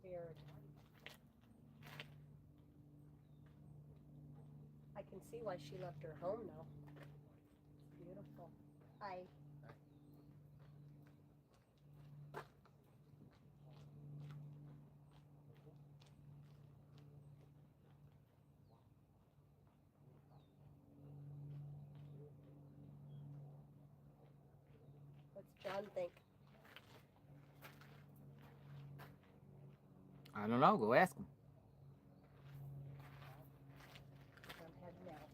weird. I can see why she left her home, though. It's beautiful. Hi. What's John think? I don't know. Go ask him. I'm heading out.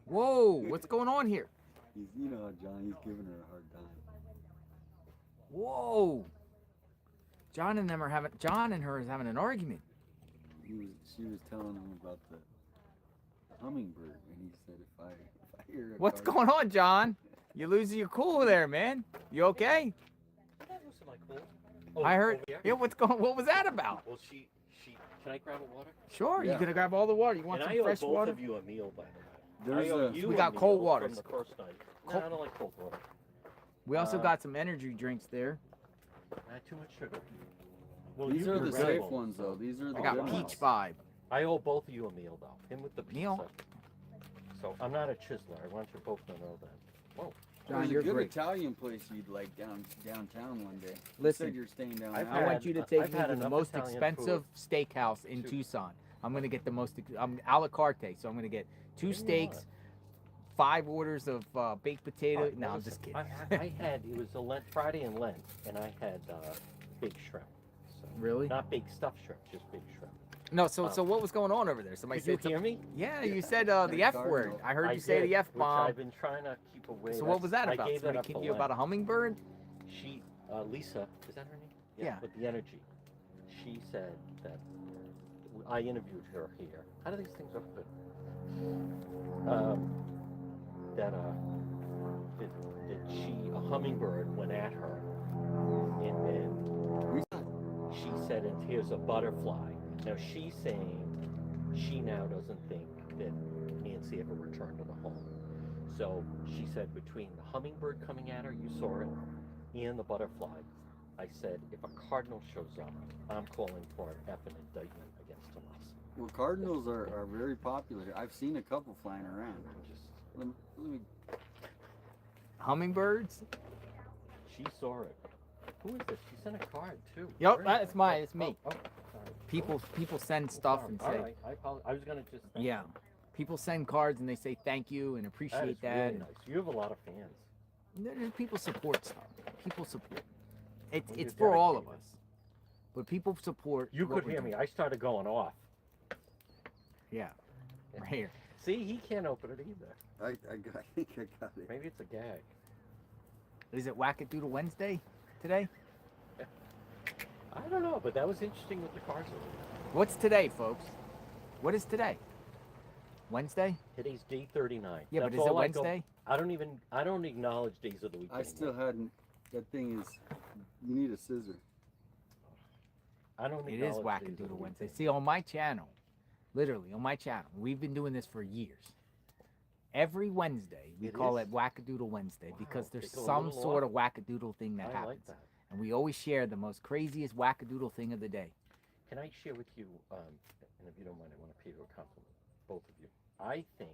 Whoa, what's going on here? You know, John, he's giving her a hard time. Whoa. John and her is having an argument. She was telling him about the hummingbird, and he said, if I hear a What's going on, John? You losing your cool there, man. You okay? That was my cool. Oh, I heard. Yeah, what was that about? Well, she. Can I grab a water? Sure, you're gonna grab all the water. You want and some fresh water? I owe both of you a meal, by the way. We got cold water. From the first night. No, I don't like cold water. We also got some energy drinks there. Not too much sugar. Well, these are the safe ones, though. These are the I got peach vibe. I owe both of you a meal, though. Him with the pizza. Meal? So I'm not a chiseler. I want you both to know that. Whoa. John, you're a good Italian place you'd like downtown one day. Listen, you said you're staying down. I want you to take me to the most expensive steakhouse in Tucson. I'm gonna get the most a la carte, so I'm gonna get 2 steaks, 5 orders of baked potato. Right, no, I'm just kidding. I had, it was a Friday and Lent, and I had baked shrimp. So, really? Not baked stuffed shrimp, just baked shrimp. No, so what was going on over there? Somebody Did you hear me? Yeah, you said the F word. I heard you say the F bomb. Which I've been trying to keep away. So what was that about? Somebody kidding you about a hummingbird? She, Lisa, is that her name? Yeah. With the energy. she said that I interviewed her here. How do these things open? That a hummingbird went at her, and then she said, and here's a butterfly. Now she's saying she now doesn't think that Nancy ever returned to the home. So she said between the hummingbird coming at her, you saw it, and the butterfly, I said, if a cardinal shows up, I'm calling for an effing indictment against Tomas. Well, cardinals are very popular. I've seen a couple flying around. Let me Hummingbirds? She saw it. Who is this? She sent a card too. Yep, Where is that's it? mine. It's me. Oh, sorry. People send stuff Sorry. and say, All right, I apologize. I was gonna just. yeah. People send cards and they say thank you and That appreciate is that. really nice. You have a lot of fans. People support stuff. People support. It's Well, it's you're for all of dedicated. us. But people support. You what could we're hear me. doing. I started going off. Yeah. Right here. See, he can't open it either. I think I got it. Maybe it's a gag. Is it Wackadoodle Wednesday today? I don't know, but that was interesting with the cards. What's today, folks? What is today? Wednesday? Today's day 39. Yeah, That's but is it all I go- Wednesday? I don't acknowledge days of the week I anymore. still hadn't. That thing is. You need a scissor. I don't It is acknowledge days of the Wackadoodle week Wednesday. anymore. See, on my channel, literally on my channel, we've been doing this for years. Every Wednesday, we It call is? it Wackadoodle Wednesday Wow, because there's they go a some little sort off. of wackadoodle thing that I happens. like that. And we always share the most craziest wackadoodle thing of the day. Can I share with you, and if you don't mind, I want to pay you a compliment, both of you. I think,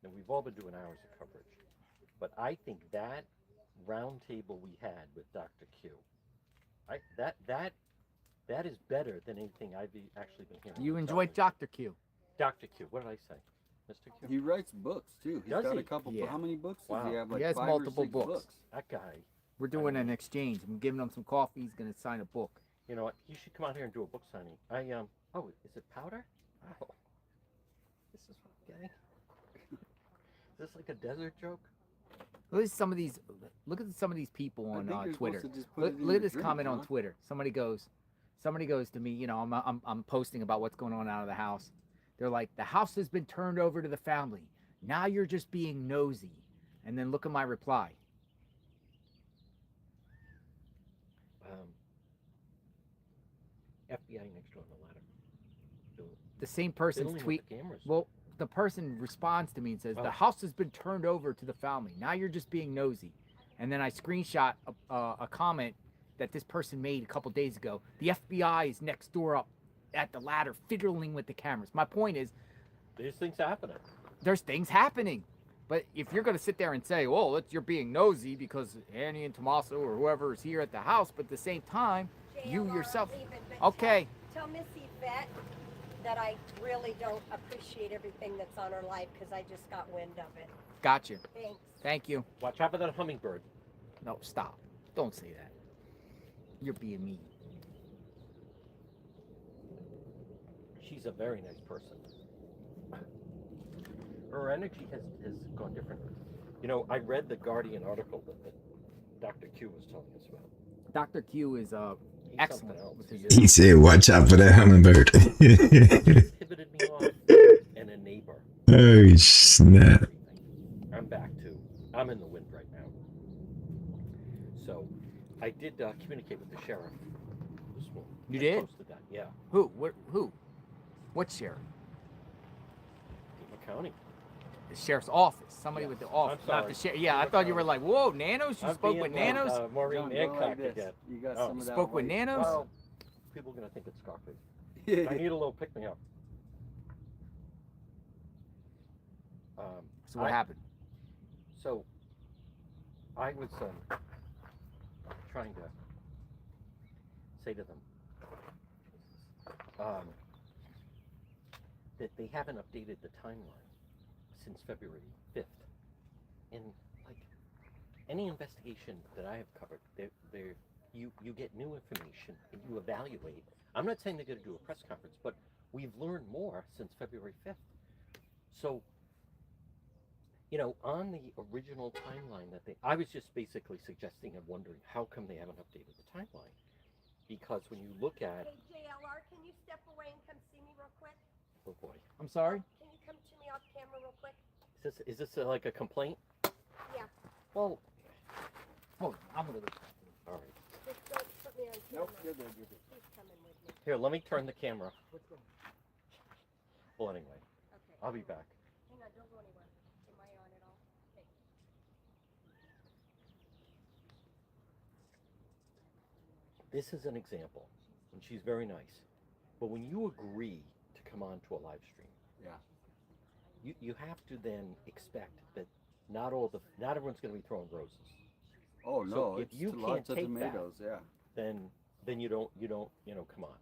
and we've all been doing hours of coverage, but I think that round table we had with Dr. Q, that is better than anything I've actually been hearing. You on enjoyed television. Dr. Q. Dr. Q, what did I say? Mr. Q? He writes books too. He's Does got he? a couple. Yeah. How many books does Wow. he have? Like He has 5 multiple or 6 books. That guy, We're doing an exchange. I'm giving him some coffee. He's going to sign a book. you know what? You should come out here and do a book signing. Oh, is it powder? Oh, this is okay. Is this like a desert joke? Look at some of these. Look at some of these people I on think you're Twitter. supposed to just put it in Look at your this drink, comment on John. Twitter. Somebody goes to me. You know, I'm posting about what's going on out of the house. They're like, the house has been turned over to the family. Now you're just being nosy. And then look at my reply. FBI next door on the ladder. The same person's Fiddling with tweet. the cameras. Well, the person responds to me and says, Oh. the house has been turned over to the family. Now you're just being nosy. And then I screenshot a comment that this person made a couple days ago. The FBI is next door up at the ladder fiddling with the cameras. My point is, These things happening. there's things happening. But if you're going to sit there and say, well, you're being nosy because Annie and Tommaso or whoever is here at the house, but at the same time, you JLR, yourself. leave it, but Okay. Tell Missy Vet that I really don't appreciate everything that's on her life because I just got wind of it. Gotcha. Thanks. Thank you. Watch out for that hummingbird. No, stop. Don't say that. You're being mean. She's a very nice person. Her energy has gone different. You know, I read the Guardian article that Dr. Q was telling us about. Dr. Q is He's excellent something else. with his He said, watch out for that hummingbird. Inhibited me off and a neighbor. Oh, snap. I'm back to, I'm in the wind right now. So, I did communicate with the sheriff this morning. You I did? Posted that, yeah. Who? Who? What sheriff? Pima County. The sheriff's office. Somebody Yes. with the office, I'm not the sorry. sheriff. Yeah, I Pima thought you were County. like, whoa, Nanos? You I'm spoke being with like, Nanos? Maureen John, go Hancock like this. again. You got Oh. some of that Spoke with white. Nanos? Well, people are going to think it's Scarface. I need a little pick-me-up. So what happened? So, I was trying to say to them that they haven't updated the timeline since February 5th. And, like, any investigation that I have covered, you get new information and you evaluate. I'm not saying they're going to do a press conference, but we've learned more since February 5th. So, you know, on the original timeline that I was just basically suggesting and wondering how come they haven't updated the timeline. Because because when you look at, Hey, JLR, can you step away and come see me real quick? oh boy, I'm sorry. Can you come to me off camera real quick? is this like a complaint? Yeah. Well, Oh, I'm gonna. all right. Just don't put me on camera. Nope, you're good. You're good. He's coming with me. Here, let me turn the camera. What's going? Well, anyway, Okay. I'll be back. Hang on, don't go anywhere. Am I on at all? Okay. This is an example, and she's very nice. But when you agree to come on to a live stream, Yeah. you have to then expect that not everyone's going to be throwing roses. Oh So no, if it's you lots can't of take that, tomatoes. Yeah. Then you don't come on.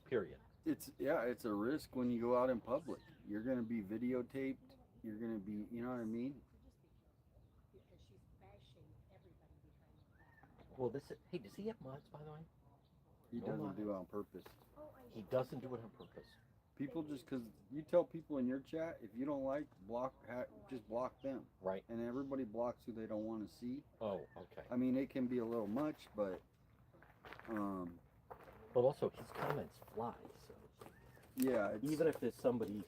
Period. It's it's a risk when you go out in public. You're gonna be videotaped. You're gonna be, you know what I mean? Well, hey, does he have mods, by the way? He No doesn't mods. do it on purpose. He doesn't do it on purpose. People just because you tell people in your chat if you don't like just block them. Right. And everybody blocks who they don't want to see. Oh, okay. I mean, it can be a little much, but But also, his comments fly. So yeah, even if there's somebody,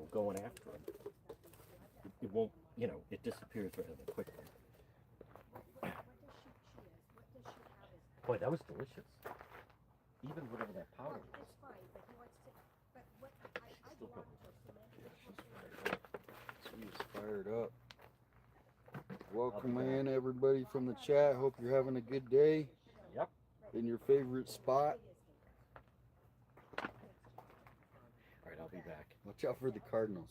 going after him, it won't, it disappears rather quickly. Boy, that was delicious. Even whatever that powder was. It's fine, but he wants to. But what I Still want going. she's fired up. Welcome in everybody from the chat. Hope you're having a good day. Yep. In your favorite spot. All right, I'll be back. Watch out for the Cardinals.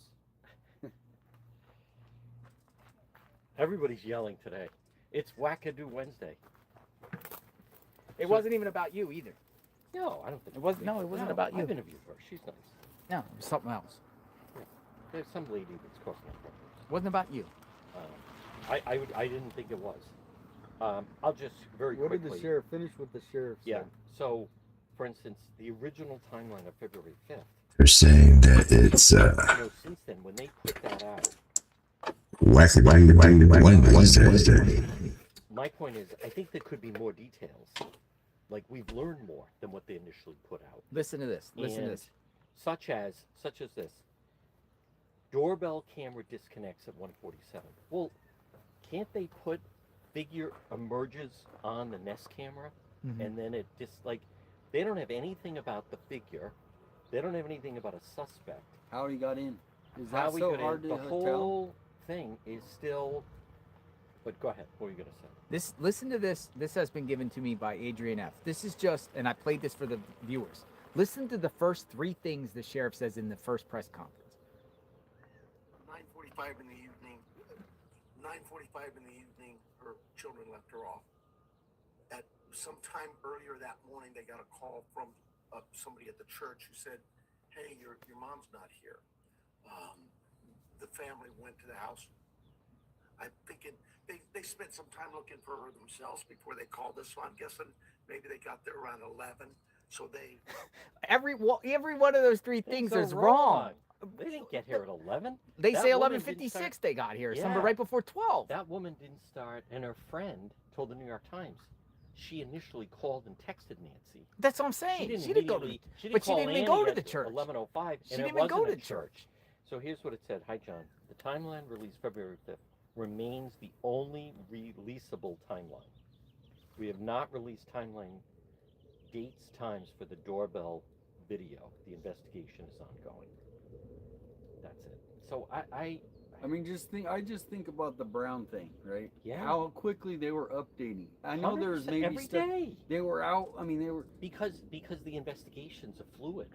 Everybody's yelling today. It's Wackadoo Wednesday. It wasn't even about you either. No, I don't think It wasn't. No, it wasn't about you. I've interviewed her. She's nice. No, it was something else. There's some lady that's causing a problem. It wasn't about you. I didn't think it was. I'll just very What quickly. did the sheriff finish with the sheriff? Yeah. said? So, for instance, the original timeline of February 5th. They're saying that it's Since then, when they put that out, Wednesday. my point is, I think there could be more details. Like we've learned more than what they initially put out. Listen to this. Listen to And this. Such as this. Doorbell camera disconnects at 1:47. Well, can't they put figure emerges on the Nest camera, and then it just they don't have anything about the figure, they don't have anything about a suspect. How he got in? Is How that we so got hard in? to The tell? whole thing is still. But go ahead. What were you gonna say? Listen to this. This has been given to me by Adrian F. This is just, and I played this for the viewers. Listen to the first 3 things the sheriff says in the first press conference. 9:45 in the evening. 9:45 in the evening, her children left her off. At some time earlier that morning, they got a call from somebody at the church who said, "Hey, your mom's not here." The family went to the house. I'm thinking they spent some time looking for her themselves before they called us. So I'm guessing maybe they got there around 11. So they Every one of those 3 things is wrong. They didn't get here at 11. They That say woman didn't 11:56 start- they got here. Yeah. Somewhere right before 12. That woman didn't start, and her friend told the New York Times she initially called and texted Nancy. That's what I'm saying. She didn't go to, immediately- she but she call didn't even Annie go to at the church. 11:05, She and didn't it even go wasn't to a church. So here's what it said. Hi, John. The timeline released February 5th remains the only releasable timeline. We have not released timeline dates, times for the doorbell video. The investigation is ongoing. That's it. So I mean, I just think about the Brown thing, right? Yeah. How quickly they were updating. I know there was 100% maybe every stuff. day. They were out. I mean, they were. Because the investigations are fluid.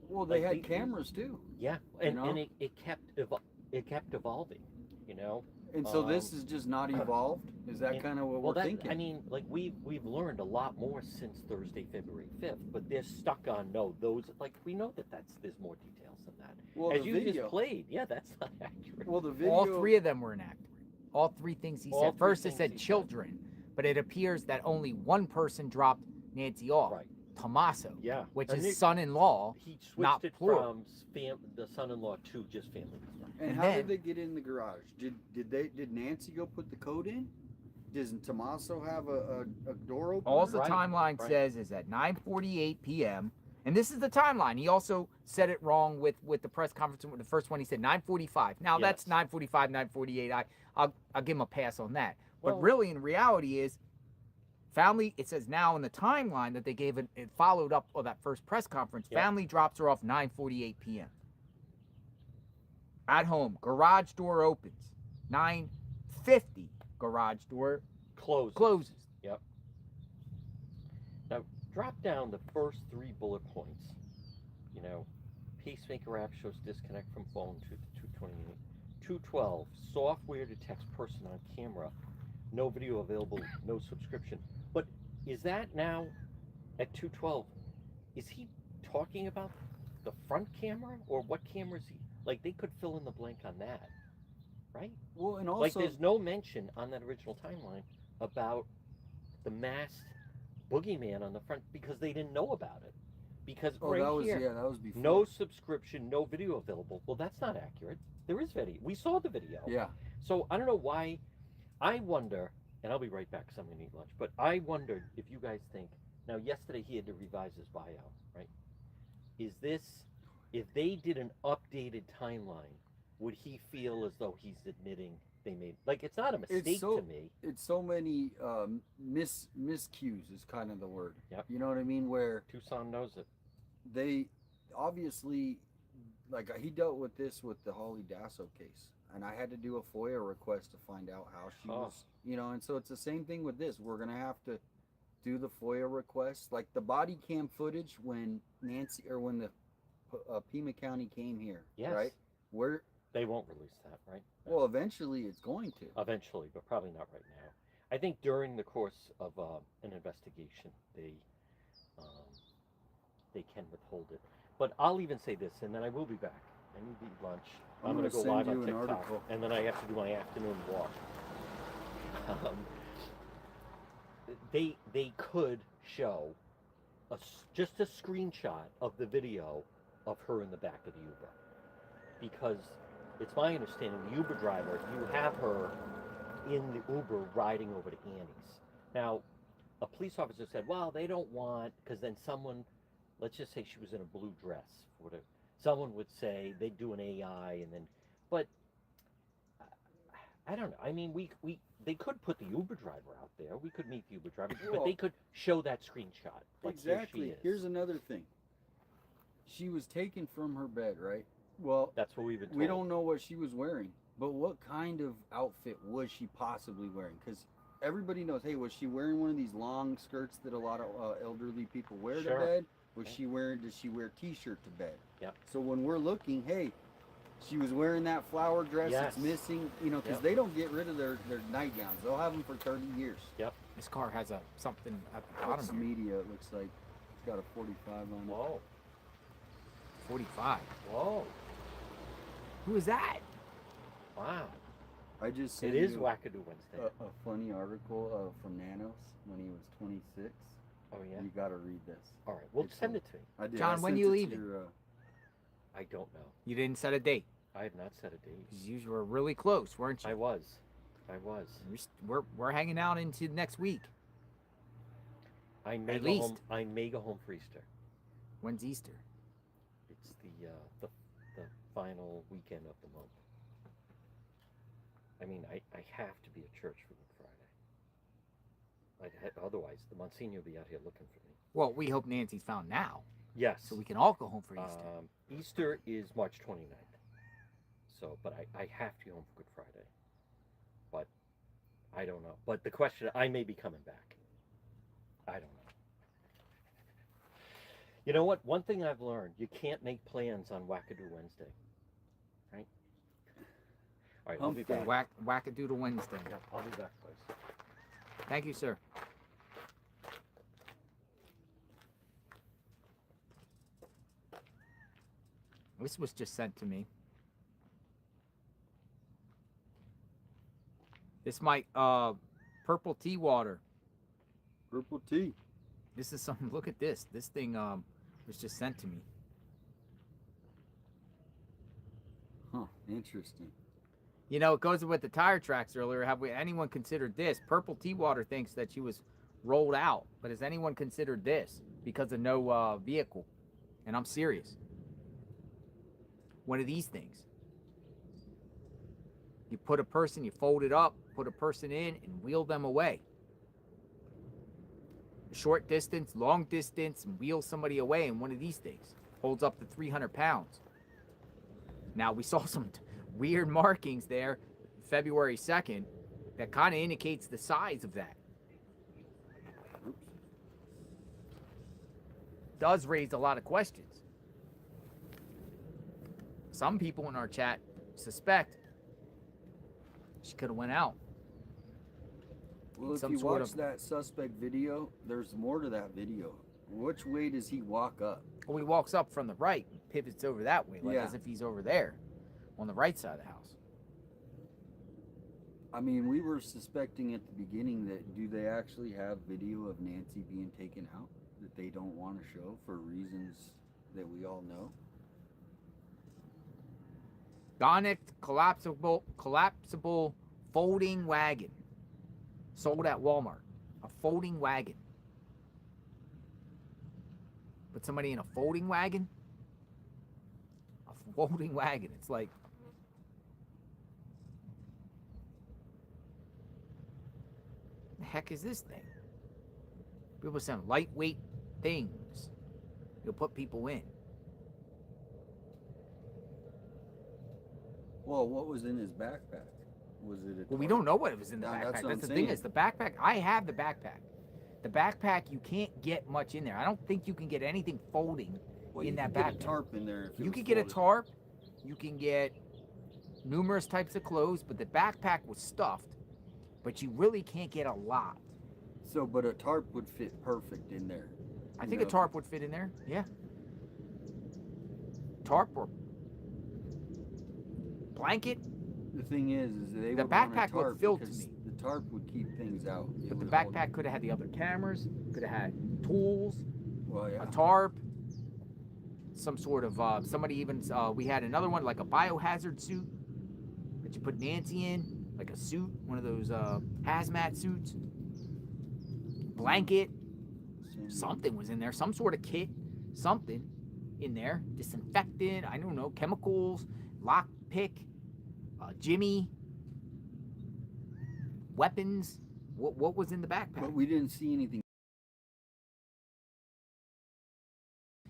Well, they Like, had cameras too. Yeah, You and know? it kept evolving, you know. And so this is just not evolved. Is that kind of what we're thinking? I mean, like we've learned a lot more since Thursday, February 5th, but they're stuck on those. Like we know there's more details than that. Well, as the you video. just played, yeah, that's not accurate. Well, the video. All 3 of them were inaccurate. All 3 things he All said. 3 First, it things said he said. children, but it appears that only one person dropped Nancy off. Right. Tommaso, Yeah, which and is it- son-in-law, He switched not it plural. from the son-in-law to just family member. And and how then- did they get in the garage? Did Nancy go put the code in? doesn't Tommaso have a door open? All the Right, timeline right. says is at 9:48 p.m. And this is the timeline. He also said it wrong with the press conference. The first one he said 9:45. Now that's Yes. 9:45, 9:48. I'll give him a pass on that. But Well- really, in reality, is family. It says now in the timeline that they gave it followed up on that first press conference. Yep. Family drops her off 9:48 p.m. At home, garage door opens. 9:50, garage door closes. Yep. Now, drop down the first 3 bullet points. You know, pacemaker app shows disconnect from phone to 228. 212, software detects person on camera. No video available, no subscription. But is that now at 212? Is he talking about the front camera or what camera is he? Like, they could fill in the blank on that, right? Well, and Like, also, there's no mention on that original timeline about the masked boogeyman on the front because they didn't know about it. Because right that was here, that was before. no subscription, no video available. Well, that's not accurate. There is video. We saw the video. Yeah. So I don't know why. I wonder, and I'll be right back because I'm going to eat lunch, but I wondered if you guys think, now yesterday he had to revise his bio, right? Is this, if they did an updated timeline, would he feel as though he's admitting they made, like, it's not a mistake to me. It's so many miscues is kind of the word. Yep. You know what I mean? Where Tucson knows it. they obviously, like, he dealt with this with the Holly Dasso case, and I had to do a FOIA request to find out how she was, you know, and so it's the same thing with this. We're gonna have to do the FOIA request, like the body cam footage when Nancy or when the Pima County came here, Yes. right? Where They won't release that, right? well, eventually it's going to. Eventually, but probably not right now. I think during the course of an investigation, they can withhold it. But I'll even say this, and then I will be back. I need to eat lunch. I'm going to go send live you on an TikTok, article. and then I have to do my afternoon walk. They could show just a screenshot of the video of her in the back of the Uber, because it's my understanding the Uber driver, you have her in the Uber riding over to Annie's. Now, a police officer said, well, they don't want, because then someone, let's just say she was in a blue dress, whatever. Someone would say they'd do an AI and then, but I don't know. I mean, they could put the Uber driver out there. We could meet the Uber driver, but Well, they could show that screenshot. Like, Exactly. Here she is. Here's another thing. She was taken from her bed, right? Well, That's what we've been told. we don't know what she was wearing, but what kind of outfit was she possibly wearing? Because everybody knows, hey, was she wearing one of these long skirts that a lot of elderly people wear Sure. to bed? Was Okay. she wearing? Did she wear t-shirt to bed? Yep. So when we're looking, hey, she was wearing that flower dress. Yes. It's missing, you know, because Yep. they don't get rid of their nightgowns. They'll have them for 30 years. Yep. This car has a something at the What's bottom the here. media? It looks like it's got a 45 on it. Whoa. 45. Whoa. Who is that? Wow. I just It sent is you Wackadoo Wednesday. a funny article from Nanos when he was 26. Oh, yeah? You got to read this. All right. Well, It's send it to me. I did. John, I when sent you it to leaving? your, I don't know. You didn't set a date. I have not set a date. 'Cause you were really close, weren't you? I was. We're hanging out into next week. I may At go least. home. I may go home for Easter. When's Easter? It's the final weekend of the month. I mean, I have to be at church for Good Friday. Otherwise, the Monsignor will be out here looking for me. Well, we hope Nancy's found now, Yes. so we can all go home for Easter. Easter is March 29th. So, but I have to go home for Good Friday. But I don't know. But the question, I may be coming back. I don't know. You know what? One thing I've learned, you can't make plans on Wackadoo Wednesday. Right? All right, I'll be back. Wackadoodle Wednesday. Yeah, I'll be back, boys. Thank you, sir. This was just sent to me. This might purple tea water. Purple tea. This is something. Look at this. This thing was just sent to me. Huh. Interesting. You know, it goes with the tire tracks earlier. Have anyone considered this? Purple Tea Water thinks that she was rolled out, but has anyone considered this because of no vehicle? And I'm serious. One of these things. You put a person, you fold it up, put a person in, and wheel them away. Short distance, long distance, and wheel somebody away in one of these things. Holds up to 300 pounds. Now, we saw some weird markings there February 2nd that kind of indicates the size of that. Does raise a lot of questions. Some people in our chat suspect she could have went out. Well, if you watch that suspect video, there's more to that video. Which way does he walk up? Well, he walks up from the right, pivots over that way, like as if he's over there on the right side of the house. I mean, we were suspecting at the beginning that do they actually have video of Nancy being taken out that they don't want to show for reasons that we all know? Donick collapsible folding wagon. Sold at Walmart. A folding wagon. Put somebody in a folding wagon? A folding wagon. It's like... the heck is this thing? People saying lightweight things. You'll put people in. Well, what was in his backpack? Was it a Well, we don't know what was in the backpack. That's the thing is, the backpack, I have the backpack. The backpack, you can't get much in there. I don't think you can get anything folding in that backpack. You can get a tarp in there. You can get a tarp. You can get numerous types of clothes, but the backpack was stuffed. But you really can't get a lot. So, but a tarp would fit perfect in there. I think a tarp would fit in there. Yeah. Tarp or blanket. The thing is they the backpack looked filled to me. The tarp would keep things out. But the backpack could have had the other cameras, could have had tools, well, yeah. a tarp, some sort of somebody even we had another one like a biohazard suit that you put Nancy in, like a suit, one of those hazmat suits. Blanket, something was in there, some sort of kit, something in there, disinfectant, I don't know, chemicals, lock pick, Jimmy, weapons. What was in the backpack? But we didn't see anything.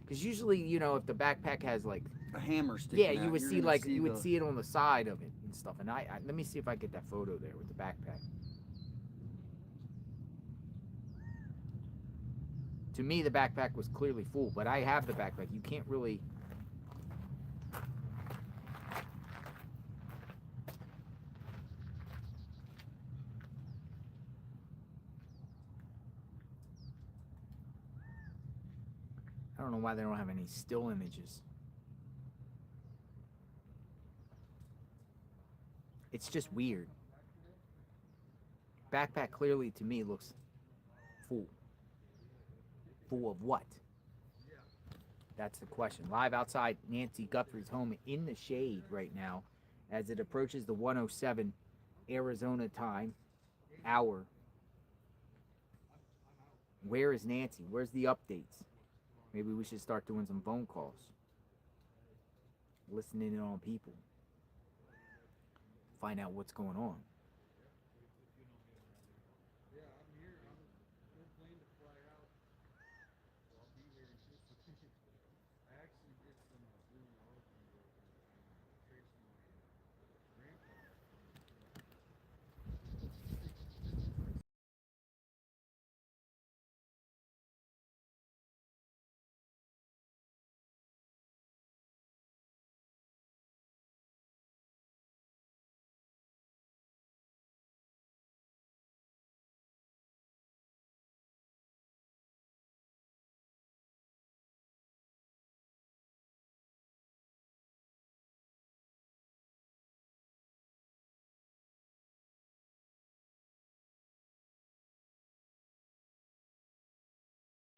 Because usually, you know, if the backpack has like a hammer stick, yeah, you would see like you would see it on the side of it and stuff. And I let me see if I get that photo there with the backpack. To me, the backpack was clearly full, but I have the backpack. You can't really. I don't know why they don't have any still images. It's just weird. Backpack clearly to me looks full. Full of what? That's the question. Live outside Nancy Guthrie's home in the shade right now as it approaches the 1:07 Arizona time hour. Where is Nancy? Where's the updates? Maybe we should start doing some phone calls. Listening in on people. Find out what's going on.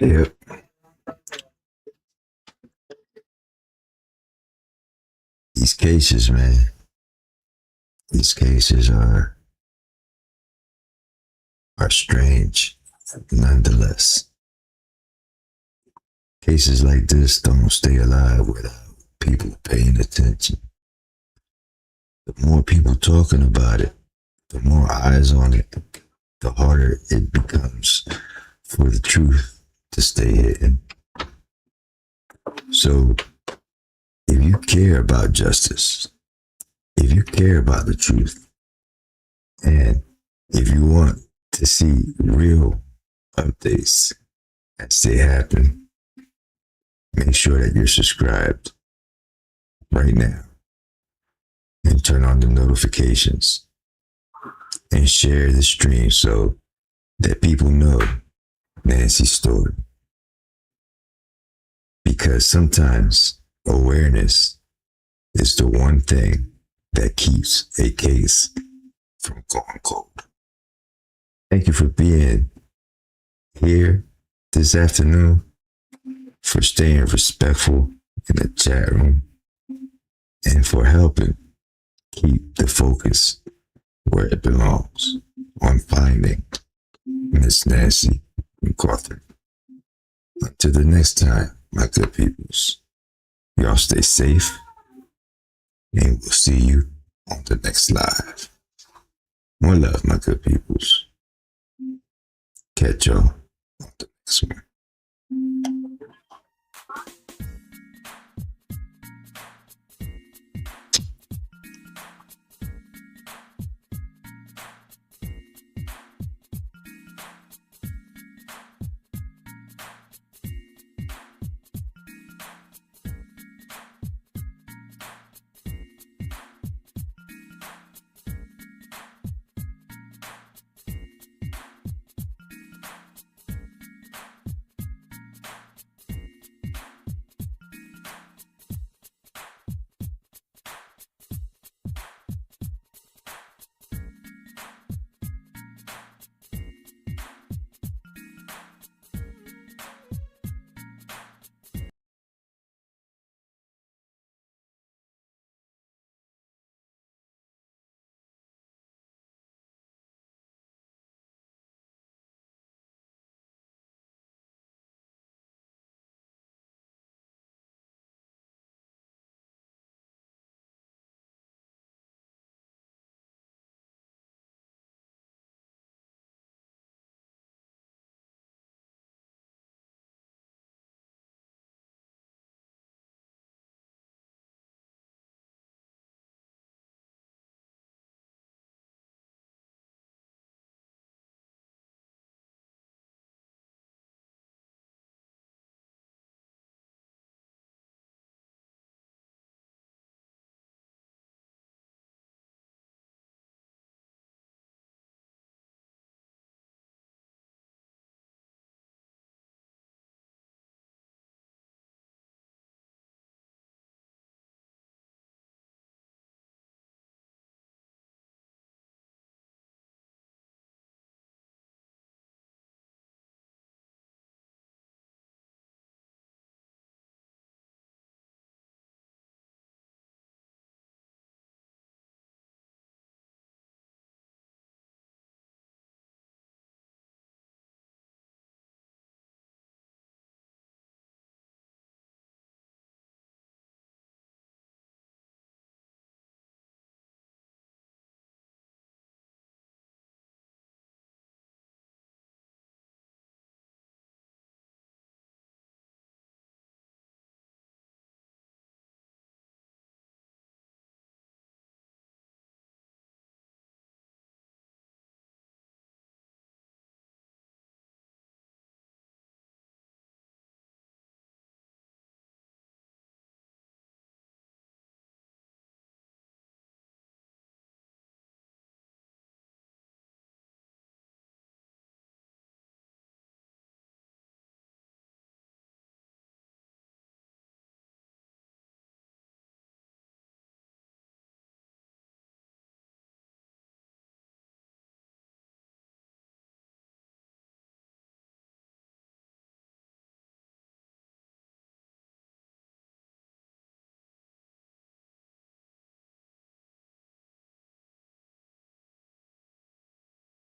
Yep. These cases, man. These cases are strange, nonetheless. Cases like this don't stay alive without people paying attention. The more people talking about it, the more eyes on it, the harder it becomes for the truth to stay hidden. So, if you care about justice, if you care about the truth, and if you want to see real updates as they happen, make sure that you're subscribed right now and turn on the notifications and share the stream so that people know Nancy's story. Because sometimes awareness is the one thing that keeps a case from going cold. Thank you for being here this afternoon, for staying respectful in the chat room, and for helping keep the focus where it belongs on finding Miss Nancy Guthrie. Until the next time, my good peoples, y'all stay safe, and we'll see you on the next live. More love, my good peoples. Catch y'all on the next one.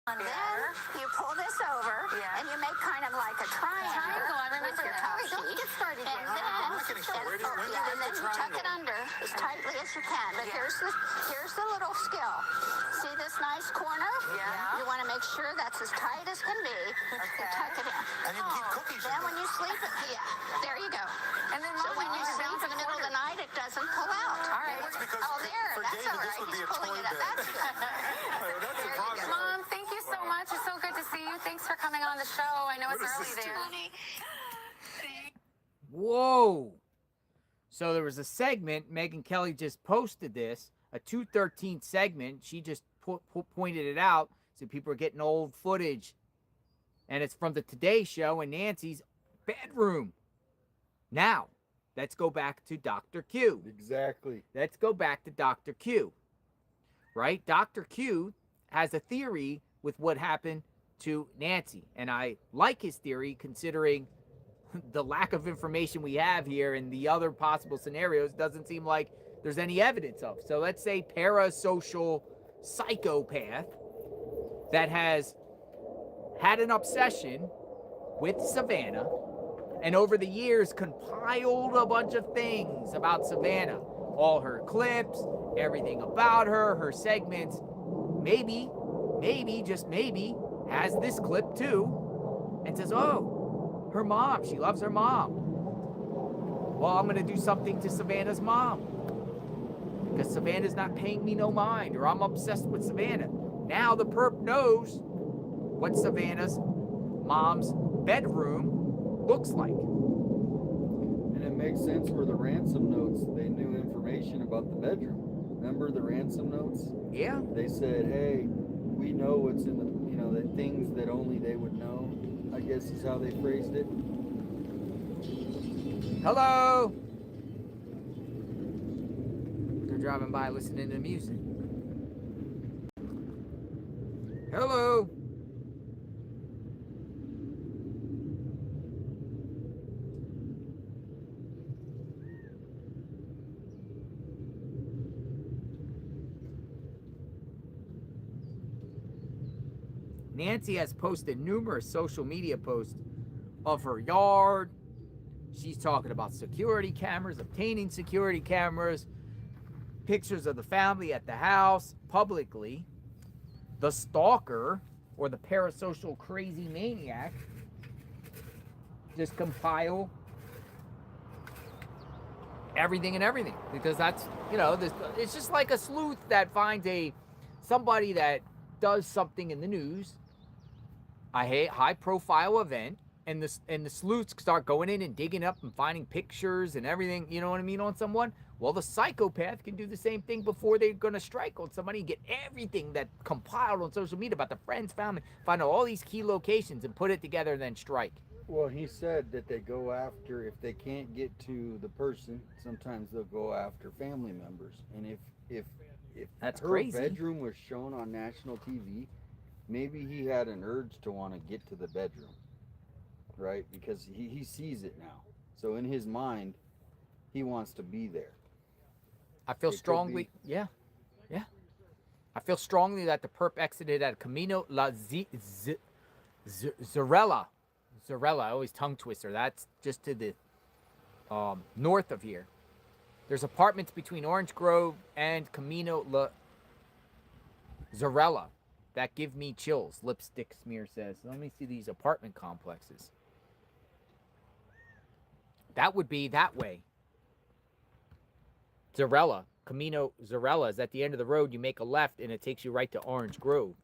And then you pull this over, and you make kind of like a triangle. I remember your top sheet. Don't get started yet. And then you tuck it under as tightly as you can. But here's the little skill. See this nice corner? Yeah. You want to make sure that's as tight as can be. Okay. Tuck it in. And you keep cookies. Then when you sleep, there you go. And then so when you sleep in the middle of the night, it doesn't pull out. All right. Oh, there. That's all right. He's pulling it up. That's good. There you go. Mom, thank you so much. It's so good to see you. Thanks for coming on the show. I know it's early there. Whoa. So there was a segment, Megyn Kelly just posted this, a 213 segment. She just pointed it out. So people are getting old footage. And it's from the Today Show in Nancy's bedroom. Now, let's go back to Dr. Q. Exactly. Let's go back to Dr. Q. Right? Dr. Q has a theory with what happened to Nancy. And I like his theory considering the lack of information we have here and the other possible scenarios doesn't seem like there's any evidence of. So let's say parasocial psychopath that has had an obsession with Savannah and over the years compiled a bunch of things about Savannah. All her clips, everything about her, her segments. Maybe, just maybe, has this clip too and says, oh, her mom, she loves her mom. Well, I'm going to do something to Savannah's mom because Savannah's not paying me no mind, or I'm obsessed with Savannah. Now the perp knows what Savannah's mom's bedroom looks like. And it makes sense for the ransom notes. They knew information about the bedroom. Remember the ransom notes? Yeah. They said, hey, we know what's in the, the things that only they would know, I guess is how they phrased it. Hello. They're driving by listening to music. Hello. Nancy has posted numerous social media posts of her yard. She's talking about security cameras, obtaining security cameras, pictures of the family at the house publicly. The stalker or the parasocial crazy maniac just compile everything and everything because that's, it's just like a sleuth that finds somebody that does something in the news, a high profile event, and the sleuths start going in and digging up and finding pictures and everything, you know what I mean, on someone. Well, the psychopath can do the same thing before they're going to strike on somebody and get everything that compiled on social media about the friends, family, find out all these key locations and put it together and then strike. Well, he said that they go after, if they can't get to the person, sometimes they'll go after family members. And if that's her crazy. Bedroom was shown on national TV, maybe he had an urge to want to get to the bedroom, right? Because he sees it now. So in his mind, he wants to be there. I feel strongly, yeah. I feel strongly that the perp exited at Camino La Zarella. Zarella, I always tongue twister. That's just to the north of here. There's apartments between Orange Grove and Camino La Zarella that give me chills, Lipstick Smear says. Let me see these apartment complexes. That would be that way. Zarella, Camino Zarella is at the end of the road. You make a left and it takes you right to Orange Grove.